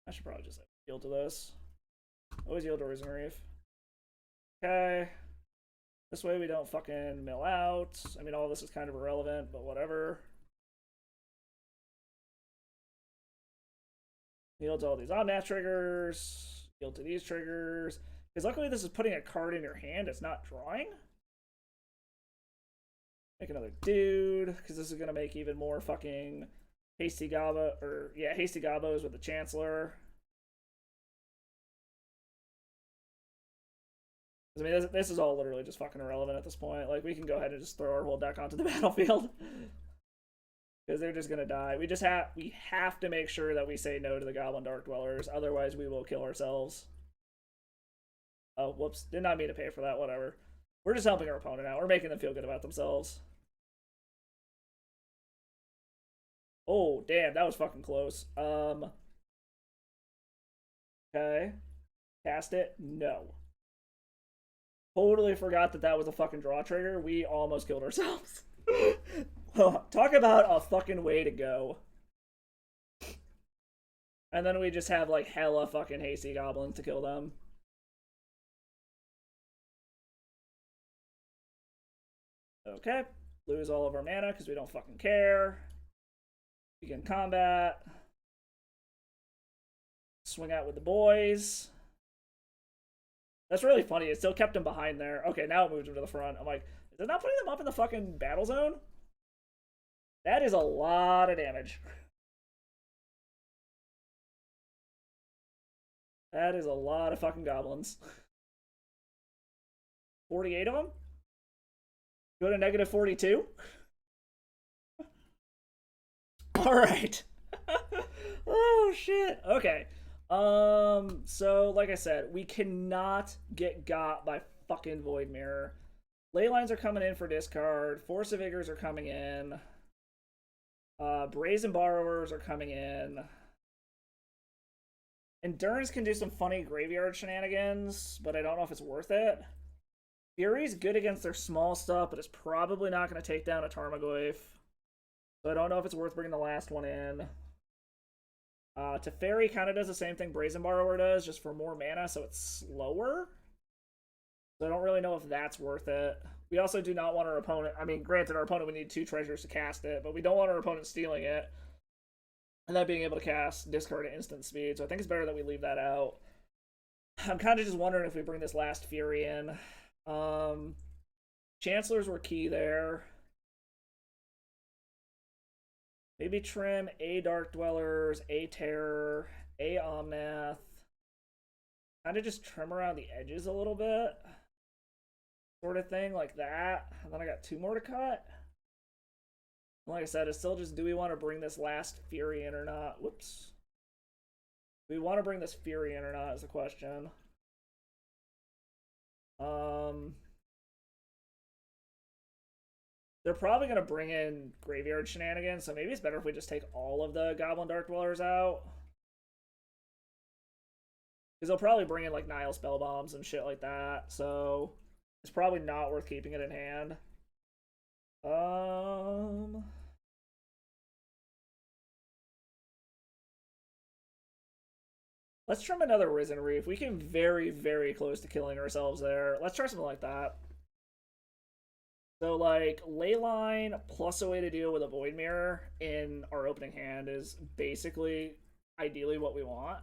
I should probably just yield to this. Always yield to Arisen Reef. Okay. This way we don't fucking mill out. I mean, all this is kind of irrelevant, but whatever. Yield to all these Omnath triggers. Yield to these triggers. Because luckily this is putting a card in your hand. It's not drawing. Make another dude. Because this is going to make even more fucking Hasty Gobbo. Or, yeah, Hasty Gobbos with the Chancellor. I mean, this is all literally just fucking irrelevant at this point. Like, we can go ahead and just throw our whole deck onto the battlefield. Because they're just gonna die. We have to make sure that we say no to the Goblin Dark Dwellers. Otherwise, we will kill ourselves. Oh, whoops. Did not mean to pay for that. Whatever. We're just helping our opponent out. We're making them feel good about themselves. Oh, damn. That was fucking close. Okay. Cast it? No. Totally forgot that that was a fucking draw trigger. We almost killed ourselves. Talk about a fucking way to go. And then we just have like hella fucking hasty goblins to kill them. Okay. Lose all of our mana because we don't fucking care. Begin combat. Swing out with the boys. That's really funny. It still kept him behind there. Okay, now it moved him to the front. I'm like, is it not putting them up in the fucking battle zone? That is a lot of damage. That is a lot of fucking goblins. 48 of them? Go to negative 42? Alright. Oh, shit. Okay. So, like I said, we cannot get got by fucking Void Mirror. Ley Lines are coming in for discard. Force of Vigors are coming in. Brazen Borrowers are coming in. Endurance can do some funny graveyard shenanigans, but I don't know if it's worth it. Fury's good against their small stuff, but it's probably not going to take down a Tarmogoyf. So I don't know if it's worth bringing the last one in. Teferi kind of does the same thing Brazen Borrower does, just for more mana, so it's slower. So I don't really know if that's worth it. We also do not want our opponent... I mean, granted, our opponent would need 2 treasures to cast it, but we don't want our opponent stealing it. And then being able to cast discard at instant speed, so I think it's better that we leave that out. I'm kind of just wondering if we bring this last Fury in. Chancellors were key there. Maybe trim a Dark Dwellers, a Terror, a Omnath. Kind of just trim around the edges a little bit. Sort of thing, like that. And then I got 2 more to cut. Like I said, it's still just, do we want to bring this last Fury in or not? Whoops. Do we want to bring this Fury in or not is the question. They're probably going to bring in Graveyard Shenanigans, so maybe it's better if we just take all of the Goblin Dark Dwellers out. Because they'll probably bring in, like, Nile Spellbombs and shit like that, so it's probably not worth keeping it in hand. Let's trim another Risen Reef. We came very, very close to killing ourselves there. Let's try something like that. So, like, Leyline plus a way to deal with a Void Mirror in our opening hand is basically, ideally, what we want.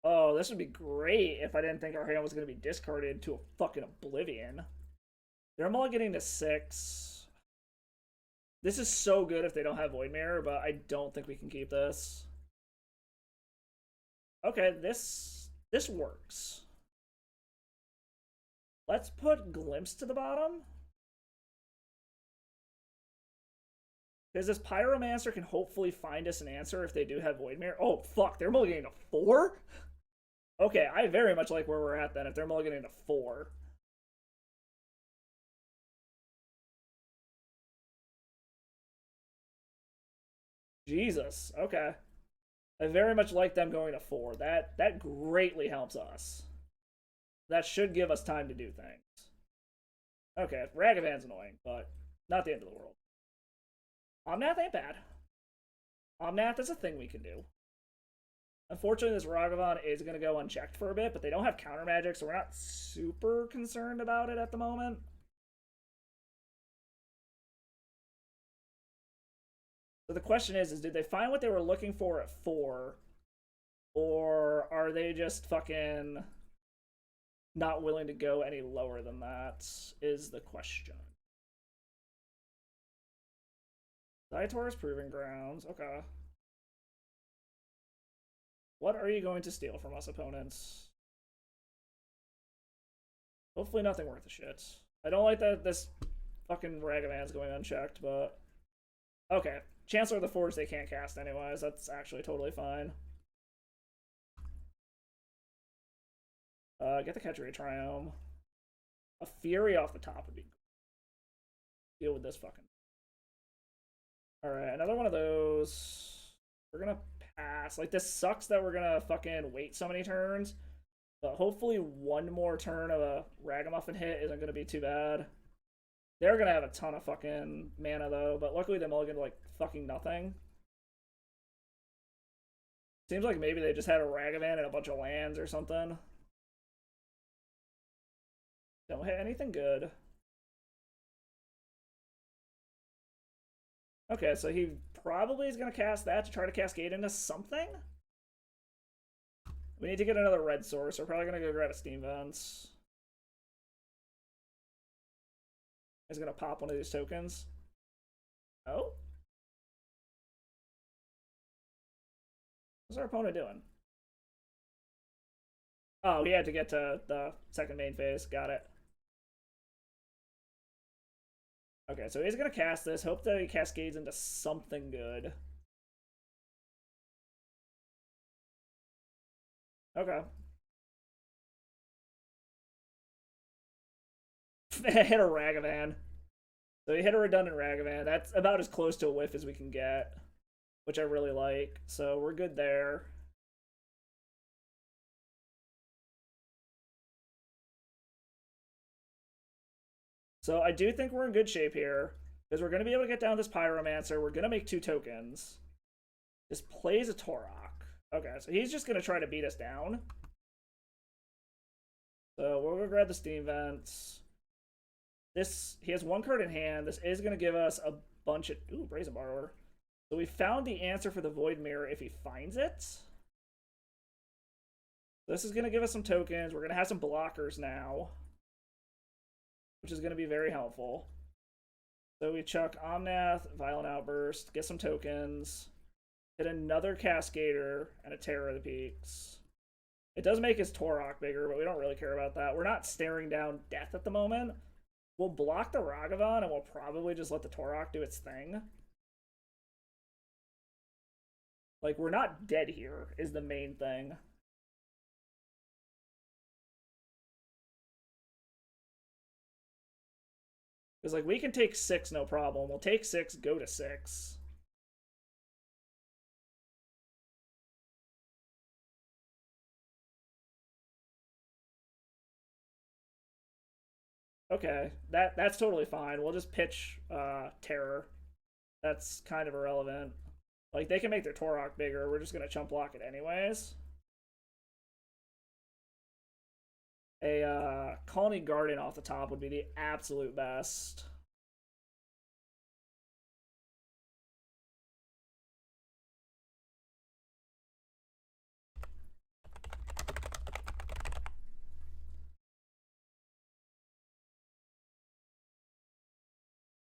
Oh, this would be great if I didn't think our hand was going to be discarded to a fucking oblivion. They're mulliganing to 6. This is so good if they don't have Void Mirror, but I don't think we can keep this. Okay, this works. Let's put Glimpse to the bottom. Because this Pyromancer can hopefully find us an answer if they do have Void Mirror. Oh, fuck, they're mulliganing to 4? Okay, I very much like where we're at then if they're mulliganing to 4. Jesus, okay. I very much like them going to 4. That greatly helps us. That should give us time to do things. Okay, Ragavan's annoying, but not the end of the world. Omnath ain't bad. Omnath is a thing we can do. Unfortunately, this Ragavan is going to go unchecked for a bit, but they don't have counter magic, so we're not super concerned about it at the moment. So the question is did they find what they were looking for at 4? Or are they just fucking not willing to go any lower than that, is the question. Zaitor's Proving Grounds, okay. What are you going to steal from us, opponents? Hopefully nothing worth a shit. I don't like that this fucking Ragavan's going unchecked, but... Okay. Chancellor of the Forge they can't cast anyways. That's actually totally fine. Get the Ketchery Triome. A Fury off the top would be good. Deal with this fucking. Alright, another one of those. We're gonna pass. Like, this sucks that we're gonna fucking wait so many turns. But hopefully one more turn of a Ragamuffin hit isn't gonna be too bad. They're gonna have a ton of fucking mana though, but luckily they mulliganed like fucking nothing. Seems like maybe they just had a Ragavan and a bunch of lands or something. Don't hit anything good. Okay, so he probably is going to cast that to try to cascade into something. We need to get another red source. We're probably going to go grab a Steam Vents. He's going to pop one of these tokens. Oh? What's our opponent doing? Oh, he had to get to the second main phase. Got it. Okay, so he's going to cast this. Hope that he cascades into something good. Okay. Hit a Ragavan. So he hit a redundant Ragavan. That's about as close to a whiff as we can get, which I really like. So we're good there. So I do think we're in good shape here, because we're going to be able to get down this Pyromancer. We're going to make 2 tokens. This plays a Torok. Okay, so he's just going to try to beat us down. So we'll go grab the Steam Vents. He has 1 card in hand. This is going to give us a bunch of... Ooh, Brazen Borrower. So we found the answer for the Void Mirror if he finds it. This is going to give us some tokens. We're going to have some blockers now, which is going to be very helpful. So we chuck Omnath, Violent Outburst, get some tokens, hit another Cascader, and a Terror of the Peaks. It does make his Torok bigger, but we don't really care about that. We're not staring down death at the moment. We'll block the Ragavan, and we'll probably just let the Torok do its thing. Like, we're not dead here, is the main thing. Because, like, we can take 6, no problem. We'll take 6, go to 6. Okay, that's totally fine. We'll just pitch Terror. That's kind of irrelevant. Like, they can make their Torok bigger. We're just going to chump block it anyways. A Colony Garden off the top would be the absolute best.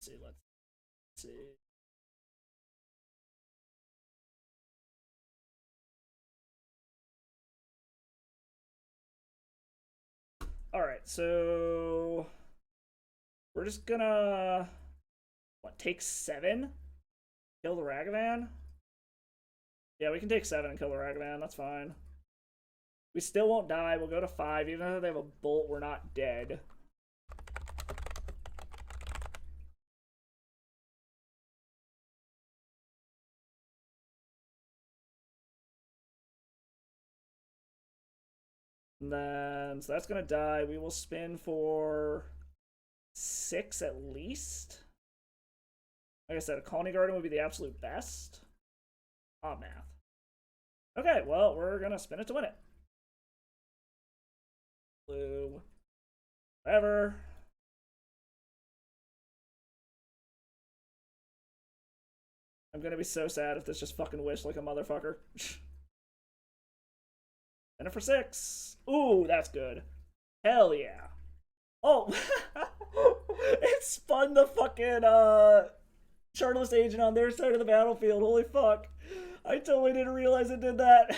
Let's see. Alright, so we're just gonna take 7? Kill the Ragavan? Yeah, we can take 7 and kill the Ragavan, that's fine. We still won't die, we'll go to 5. Even though they have a bolt, we're not dead. And then, so that's gonna die. We will spin for 6 at least. Like I said, a Colony Garden would be the absolute best. Ah, math. Okay, well, we're gonna spin it to win it. Blue. Whatever. I'm gonna be so sad if this just fucking wish like a motherfucker. And it for 6. Ooh, that's good. Hell yeah. Oh, it spun the fucking Chartless Agent on their side of the battlefield. Holy fuck. I totally didn't realize it did that.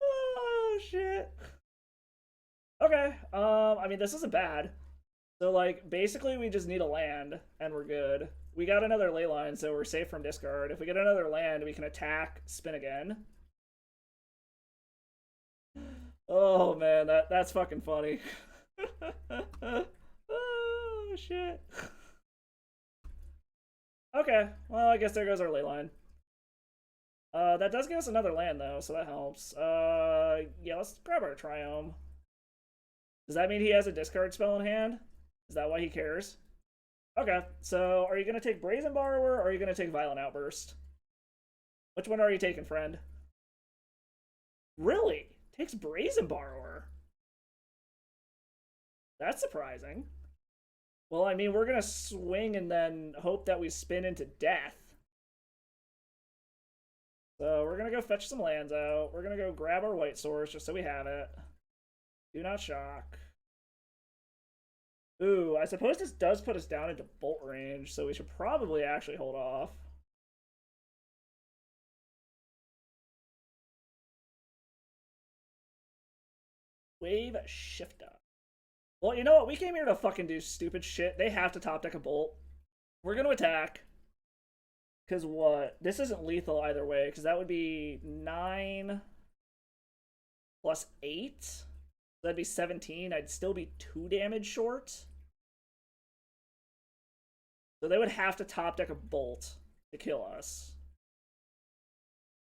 Oh, shit. Okay, I mean, this isn't bad. So, like, basically we just need a land, and we're good. We got another Leyline, so we're safe from discard. If we get another land, we can attack, spin again. Oh man, that's fucking funny. Oh, shit. Okay, well, I guess there goes our ley line. That does give us another land, though, so that helps. Yeah, let's grab our Triome. Does that mean he has a discard spell in hand? Is that why he cares? Okay, so are you going to take Brazen Borrower, or are you going to take Violent Outburst? Which one are you taking, friend? Really? Takes Brazen Borrower? That's surprising. Well, I mean, we're going to swing and then hope that we spin into death. So we're going to go fetch some lands out. We're going to go grab our white source just so we have it. Do not shock. Ooh, I suppose this does put us down into bolt range, so we should probably actually hold off. Wave Shifter. Well, you know what? We came here to fucking do stupid shit. They have to top deck a bolt. We're going to attack. Because what? This isn't lethal either way, because that would be 9 plus 8. So that'd be 17. I'd still be 2 damage short. So they would have to top deck a bolt to kill us.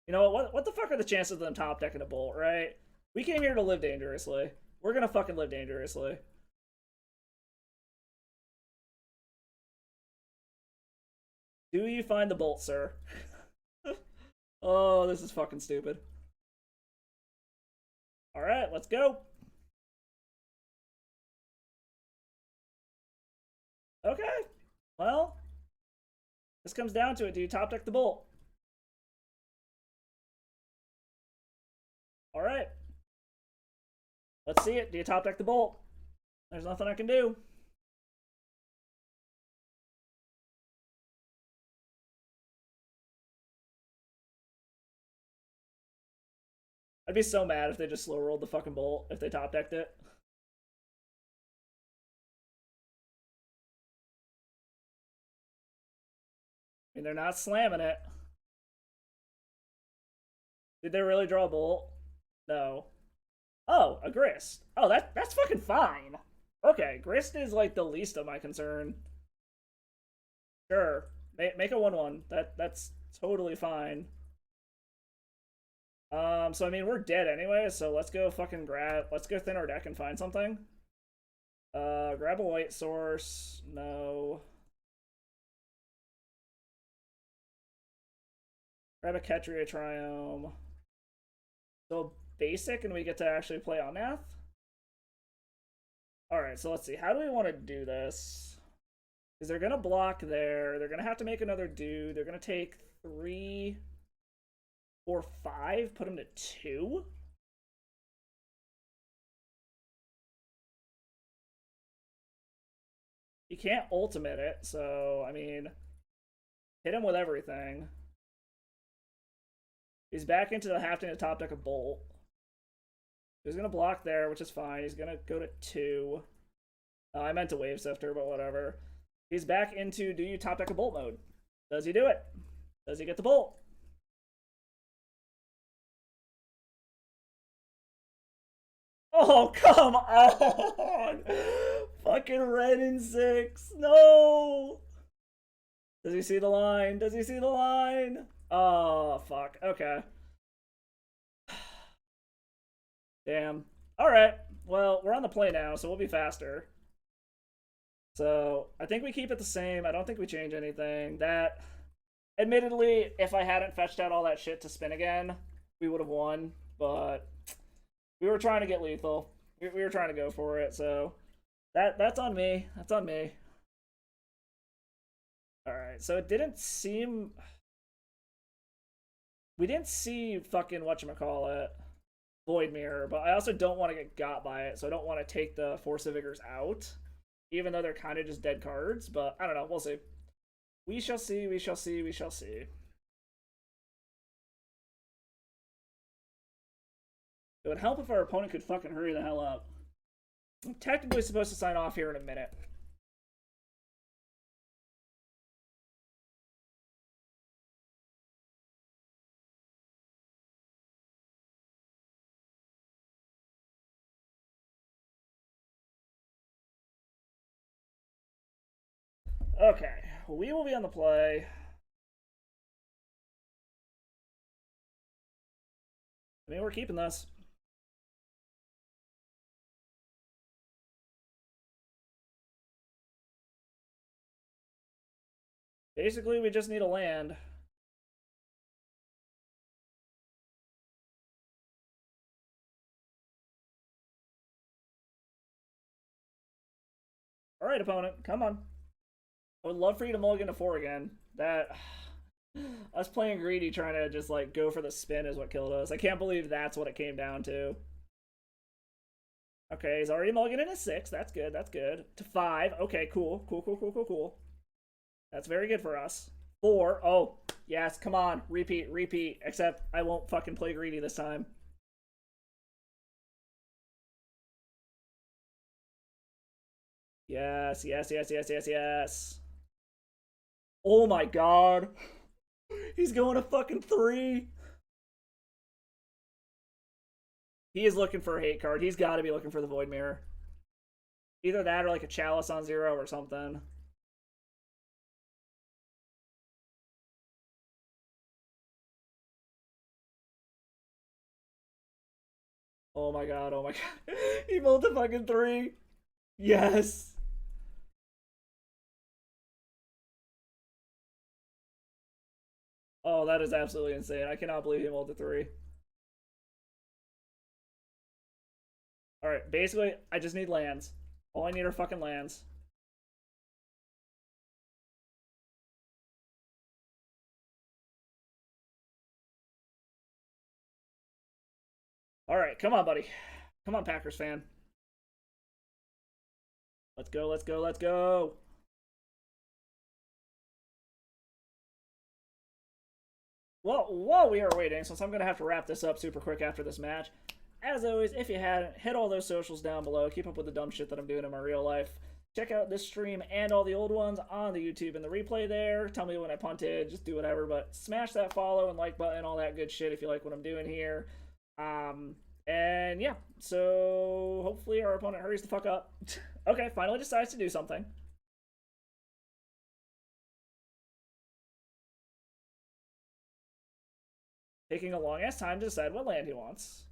You know what the fuck are the chances of them top decking a bolt, right? We came here to live dangerously. We're gonna fucking live dangerously. Do you find the bolt, sir? Oh, this is fucking stupid. Alright, let's go. Okay. Well, this comes down to it. Do you top deck the bolt? Alright. Let's see it. Do you top deck the bolt? There's nothing I can do. I'd be so mad if they just slow rolled the fucking bolt if they top decked it. I mean, they're not slamming it. Did they really draw a bolt? No. Oh, a grist. Oh, that's fucking fine. Okay, grist is like the least of my concern. Sure, make a 1/1. That's totally fine. So I mean we're dead anyway, so let's go fucking let's go thin our deck and find something. Grab a white source. No. Grab a Ketria Triome. So basic, and we get to actually play Omnath. Alright, so let's see. How do we want to do this? Because they're going to block there. They're going to have to make another dude. They're going to take 3 or 5, put them to 2. You can't ultimate it, so, I mean, hit him with everything. He's back into the having to top deck a bolt. He's going to block there, which is fine. He's going to go to 2. I meant to Wave Sifter, but whatever. He's back into do you top deck a bolt mode. Does he do it? Does he get the bolt? Oh, come on! Fucking red in 6. No! Does he see the line? Does he see the line? Oh, fuck. Okay. Damn. Alright. Well, we're on the play now, so we'll be faster. So, I think we keep it the same. I don't think we change anything. That, admittedly, if I hadn't fetched out all that shit to spin again, we would have won. But we were trying to get lethal. We were trying to go for it, so that's on me. That's on me. Alright, so it didn't seem... We didn't see fucking whatchamacallit, Void Mirror, but I also don't want to get got by it, so I don't want to take the Force of Vigors out, even though they're kind of just dead cards, but I don't know, we'll see. We shall see, we shall see, we shall see. It would help if our opponent could fucking hurry the hell up. I'm technically supposed to sign off here in a minute. Okay, we will be on the play. I mean, we're keeping this. Basically, we just need a land. All right, opponent, come on. I would love for you to mulligan to 4 again. That us playing greedy, trying to just like go for the spin is what killed us. I can't believe that's what it came down to. Okay, he's already mulliganing a 6. That's good. That's good. To 5. Okay, cool. Cool, cool, cool, cool, cool. That's very good for us. 4. Oh, yes. Come on. Repeat, repeat. Except I won't fucking play greedy this time. Yes, yes, yes, yes, yes, yes. Oh my god. He's going to fucking 3. He is looking for a hate card. He's got to be looking for the Void Mirror. Either that or like a Chalice on 0 or something. Oh my god, oh my god. He rolled a fucking 3. Yes. Oh, that is absolutely insane. I cannot believe he rolled a 3. Alright, basically, I just need lands. All I need are fucking lands. Alright, come on, buddy. Come on, Packers fan. Let's go, let's go, let's go. Well, while we are waiting, since I'm going to have to wrap this up super quick after this match, as always, if you hadn't, hit all those socials down below. Keep up with the dumb shit that I'm doing in my real life. Check out this stream and all the old ones on the YouTube and the replay there. Tell me when I punted, just do whatever, but smash that follow and like button, all that good shit if you like what I'm doing here. And yeah, so hopefully our opponent hurries the fuck up. Okay, finally decides to do something. Taking a long ass time to decide what land he wants.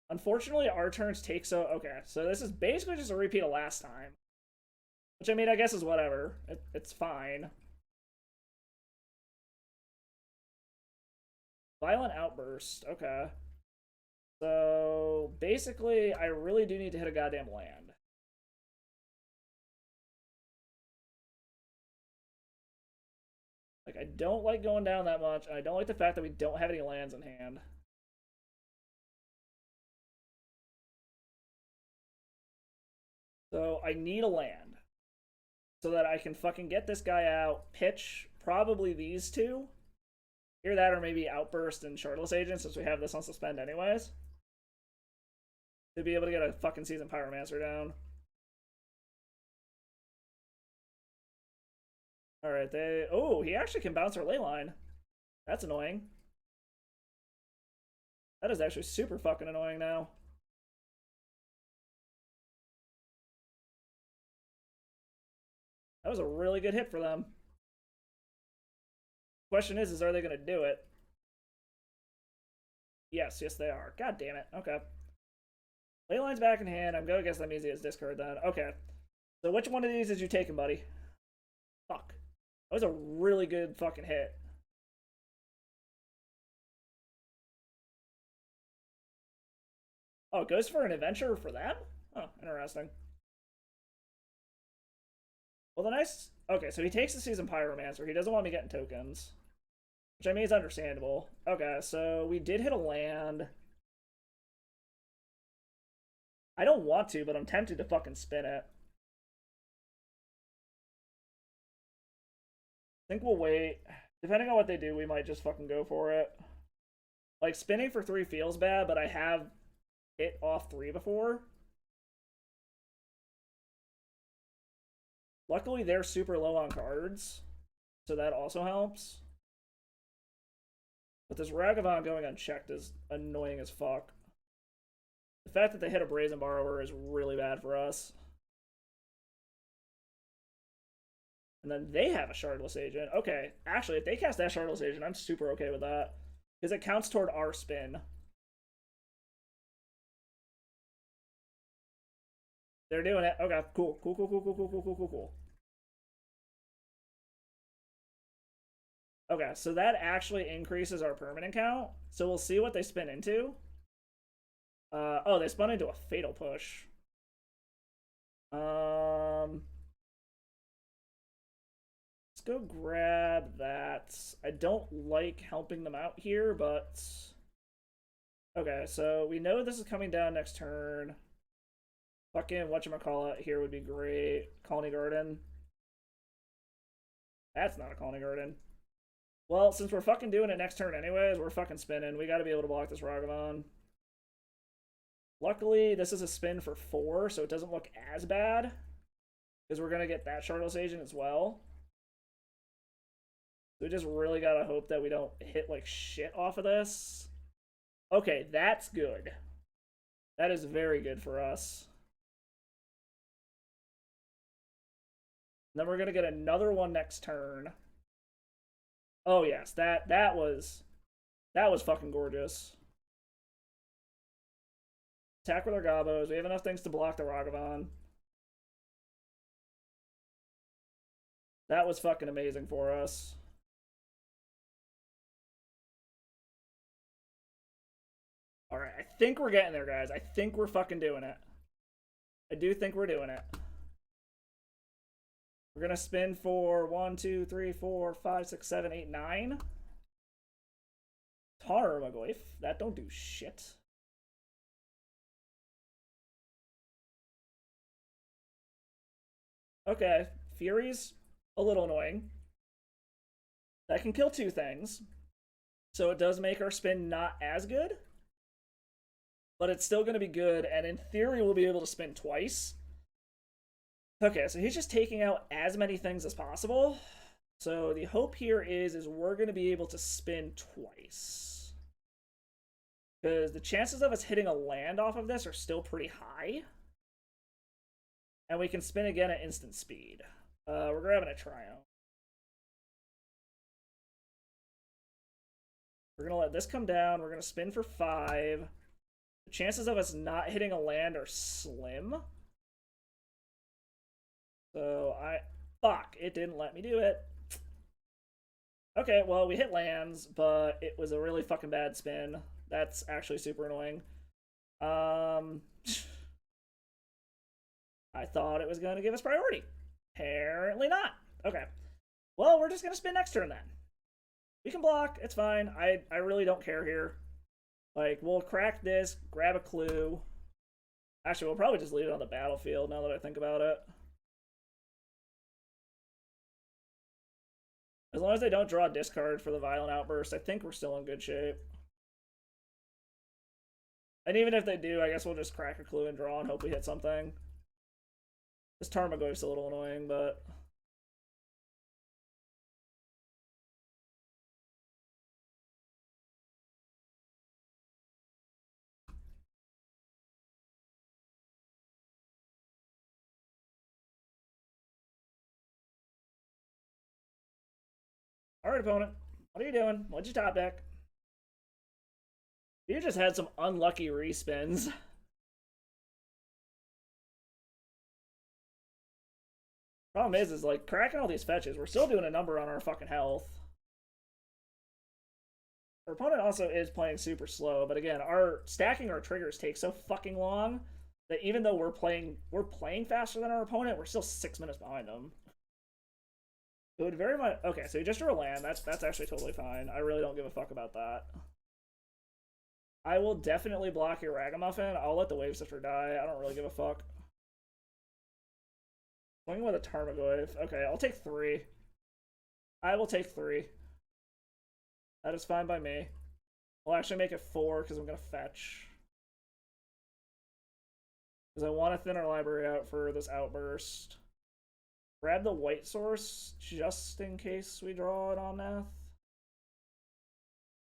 Unfortunately, our turns take so... Okay, so this is basically just a repeat of last time. Which, I mean, I guess is whatever. It's fine. Violent Outburst. Okay. So, basically, I really do need to hit a goddamn land. Like, I don't like going down that much, and I don't like the fact that we don't have any lands in hand. So, I need a land. So that I can fucking get this guy out, pitch probably these two. Either that or maybe Outburst and Shardless Agent, since we have this on suspend anyways. To be able to get a fucking Seasoned Pyromancer down. Alright, they... Oh, he actually can bounce our Leyline. That's annoying. That is actually super fucking annoying now. That was a really good hit for them. Question is are they going to do it? Yes, yes they are. God damn it. Okay. Leyline's back in hand. I'm going to guess that means he has discard then. Okay. So which one of these is you taking, buddy? Fuck. That was a really good fucking hit. Oh, it goes for an adventure for them? Oh, interesting. Well, the nice... Okay, so he takes the Seasoned Pyromancer. He doesn't want me getting tokens. Which I mean is understandable. Okay, so we did hit a land. I don't want to, but I'm tempted to fucking spin it. I think we'll wait. Depending on what they do, we might just fucking go for it. Like, spinning for 3 feels bad, but I have hit off 3 before. Luckily, they're super low on cards, so that also helps. But this Ragavan going unchecked is annoying as fuck. The fact that they hit a Brazen Borrower is really bad for us. And then they have a Shardless Agent. Okay, actually, if they cast that Shardless Agent, I'm super okay with that. Because it counts toward our spin. They're doing it. Okay, cool. Cool, cool, cool, cool, cool, cool, cool, cool, cool. Okay, so that actually increases our permanent count. So we'll see what they spin into. Oh, they spun into a Fatal Push. Let's go grab that. I don't like helping them out here, but... Okay, so we know this is coming down next turn. Fucking whatchamacallit here would be great. Colony Garden. That's not a Colony Garden. Well, since we're fucking doing it next turn anyways, we're fucking spinning. We gotta be able to block this Ragavan. Luckily, this is a spin for 4, so it doesn't look as bad. Because we're gonna get that Shardless Agent as well. So we just really gotta hope that we don't hit like shit off of this. Okay, that's good. That is very good for us. Then we're gonna get another one next turn. Oh yes, that was fucking gorgeous. Attack with our Gobos. We have enough things to block the Ragavan. That was fucking amazing for us. Alright, I think we're getting there, guys. I think we're fucking doing it. I do think we're doing it. We're gonna spin for 1, 2, 3, 4, 5, 6, 7, 8, 9. Tarmogoyf. That don't do shit. Okay, Fury's a little annoying. That can kill 2 things. So it does make our spin not as good. But it's still going to be good, and in theory we'll be able to spin twice. Okay, so he's just taking out as many things as possible. So the hope here is we're going to be able to spin twice. Because the chances of us hitting a land off of this are still pretty high. And we can spin again at instant speed. We're grabbing a Triumph. We're going to let this come down. We're going to spin for 5. The chances of us not hitting a land are slim. So fuck, it didn't let me do it. Okay, well, we hit lands, but it was a really fucking bad spin. That's actually super annoying. I thought it was going to give us priority. Apparently not. Okay. Well, we're just going to spin next turn then. We can block. It's fine. I really don't care here. Like, we'll crack this, grab a clue. Actually, we'll probably just leave it on the battlefield now that I think about it. As long as they don't draw a discard for the Violent Outburst, I think we're still in good shape. And even if they do, I guess we'll just crack a clue and draw and hope we hit something. This Tarmogoyf's a little annoying, but... Alright, opponent. What are you doing? What'd you top deck? You just had some unlucky respins. Problem is like, cracking all these fetches, we're still doing a number on our fucking health. Our opponent also is playing super slow, but again, stacking our triggers takes so fucking long that even though we're playing faster than our opponent, we're still 6 minutes behind them. It would very much... Okay, so he just drew a land. That's actually totally fine. I really don't give a fuck about that. I will definitely block your Ragamuffin. I'll let the Wave Sifter die. I don't really give a fuck. Swinging with a Tarmogoyf. Okay, I'll take 3. I will take 3. That is fine by me. I'll actually make it 4 because I'm going to fetch. Because I want to thin our library out for this outburst. Grab the white source just in case we draw it on Nath.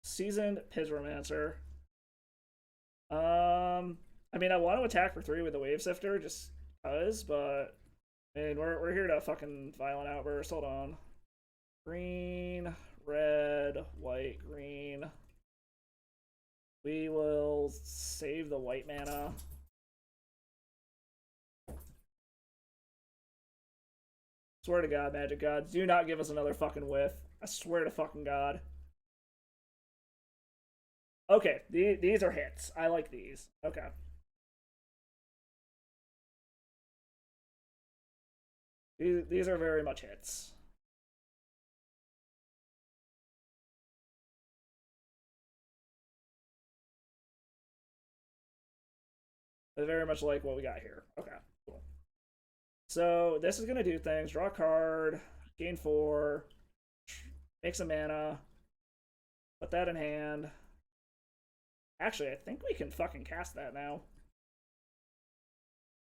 Seasoned Pyromaner. I mean, I want to attack for 3 with the Wave Sifter just because, but And we're here to fucking violent outburst. Hold on. Green, red, white, green. We will save the white mana. Swear to God, Magic Gods, do not give us another fucking whiff. I swear to fucking God. Okay, these are hits. I like these. Okay. These are very much hits. I very much like what we got here. Okay, cool. So this is going to do things. Draw a card, gain 4, make some mana, put that in hand. Actually, I think we can fucking cast that now.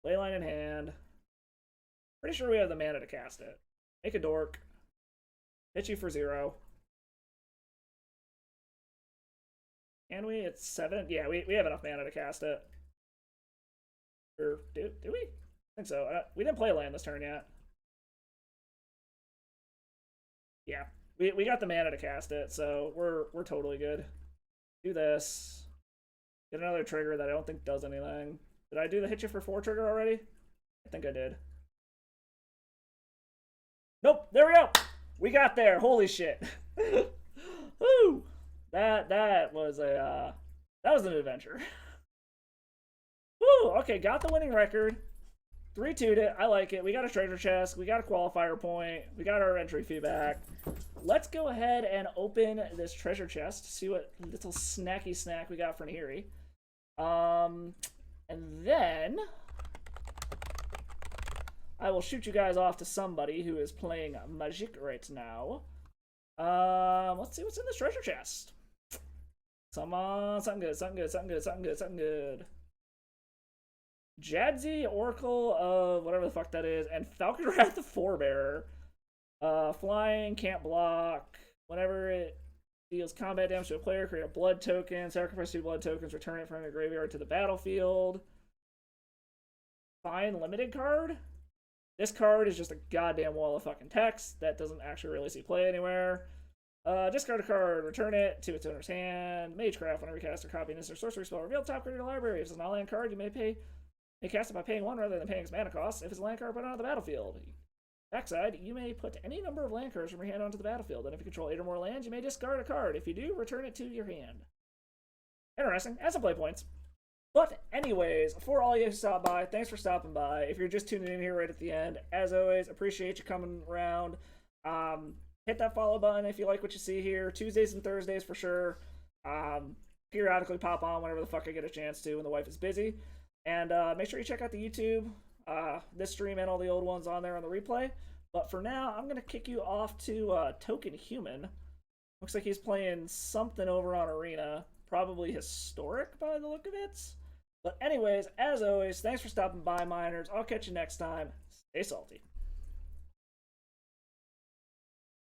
Leyline in hand. Pretty sure we have the mana to cast it. Make a dork. Hit you for 0. Can we? It's 7. Yeah, we have enough mana to cast it. Or do we? I think so. We didn't play land this turn yet. Yeah, we got the mana to cast it, so we're totally good. Do this. Get another trigger that I don't think does anything. Did I do the hit you for 4 trigger already? I think I did. Nope, there we go. We got there. Holy shit. Woo! That was an adventure. Woo! Okay, got the winning record. 3-2'd it. I like it. We got a treasure chest. We got a qualifier point. We got our entry fee back. Let's go ahead and open this treasure chest. See what little snacky snack we got for Nahiri. And then I will shoot you guys off to somebody who is playing Magic right now. Let's see what's in this treasure chest. Come on, something good, something good, something good, something good, something good. Jadzi, Oracle of whatever the fuck that is, and Falconwrath the Forebearer. Flying, can't block. Whenever it deals combat damage to a player, create a blood token, sacrifice 2 blood tokens, return it from your graveyard to the battlefield. Fine limited card. This card is just a goddamn wall of fucking text that doesn't actually really see play anywhere. Discard a card, return it to its owner's hand. Magecraft, whenever you cast or copy this or sorcery spell, reveal the top card of your library. If it's an all-land card, you may cast it by paying 1 rather than paying its mana cost. If it's a land card, put it on the battlefield. Backside, you may put any number of land cards from your hand onto the battlefield, and if you control 8 or more lands, you may discard a card. If you do, return it to your hand. Interesting. Add some play points. But anyways, for all you who stopped by, thanks for stopping by. If you're just tuning in here right at the end, as always, appreciate you coming around. Hit that follow button if you like what you see here. Tuesdays and Thursdays for sure. Periodically pop on whenever the fuck I get a chance to when the wife is busy. And make sure you check out the YouTube. This stream and all the old ones on there on the replay. But for now, I'm going to kick you off to Token Human. Looks like he's playing something over on Arena. Probably historic by the look of it. But anyways, as always, thanks for stopping by, miners. I'll catch you next time. Stay salty.